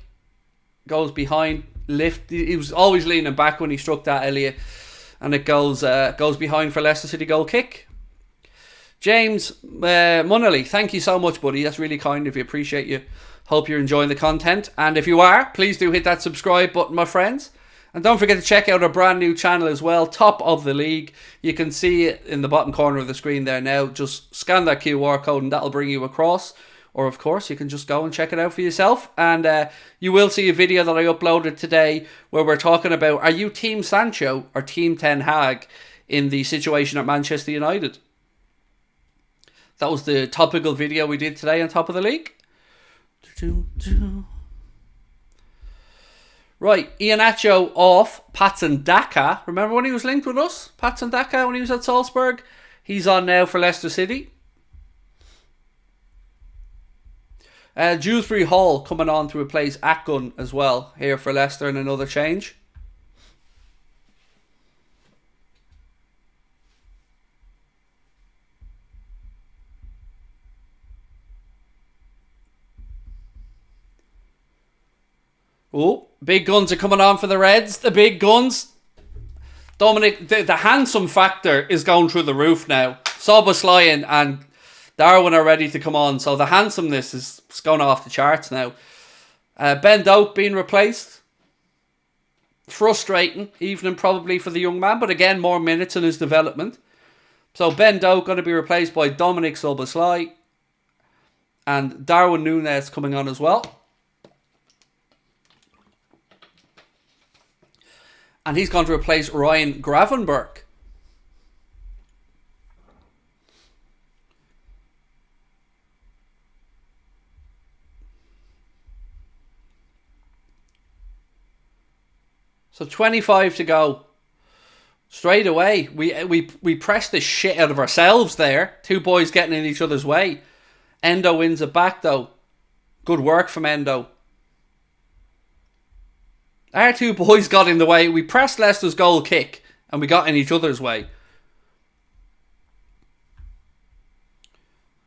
Goes behind. Lift. He was always leaning back when he struck that, Elliot. And it goes behind for Leicester City goal kick. James Munnelly, thank you so much, buddy. That's really kind of you. Appreciate you. Hope you're enjoying the content. And if you are, please do hit that subscribe button, my friends. And don't forget to check out our brand new channel as well, Top of the League. You can see it in the bottom corner of the screen there now. Just scan that QR code and that'll bring you across. Or, of course, you can just go and check it out for yourself. And you will see a video that I uploaded today where we're talking about, are you Team Sancho or Team Ten Hag in the situation at Manchester United? That was the topical video we did today on Top of the League. Right, Iheanacho off. Patson Daka. Remember when he was linked with us? Patson Daka when he was at Salzburg? He's on now for Leicester City. Dewsbury Hall coming on to replace Akgun as well here for Leicester in another change. Oh, big guns are coming on for the Reds. The big guns. Dominic, the handsome factor is going through the roof now. Szoboszlai and Darwin are ready to come on. So the handsomeness is going off the charts now. Ben Doak being replaced. Frustrating evening probably for the young man. But again, more minutes in his development. So Ben Doak going to be replaced by Dominic Szoboszlai. And Darwin Núñez coming on as well. And he's going to replace Ryan Gravenberch. So 25 to go. Straight away, we pressed the shit out of ourselves there. Two boys getting in each other's way. Endo wins it back though. Good work from Endo. Our two boys got in the way. We pressed Leicester's goal kick and we got in each other's way.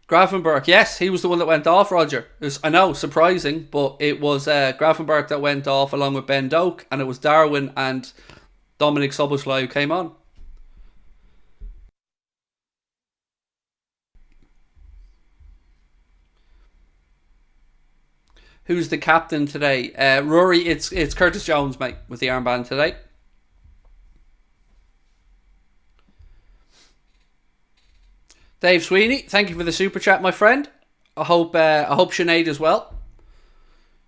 Gravenberch, yes, he was the one that went off, Roger. I know, surprising, but it was Gravenberch that went off along with Ben Doak, and it was Darwin and Dominic Szoboszlai who came on. Who's the captain today? Rory, it's Curtis Jones, mate, with the armband today. Dave Sweeney, thank you for the super chat, my friend. I hope Sinead as well.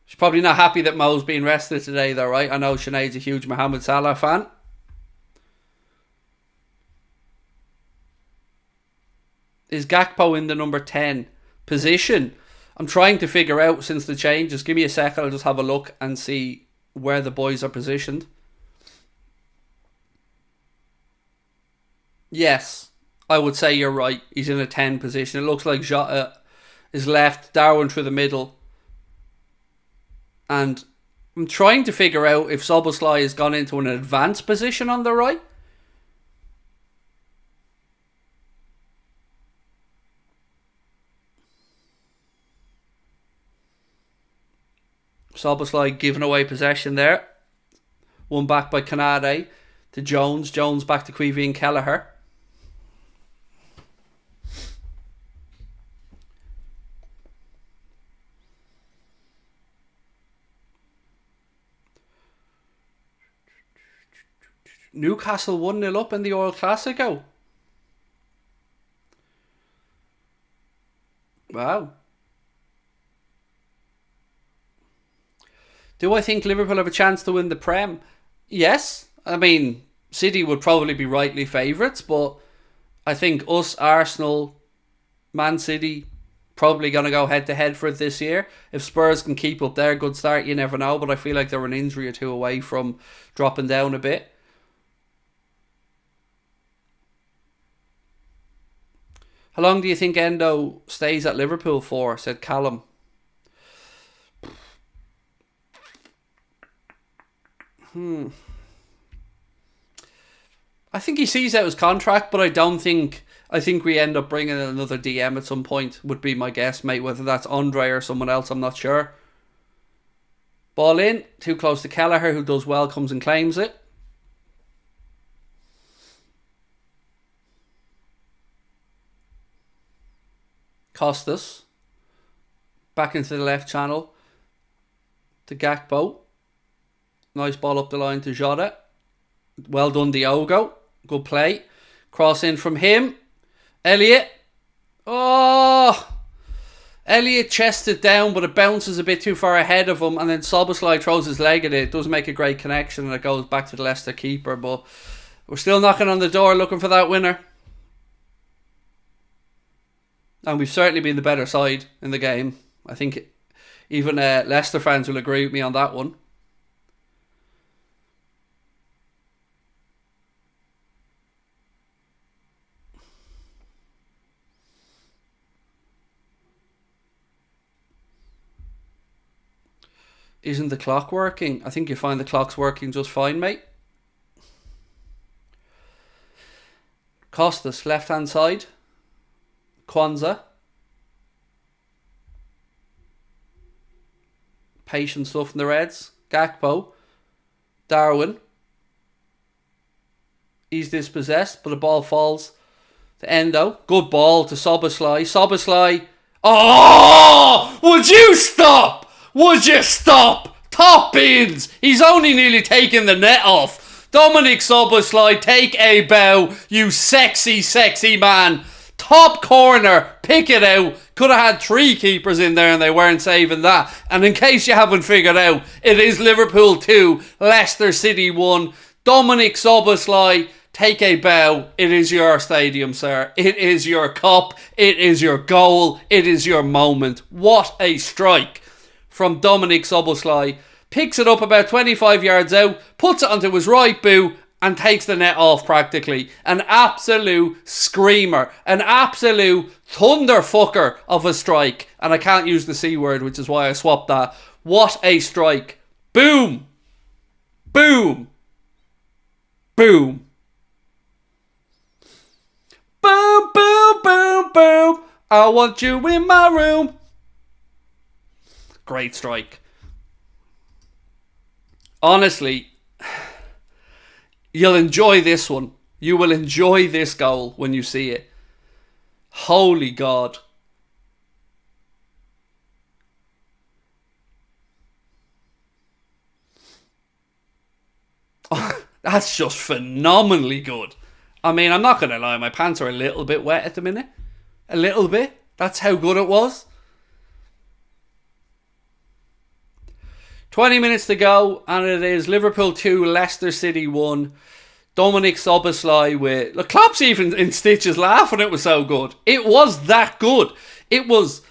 She's probably not happy that Mo's being rested today, though, right? I know Sinead's a huge Mohamed Salah fan. Is Gakpo in the number 10 position? I'm trying to figure out since the change. Just give me a second. I'll just have a look and see where the boys are positioned. Yes, I would say you're right. He's in a 10 position. It looks like Jota is left, Darwin through the middle. And I'm trying to figure out if Szoboszlai has gone into an advanced position on the right. Szoboszlai giving away possession there. One back by Canade to Jones. Jones back to Queevy and Kelleher. Newcastle 1-0 up in the Oil Classico. Wow. Do I think Liverpool have a chance to win the Prem? Yes. I mean, City would probably be rightly favourites, but I think us, Arsenal, Man City, probably going to go head to head for it this year. If Spurs can keep up their good start, you never know, but I feel like they're an injury or two away from dropping down a bit. How long do you think Endo stays at Liverpool for? Said Callum. I think he sees out his contract, but I think we end up bringing in another DM at some point, would be my guess, mate. Whether that's Andre or someone else, I'm not sure. Ball in, too close to Kelleher, who does well, comes and claims it. Costas. Back into the left channel. To Gakpo. Nice ball up the line to Jota. Well done, Diogo. Good play. Cross in from him. Elliot. Oh! Elliot chests it down, but it bounces a bit too far ahead of him, and then Szoboszlai throws his leg at it. It does make a great connection, and it goes back to the Leicester keeper, but we're still knocking on the door looking for that winner. And we've certainly been the better side in the game. I think even Leicester fans will agree with me on that one. Isn't the clock working? I think you find the clock's working just fine, mate. Costas, left-hand side. Kwanzaa. Patient stuff from the Reds. Gakpo. Darwin. He's dispossessed, but the ball falls to Endo. Good ball to Szoboszlai. Szoboszlai. Oh! Would you stop? Would you stop? Top bins! He's only nearly taken the net off. Dominic Szoboszlai, take a bow, you sexy, sexy man. Top corner, pick it out. Could have had 3 keepers in there and they weren't saving that. And in case you haven't figured out, it is Liverpool 2, Leicester City 1. Dominic Szoboszlai, take a bow. It is your stadium, sir. It is your cup. It is your goal. It is your moment. What a strike from Dominic Szoboszlai. Picks it up about 25 yards out, puts it onto his right boot and takes the net off practically. An absolute screamer. An absolute thunderfucker of a strike. And I can't use the C word, which is why I swapped that. What a strike. Boom. Boom. Boom. Boom, boom, boom, boom. I want you in my room. Great strike. Honestly, you'll enjoy this one. You will enjoy this goal when you see it. Holy God. That's just phenomenally good. I mean, I'm not going to lie, my pants are a little bit wet at the minute. A little bit. That's how good it was. 20 minutes to go, and it is Liverpool 2, Leicester City 1. Dominic Szoboszlai with... Look, Klopp's even in stitches laughing, it was so good. It was that good. It was...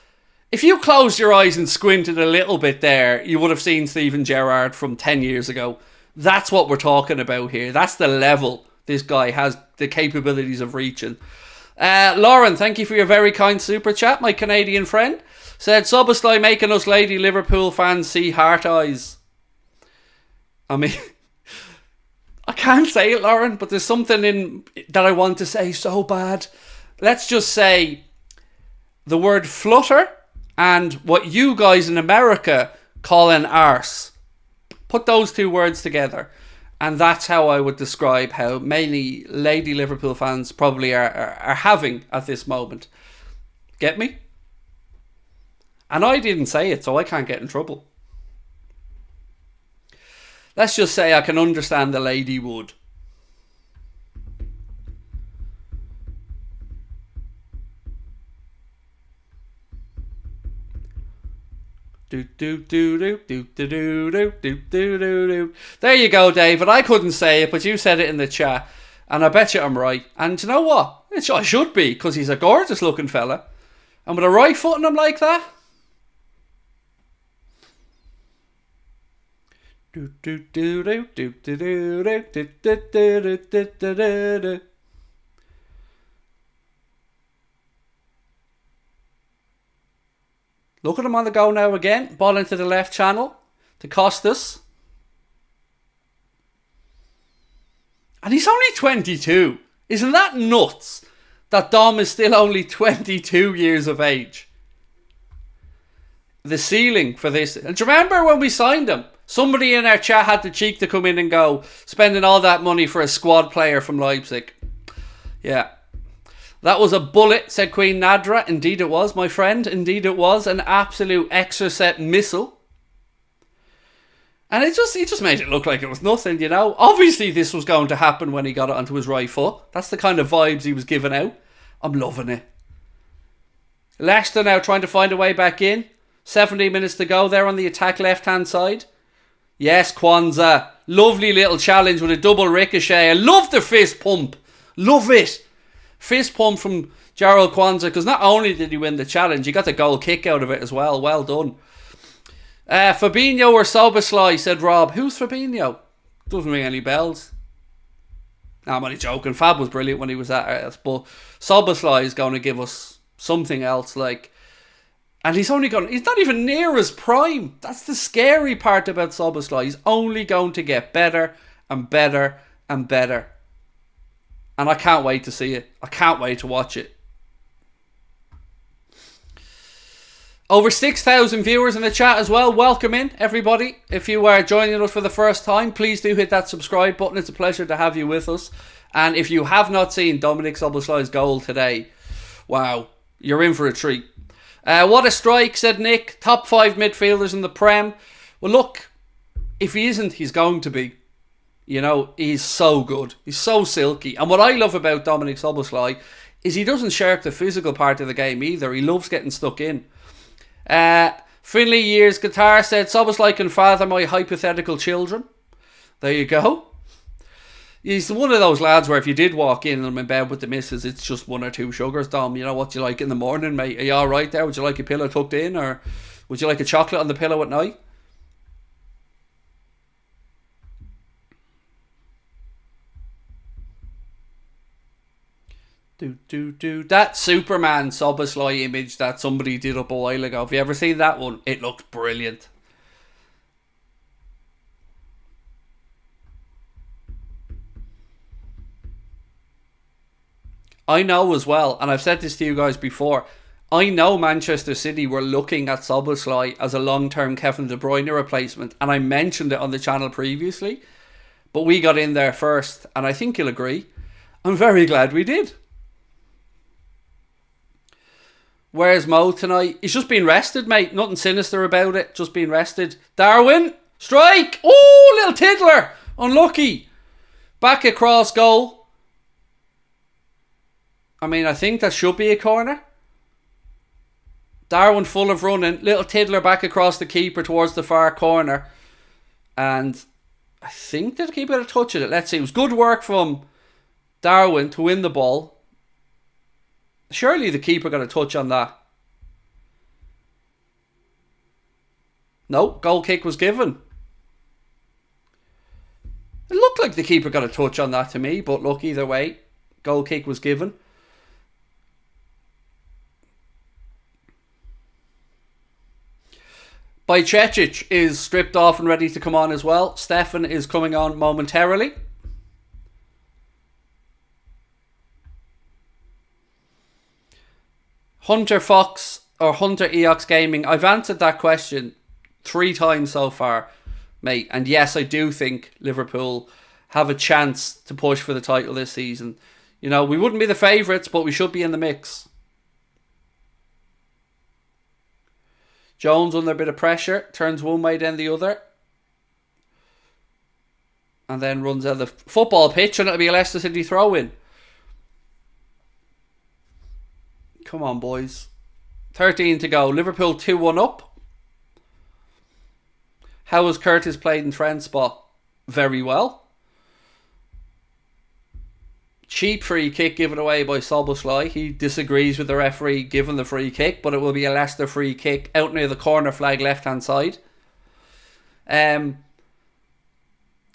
If you closed your eyes and squinted a little bit there, you would have seen Steven Gerrard from 10 years ago. That's what we're talking about here. That's the level this guy has the capabilities of reaching. Lauren, thank you for your very kind super chat, my Canadian friend. Said, Szoboszlai making us lady Liverpool fans see heart eyes. I mean, I can't say it, Lauren, but there's something in that I want to say so bad. Let's just say the word flutter and what you guys in America call an arse. Put those 2 words together. And that's how I would describe how mainly lady Liverpool fans probably are having at this moment. Get me? And I didn't say it, so I can't get in trouble. Let's just say I can understand the lady would. There you go, David. I couldn't say it, but you said it in the chat. And I bet you I'm right. And you know what? I should be, because he's a gorgeous looking fella. And with a right foot on him like that. Look at him on the go now again. Ball into the left channel to Costas. And he's only 22. Isn't that nuts? That Dom is still only 22 years of age. The ceiling for this. And do you remember when we signed him? Somebody in our chat had the cheek to come in and go, spending all that money for a squad player from Leipzig. Yeah. That was a bullet, said Queen Nadra. Indeed it was, my friend. Indeed it was. An absolute Exocet missile. And he just made it look like it was nothing, you know. Obviously this was going to happen when he got it onto his right foot. That's the kind of vibes he was giving out. I'm loving it. Leicester now trying to find a way back in. 17 minutes to go there on the attack left-hand side. Yes, Kwanzaa. Lovely little challenge with a double ricochet. I love the fist pump. Love it. Fist pump from Jarrell Kwanzaa, because not only did he win the challenge, he got the goal kick out of it as well. Well done. Fabinho or Soboslai, said Rob. Who's Fabinho? Doesn't ring any bells. No, I'm only joking. Fab was brilliant when he was at us, but Soboslai is going to give us something else, like. And he's not even near his prime. That's the scary part about Soboslai. He's only going to get better and better and better. And I can't wait to see it. I can't wait to watch it. Over 6,000 viewers in the chat as well. Welcome in, everybody. If you are joining us for the first time, please do hit that subscribe button. It's a pleasure to have you with us. And if you have not seen Dominic Soboslai's goal today, wow, you're in for a treat. What a strike, said Nick. Top 5 midfielders in the Prem. Well, look, if he isn't, he's going to be. You know, he's so good. He's so silky. And what I love about Dominic Soboslai is he doesn't shirk the physical part of the game either. He loves getting stuck in. Finley Years Guitar said, Soboslai can father my hypothetical children. There you go. He's one of those lads where if you did walk in and I'm in bed with the missus, it's just 1 or 2 sugars, Dom. You know what you like in the morning, mate? Are you alright there? Would you like a pillow tucked in, or would you like a chocolate on the pillow at night? That Superman Soboslai image that somebody did up a while ago. Have you ever seen that one? It looked brilliant. I know as well, and I've said this to you guys before, I know Manchester City were looking at Soboslai as a long-term Kevin De Bruyne replacement, and I mentioned it on the channel previously, but we got in there first, and I think you'll agree. I'm very glad we did. Where's Mo tonight? He's just been rested, mate. Nothing sinister about it. Just been rested. Darwin. Strike. Oh, little tiddler. Unlucky. Back across goal. I mean, I think that should be a corner. Darwin full of running. Little tiddler back across the keeper towards the far corner. And I think the keeper got a touch of it. Let's see. It was good work from Darwin to win the ball. Surely the keeper got a touch on that. No, goal kick was given. It looked like the keeper got a touch on that to me, but look, either way, goal kick was given. Bajcetic is stripped off and ready to come on as well. Stefan is coming on momentarily. Hunter Fox or Hunter Eox Gaming. I've answered that question 3 times so far, mate. And yes, I do think Liverpool have a chance to push for the title this season. You know, we wouldn't be the favourites, but we should be in the mix. Jones under a bit of pressure. Turns one way, then the other. And then runs out of the football pitch, and it'll be a Leicester City throw-in. Come on, boys. 13 to go. Liverpool 2-1 up. How has Curtis played in Trent's spot? Very well. Cheap free kick given away by Szoboszlai. He disagrees with the referee giving the free kick, but it will be a Leicester free kick out near the corner flag left hand side. And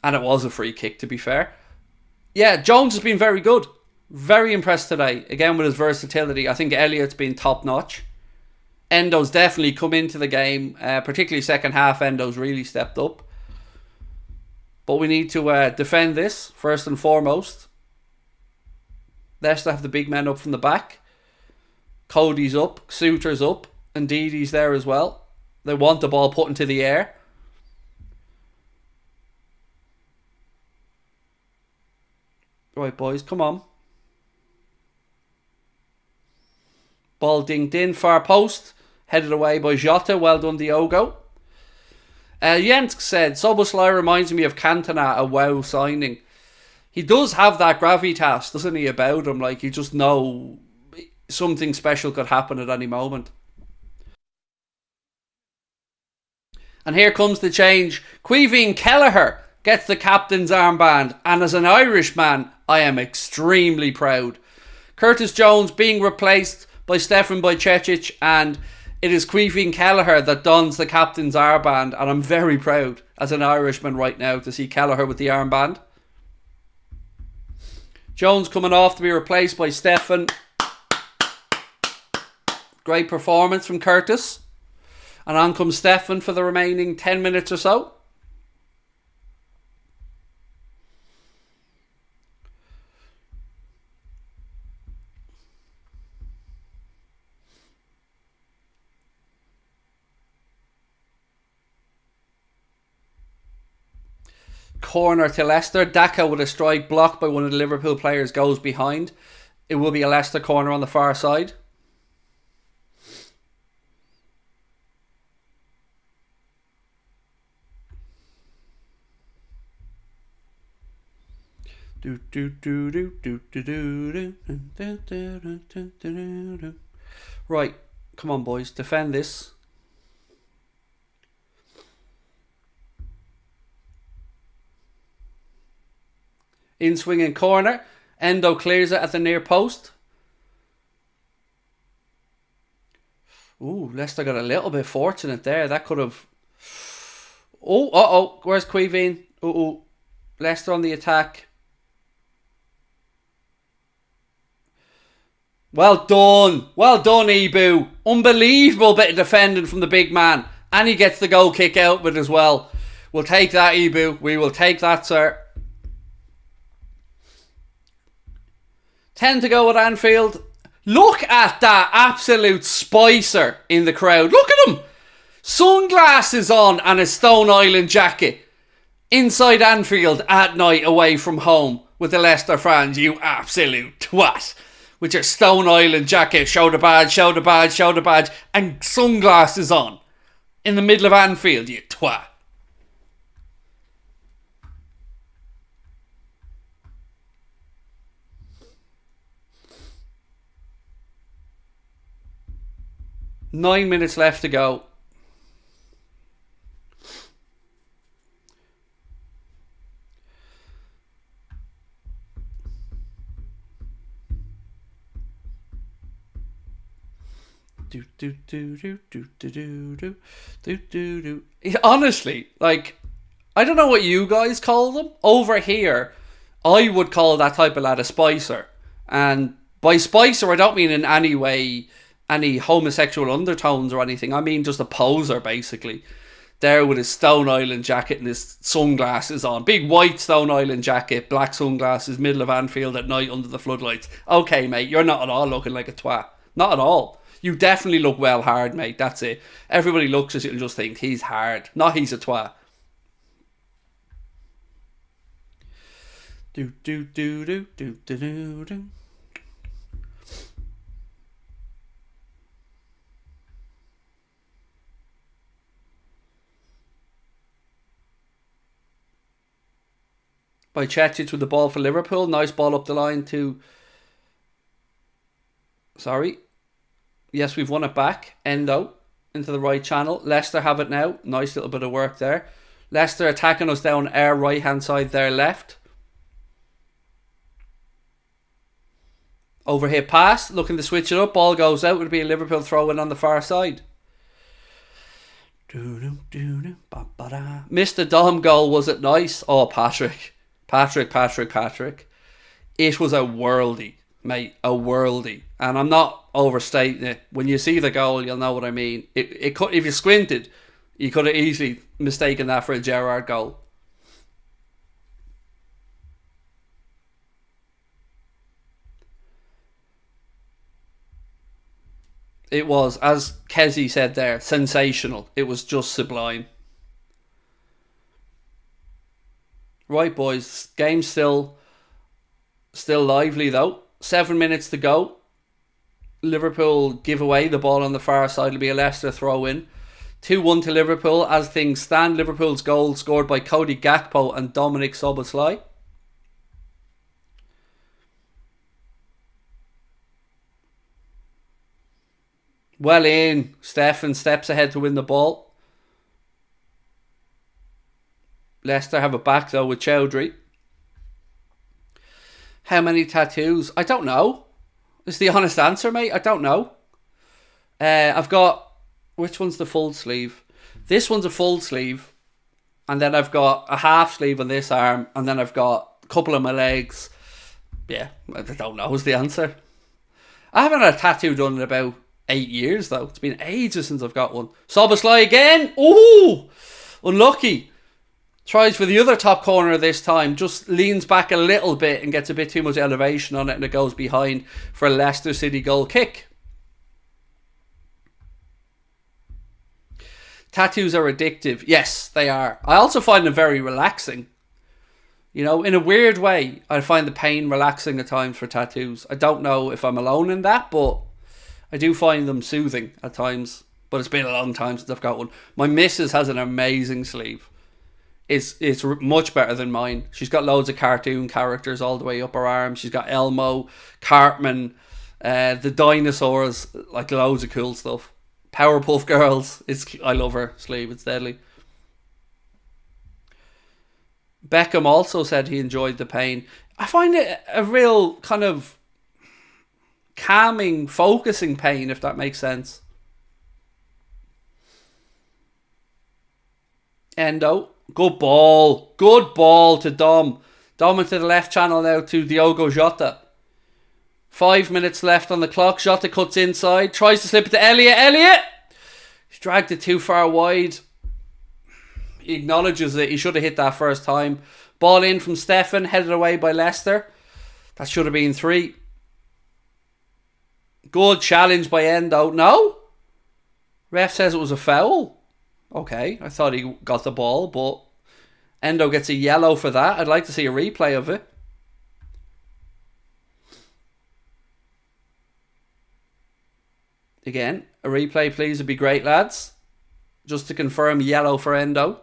it was a free kick, to be fair. Yeah, Jones has been very good. Very impressed today. Again, with his versatility. I think Elliott's been top notch. Endo's definitely come into the game, particularly second half. Endo's really stepped up. But we need to defend this first and foremost. Leicester have the big men up from the back. Cody's up, Suter's up, and Didi's there as well. They want the ball put into the air. Right, boys, come on. Ball dinked in, far post. Headed away by Jota. Well done, Diogo. Jensk said, Szoboszlai reminds me of Cantona, a wow signing. He does have that gravitas, doesn't he, about him? Like, you just know something special could happen at any moment. And here comes the change. Caoimhín Kelleher gets the captain's armband. And as an Irishman, I am extremely proud. Curtis Jones being replaced by Stefan Bajcetic, and it is Caoimhín Kelleher that dons the captain's armband, and I'm very proud as an Irishman right now to see Kelleher with the armband. Jones coming off to be replaced by Stefan. Great performance from Curtis. And on comes Stefan for the remaining 10 minutes or so. Corner to Leicester. Daka with a strike blocked by one of the Liverpool players goes behind. It will be a Leicester corner on the far side. Right, come on boys, defend this. In swinging corner. Endo clears it at the near post. Ooh, Leicester got a little bit fortunate there. That could have... Oh, where's Caoimhín? Leicester on the attack. Well done, Ibu. Unbelievable bit of defending from the big man. And he gets the goal kick out with it as well. We'll take that, Ibu. We will take that, sir. 10 to go at Anfield. Look at that absolute spicer in the crowd. Look at him. Sunglasses on and a Stone Island jacket. Inside Anfield at night away from home with the Leicester fans. You absolute twat. With your Stone Island jacket. Show the badge, show the badge, show the badge. And sunglasses on. In the middle of Anfield, you twat. Nine minutes left to go. Honestly, like, I don't know what you guys call them. Over here, I would call that type of lad a spicer. And by spicer, I don't mean in any way any homosexual undertones or anything. I mean just a poser, basically. There with his Stone Island jacket and his sunglasses on. Big white Stone Island jacket, black sunglasses, middle of Anfield at night under the floodlights. Okay, mate, you're not at all looking like a twat. Not at all. You definitely look well hard, mate. That's it. Everybody looks at you and just think, he's hard. Not he's a twat. Do do do do do do do do. Bajcetic with the ball for Liverpool. Nice ball up the line to... Sorry. Yes, we've won it back. Endo into the right channel. Leicester have it now. Nice little bit of work there. Leicester attacking us down our right hand side, their left. Overhit pass, looking to switch it up. Ball goes out. It'll be a Liverpool throw in on the far side. Missed the Dom goal. Was it nice? Oh, Patrick. It was a worldie, mate. A worldie. And I'm not overstating it. When you see the goal, you'll know what I mean. It could, if you squinted, you could have easily mistaken that for a Gerrard goal. It was, as Kessie said there, sensational. It was just sublime. Right, boys. Game's still lively, though. 7 minutes to go. Liverpool give away the ball on the far side. It'll be a Leicester throw-in. 2-1 to Liverpool. As things stand, Liverpool's goal scored by Cody Gakpo and Dominic Szoboszlai. Well in. Stefan steps ahead to win the ball. Leicester have it back though with Chowdhury. How many tattoos? I don't know. Is the honest answer, mate. I don't know. I've got... Which one's the full sleeve? This one's a full sleeve. And then I've got a half sleeve on this arm. And then I've got a couple on my legs. Yeah, I don't know is the answer. I haven't had a tattoo done in about 8 years though. It's been ages since I've got one. Szoboszlai again. Ooh, unlucky. Tries for the other top corner this time. Just leans back a little bit and gets a bit too much elevation on it, and it goes behind for a Leicester City goal kick. Tattoos are addictive. Yes, they are. I also find them very relaxing. You know, in a weird way, I find the pain relaxing at times for tattoos. I don't know if I'm alone in that, but I do find them soothing at times. But it's been a long time since I've got one. My missus has an amazing sleeve. It's much better than mine. She's got loads of cartoon characters all the way up her arm. She's got Elmo, Cartman, the dinosaurs, like loads of cool stuff. Powerpuff Girls. I love her sleeve. It's deadly. Beckham also said he enjoyed the pain. I find it a real kind of calming, focusing pain, if that makes sense. Endo. Good ball. Good ball to Dom. Dom into the left channel now to Diogo Jota. 5 minutes left on the clock. Jota cuts inside. Tries to slip it to Elliott. He's dragged it too far wide. He acknowledges it. He should have hit that first time. Ball in from Stefan. Headed away by Leicester. That should have been 3. Good challenge by Endo. No? Ref says it was a foul. Okay, I thought he got the ball, but Endo gets a yellow for that. I'd like to see a replay of it. Again, a replay please would be great, lads. Just to confirm, yellow for Endo.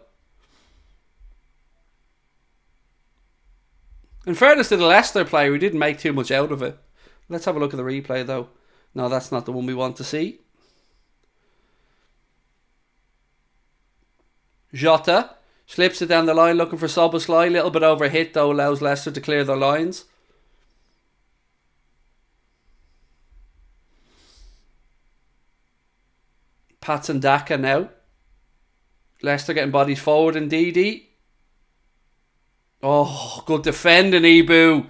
In fairness to the Leicester player, we didn't make too much out of it. Let's have a look at the replay though. No, that's not the one we want to see. Jota slips it down the line looking for Szoboszlai. A little bit overhit though, allows Leicester to clear their lines. Patson Daka now. Leicester getting bodies forward in DD. Oh, good defending, Ibu.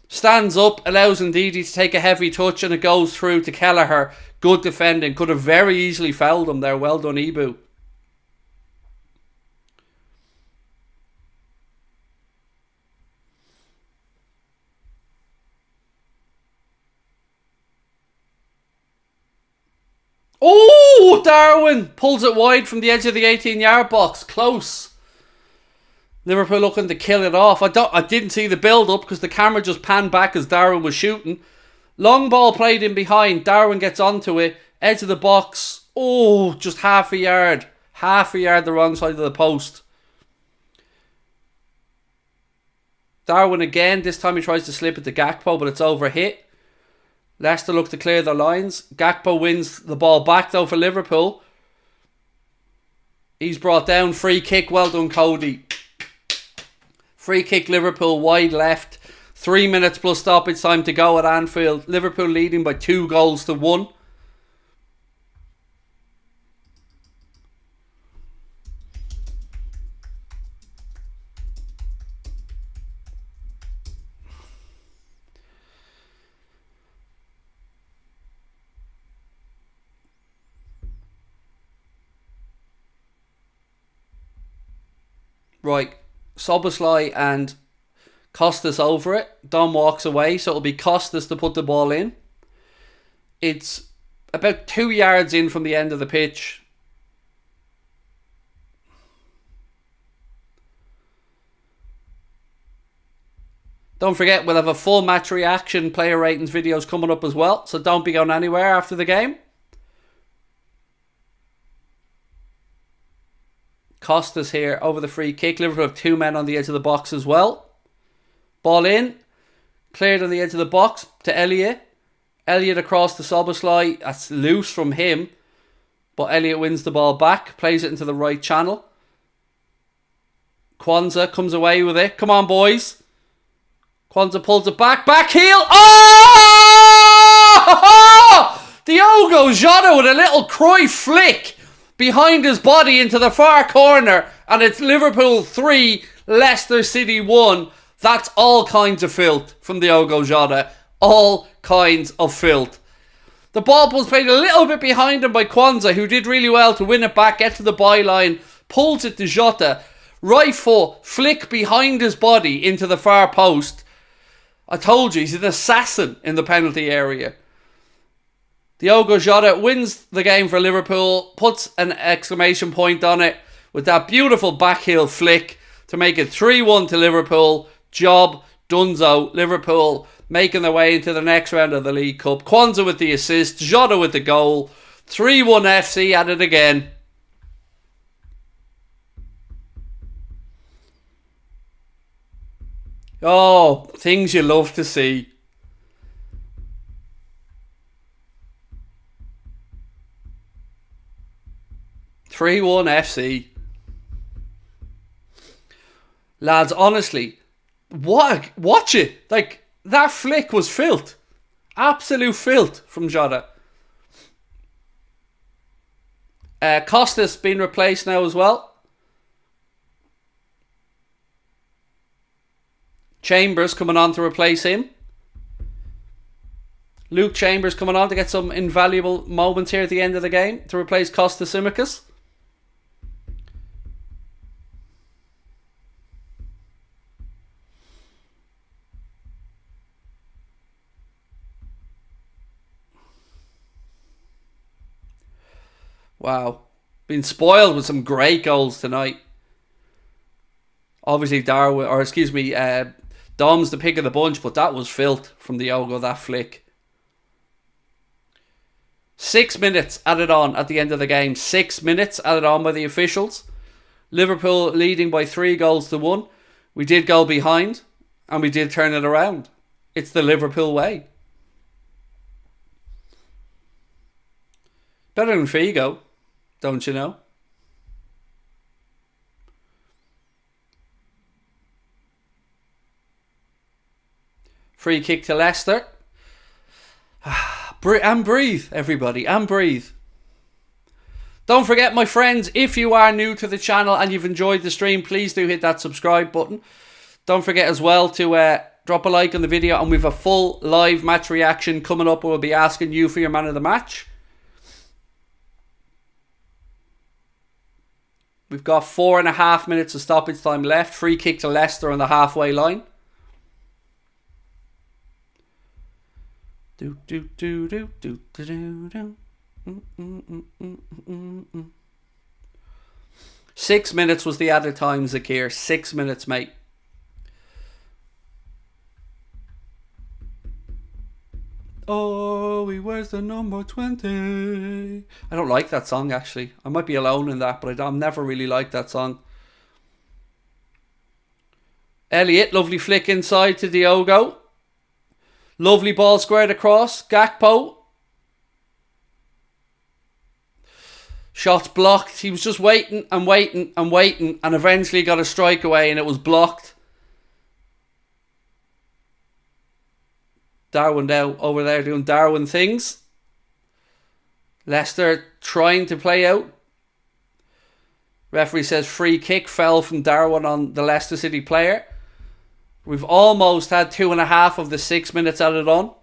Stands up, allows Ndidi to take a heavy touch, and it goes through to Kelleher. Good defending. Could have very easily fouled him there. Well done, Ibu. Oh, Darwin pulls it wide from the edge of the 18-yard box. Close. Liverpool looking to kill it off. I didn't see the build-up because the camera just panned back as Darwin was shooting. Long ball played in behind. Darwin gets onto it. Edge of the box. Oh, just half a yard. Half a yard the wrong side of the post. Darwin again. This time he tries to slip it to Gakpo, but it's overhit. Leicester look to clear their lines. Gakpo wins the ball back though for Liverpool. He's brought down. Free kick. Well done, Cody. Free kick, Liverpool, wide left. 3 minutes plus stoppage time to go at Anfield. Liverpool leading by 2-1. Right, Szoboszlai and Costas over it. Dom walks away, so it'll be Costas to put the ball in. It's about 2 yards in from the end of the pitch. Don't forget, we'll have a full match reaction, player ratings videos coming up as well, so don't be going anywhere after the game. Costas here over the free kick. Liverpool have 2 men on the edge of the box as well. Ball in. Cleared on the edge of the box to Elliott. Elliott across to Szoboszlai. That's loose from him. But Elliott wins the ball back. Plays it into the right channel. Kwanzaa comes away with it. Come on, boys. Kwanzaa pulls it back. Back heel. Oh! Diogo Jota with a little Cruyff flick behind his body into the far corner, and it's Liverpool 3, Leicester City 1. That's all kinds of filth from Diogo Jota. All kinds of filth. The ball was played a little bit behind him by Kwanzaa, who did really well to win it back, get to the byline, pulls it to Jota. Right foot, flick behind his body into the far post. I told you, he's an assassin in the penalty area. Diogo Jota wins the game for Liverpool, puts an exclamation point on it with that beautiful backheel flick to make it 3-1 to Liverpool. Job donezo. Liverpool making their way into the next round of the League Cup. Kwanzaa with the assist, Jota with the goal. 3-1 FC at it again. Oh, things you love to see. (3-1) FC. Lads, honestly, watch it. Like, that flick was filth. Absolute filth from Jota. Costas been replaced now as well. Chambers coming on to replace him. Luke Chambers coming on to get some invaluable moments here at the end of the game to replace Kostas Tsimikas. Wow. Been spoiled with some great goals tonight. Obviously, Dom's the pick of the bunch, but that was filth from Diogo, that flick. 6 minutes added on at the end of the game. 6 minutes added on by the officials. Liverpool leading by 3-1. We did go behind, and we did turn it around. It's the Liverpool way. Better than Figo, don't you know? Free kick to Leicester. And breathe, everybody, and breathe. Don't forget, my friends, if you are new to the channel and you've enjoyed the stream, please do hit that subscribe button. Don't forget as well to drop a like on the video, and we've a full live match reaction coming up. We'll be asking you for your man of the match. We've got 4.5 minutes of stoppage time left. Free kick to Leicester on the halfway line. 6 minutes was the added time, Zakir. 6 minutes, mate. Oh, he wears the number 20. I don't like that song, actually. I might be alone in that, but I've never really liked that song. Elliott, lovely flick inside to Diogo. Lovely ball squared across. Gakpo. Shots blocked. He was just waiting and waiting and waiting, and eventually got a strike away, and it was blocked. Darwin now over there doing Darwin things. Leicester trying to play out. Referee says free kick fell from Darwin on the Leicester City player. We've almost had 2.5 of the 6 minutes added on.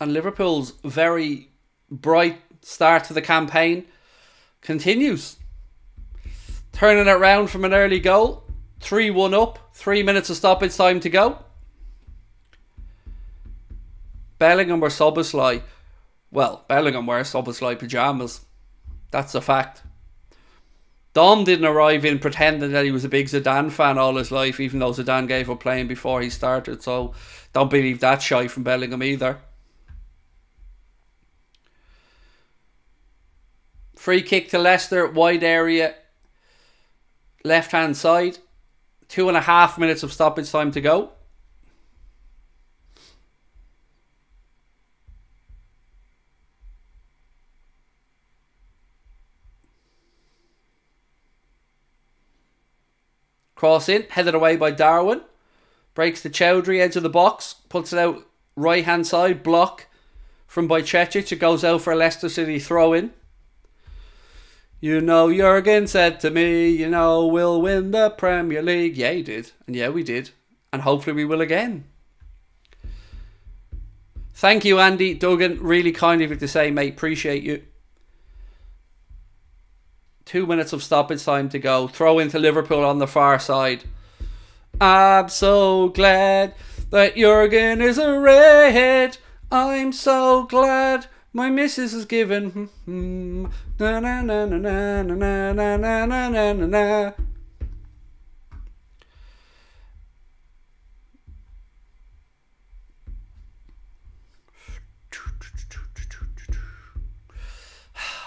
And Liverpool's very bright start to the campaign continues. Turning it around from an early goal. 3-1 up. 3 minutes of stoppage time to go. Bellingham or Szoboszlai? Well, Bellingham wears Szoboszlai pyjamas. That's a fact. Dom didn't arrive in pretending that he was a big Zidane fan all his life, even though Zidane gave up playing before he started. So don't believe that shite from Bellingham either. Free kick to Leicester, wide area, left hand side. 2.5 minutes of stoppage time to go. Cross in, headed away by Darwin. Breaks to Chowdhury, edge of the box. Puts it out right hand side, block from Bajcetic. It goes out for a Leicester City throw in. You know, Jurgen said to me, you know, we'll win the Premier League. Yeah, he did. And yeah, we did. And hopefully we will again. Thank you, Andy Duggan. Really kind of you to say, mate. Appreciate you. 2 minutes of stoppage time to go. Throw into Liverpool on the far side. I'm so glad that Jurgen is a redhead. I'm so glad my missus is given. Na na na na na na na na na na na.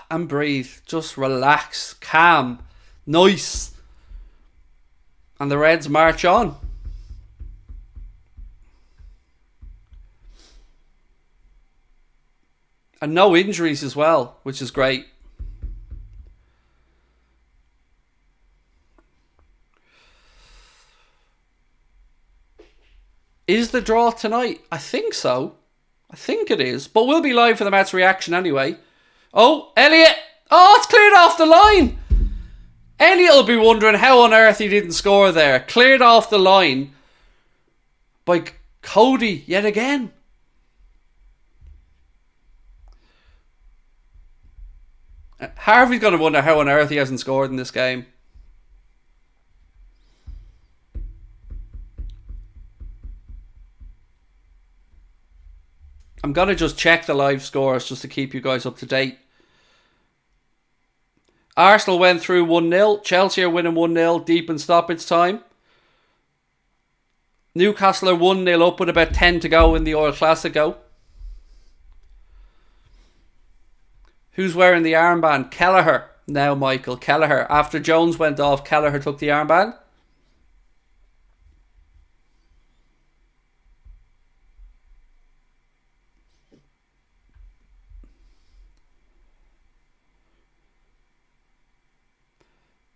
And breathe. Just relax. Calm. Nice. And the Reds march on. And no injuries as well, which is great. Is the draw tonight? I think so. I think it is. But we'll be live for the match reaction anyway. Oh, Elliot. Oh, it's cleared off the line. Elliot will be wondering how on earth he didn't score there. Cleared off the line by Cody yet again. Harvey's going to wonder how on earth he hasn't scored in this game. I'm going to just check the live scores just to keep you guys up to date. Arsenal went through 1-0. Chelsea are winning 1-0 deep in stoppage time. Newcastle are 1-0 up with about 10 to go in the Oil Clasico. Who's wearing the armband? Kelleher. Now, Michael. Kelleher. After Jones went off, Kelleher took the armband.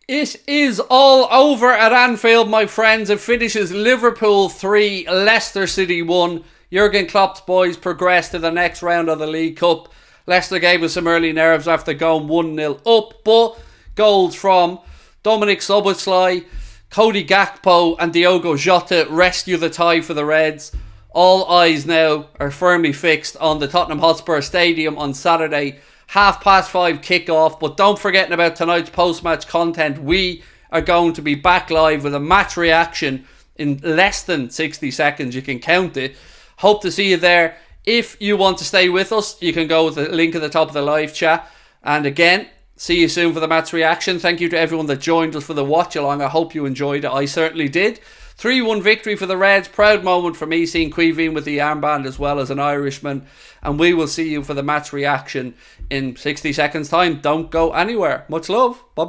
It is all over at Anfield, my friends. It finishes Liverpool 3, Leicester City 1. Jurgen Klopp's boys progressed to the next round of the League Cup. Leicester gave us some early nerves after going 1-0 up, but goals from Dominic Szoboszlai, Cody Gakpo and Diogo Jota rescue the tie for the Reds. All eyes now are firmly fixed on the Tottenham Hotspur Stadium on Saturday. 5:30 kickoff, but don't forget about tonight's post-match content. We are going to be back live with a match reaction in less than 60 seconds. You can count it. Hope to see you there. If you want to stay with us, you can go with the link at the top of the live chat. And again, see you soon for the match reaction. Thank you to everyone that joined us for the watch-along. I hope you enjoyed it. I certainly did. 3-1 victory for the Reds. Proud moment for me seeing Queeveen with the armband as well as an Irishman. And we will see you for the match reaction in 60 seconds time. Don't go anywhere. Much love. Bye-bye.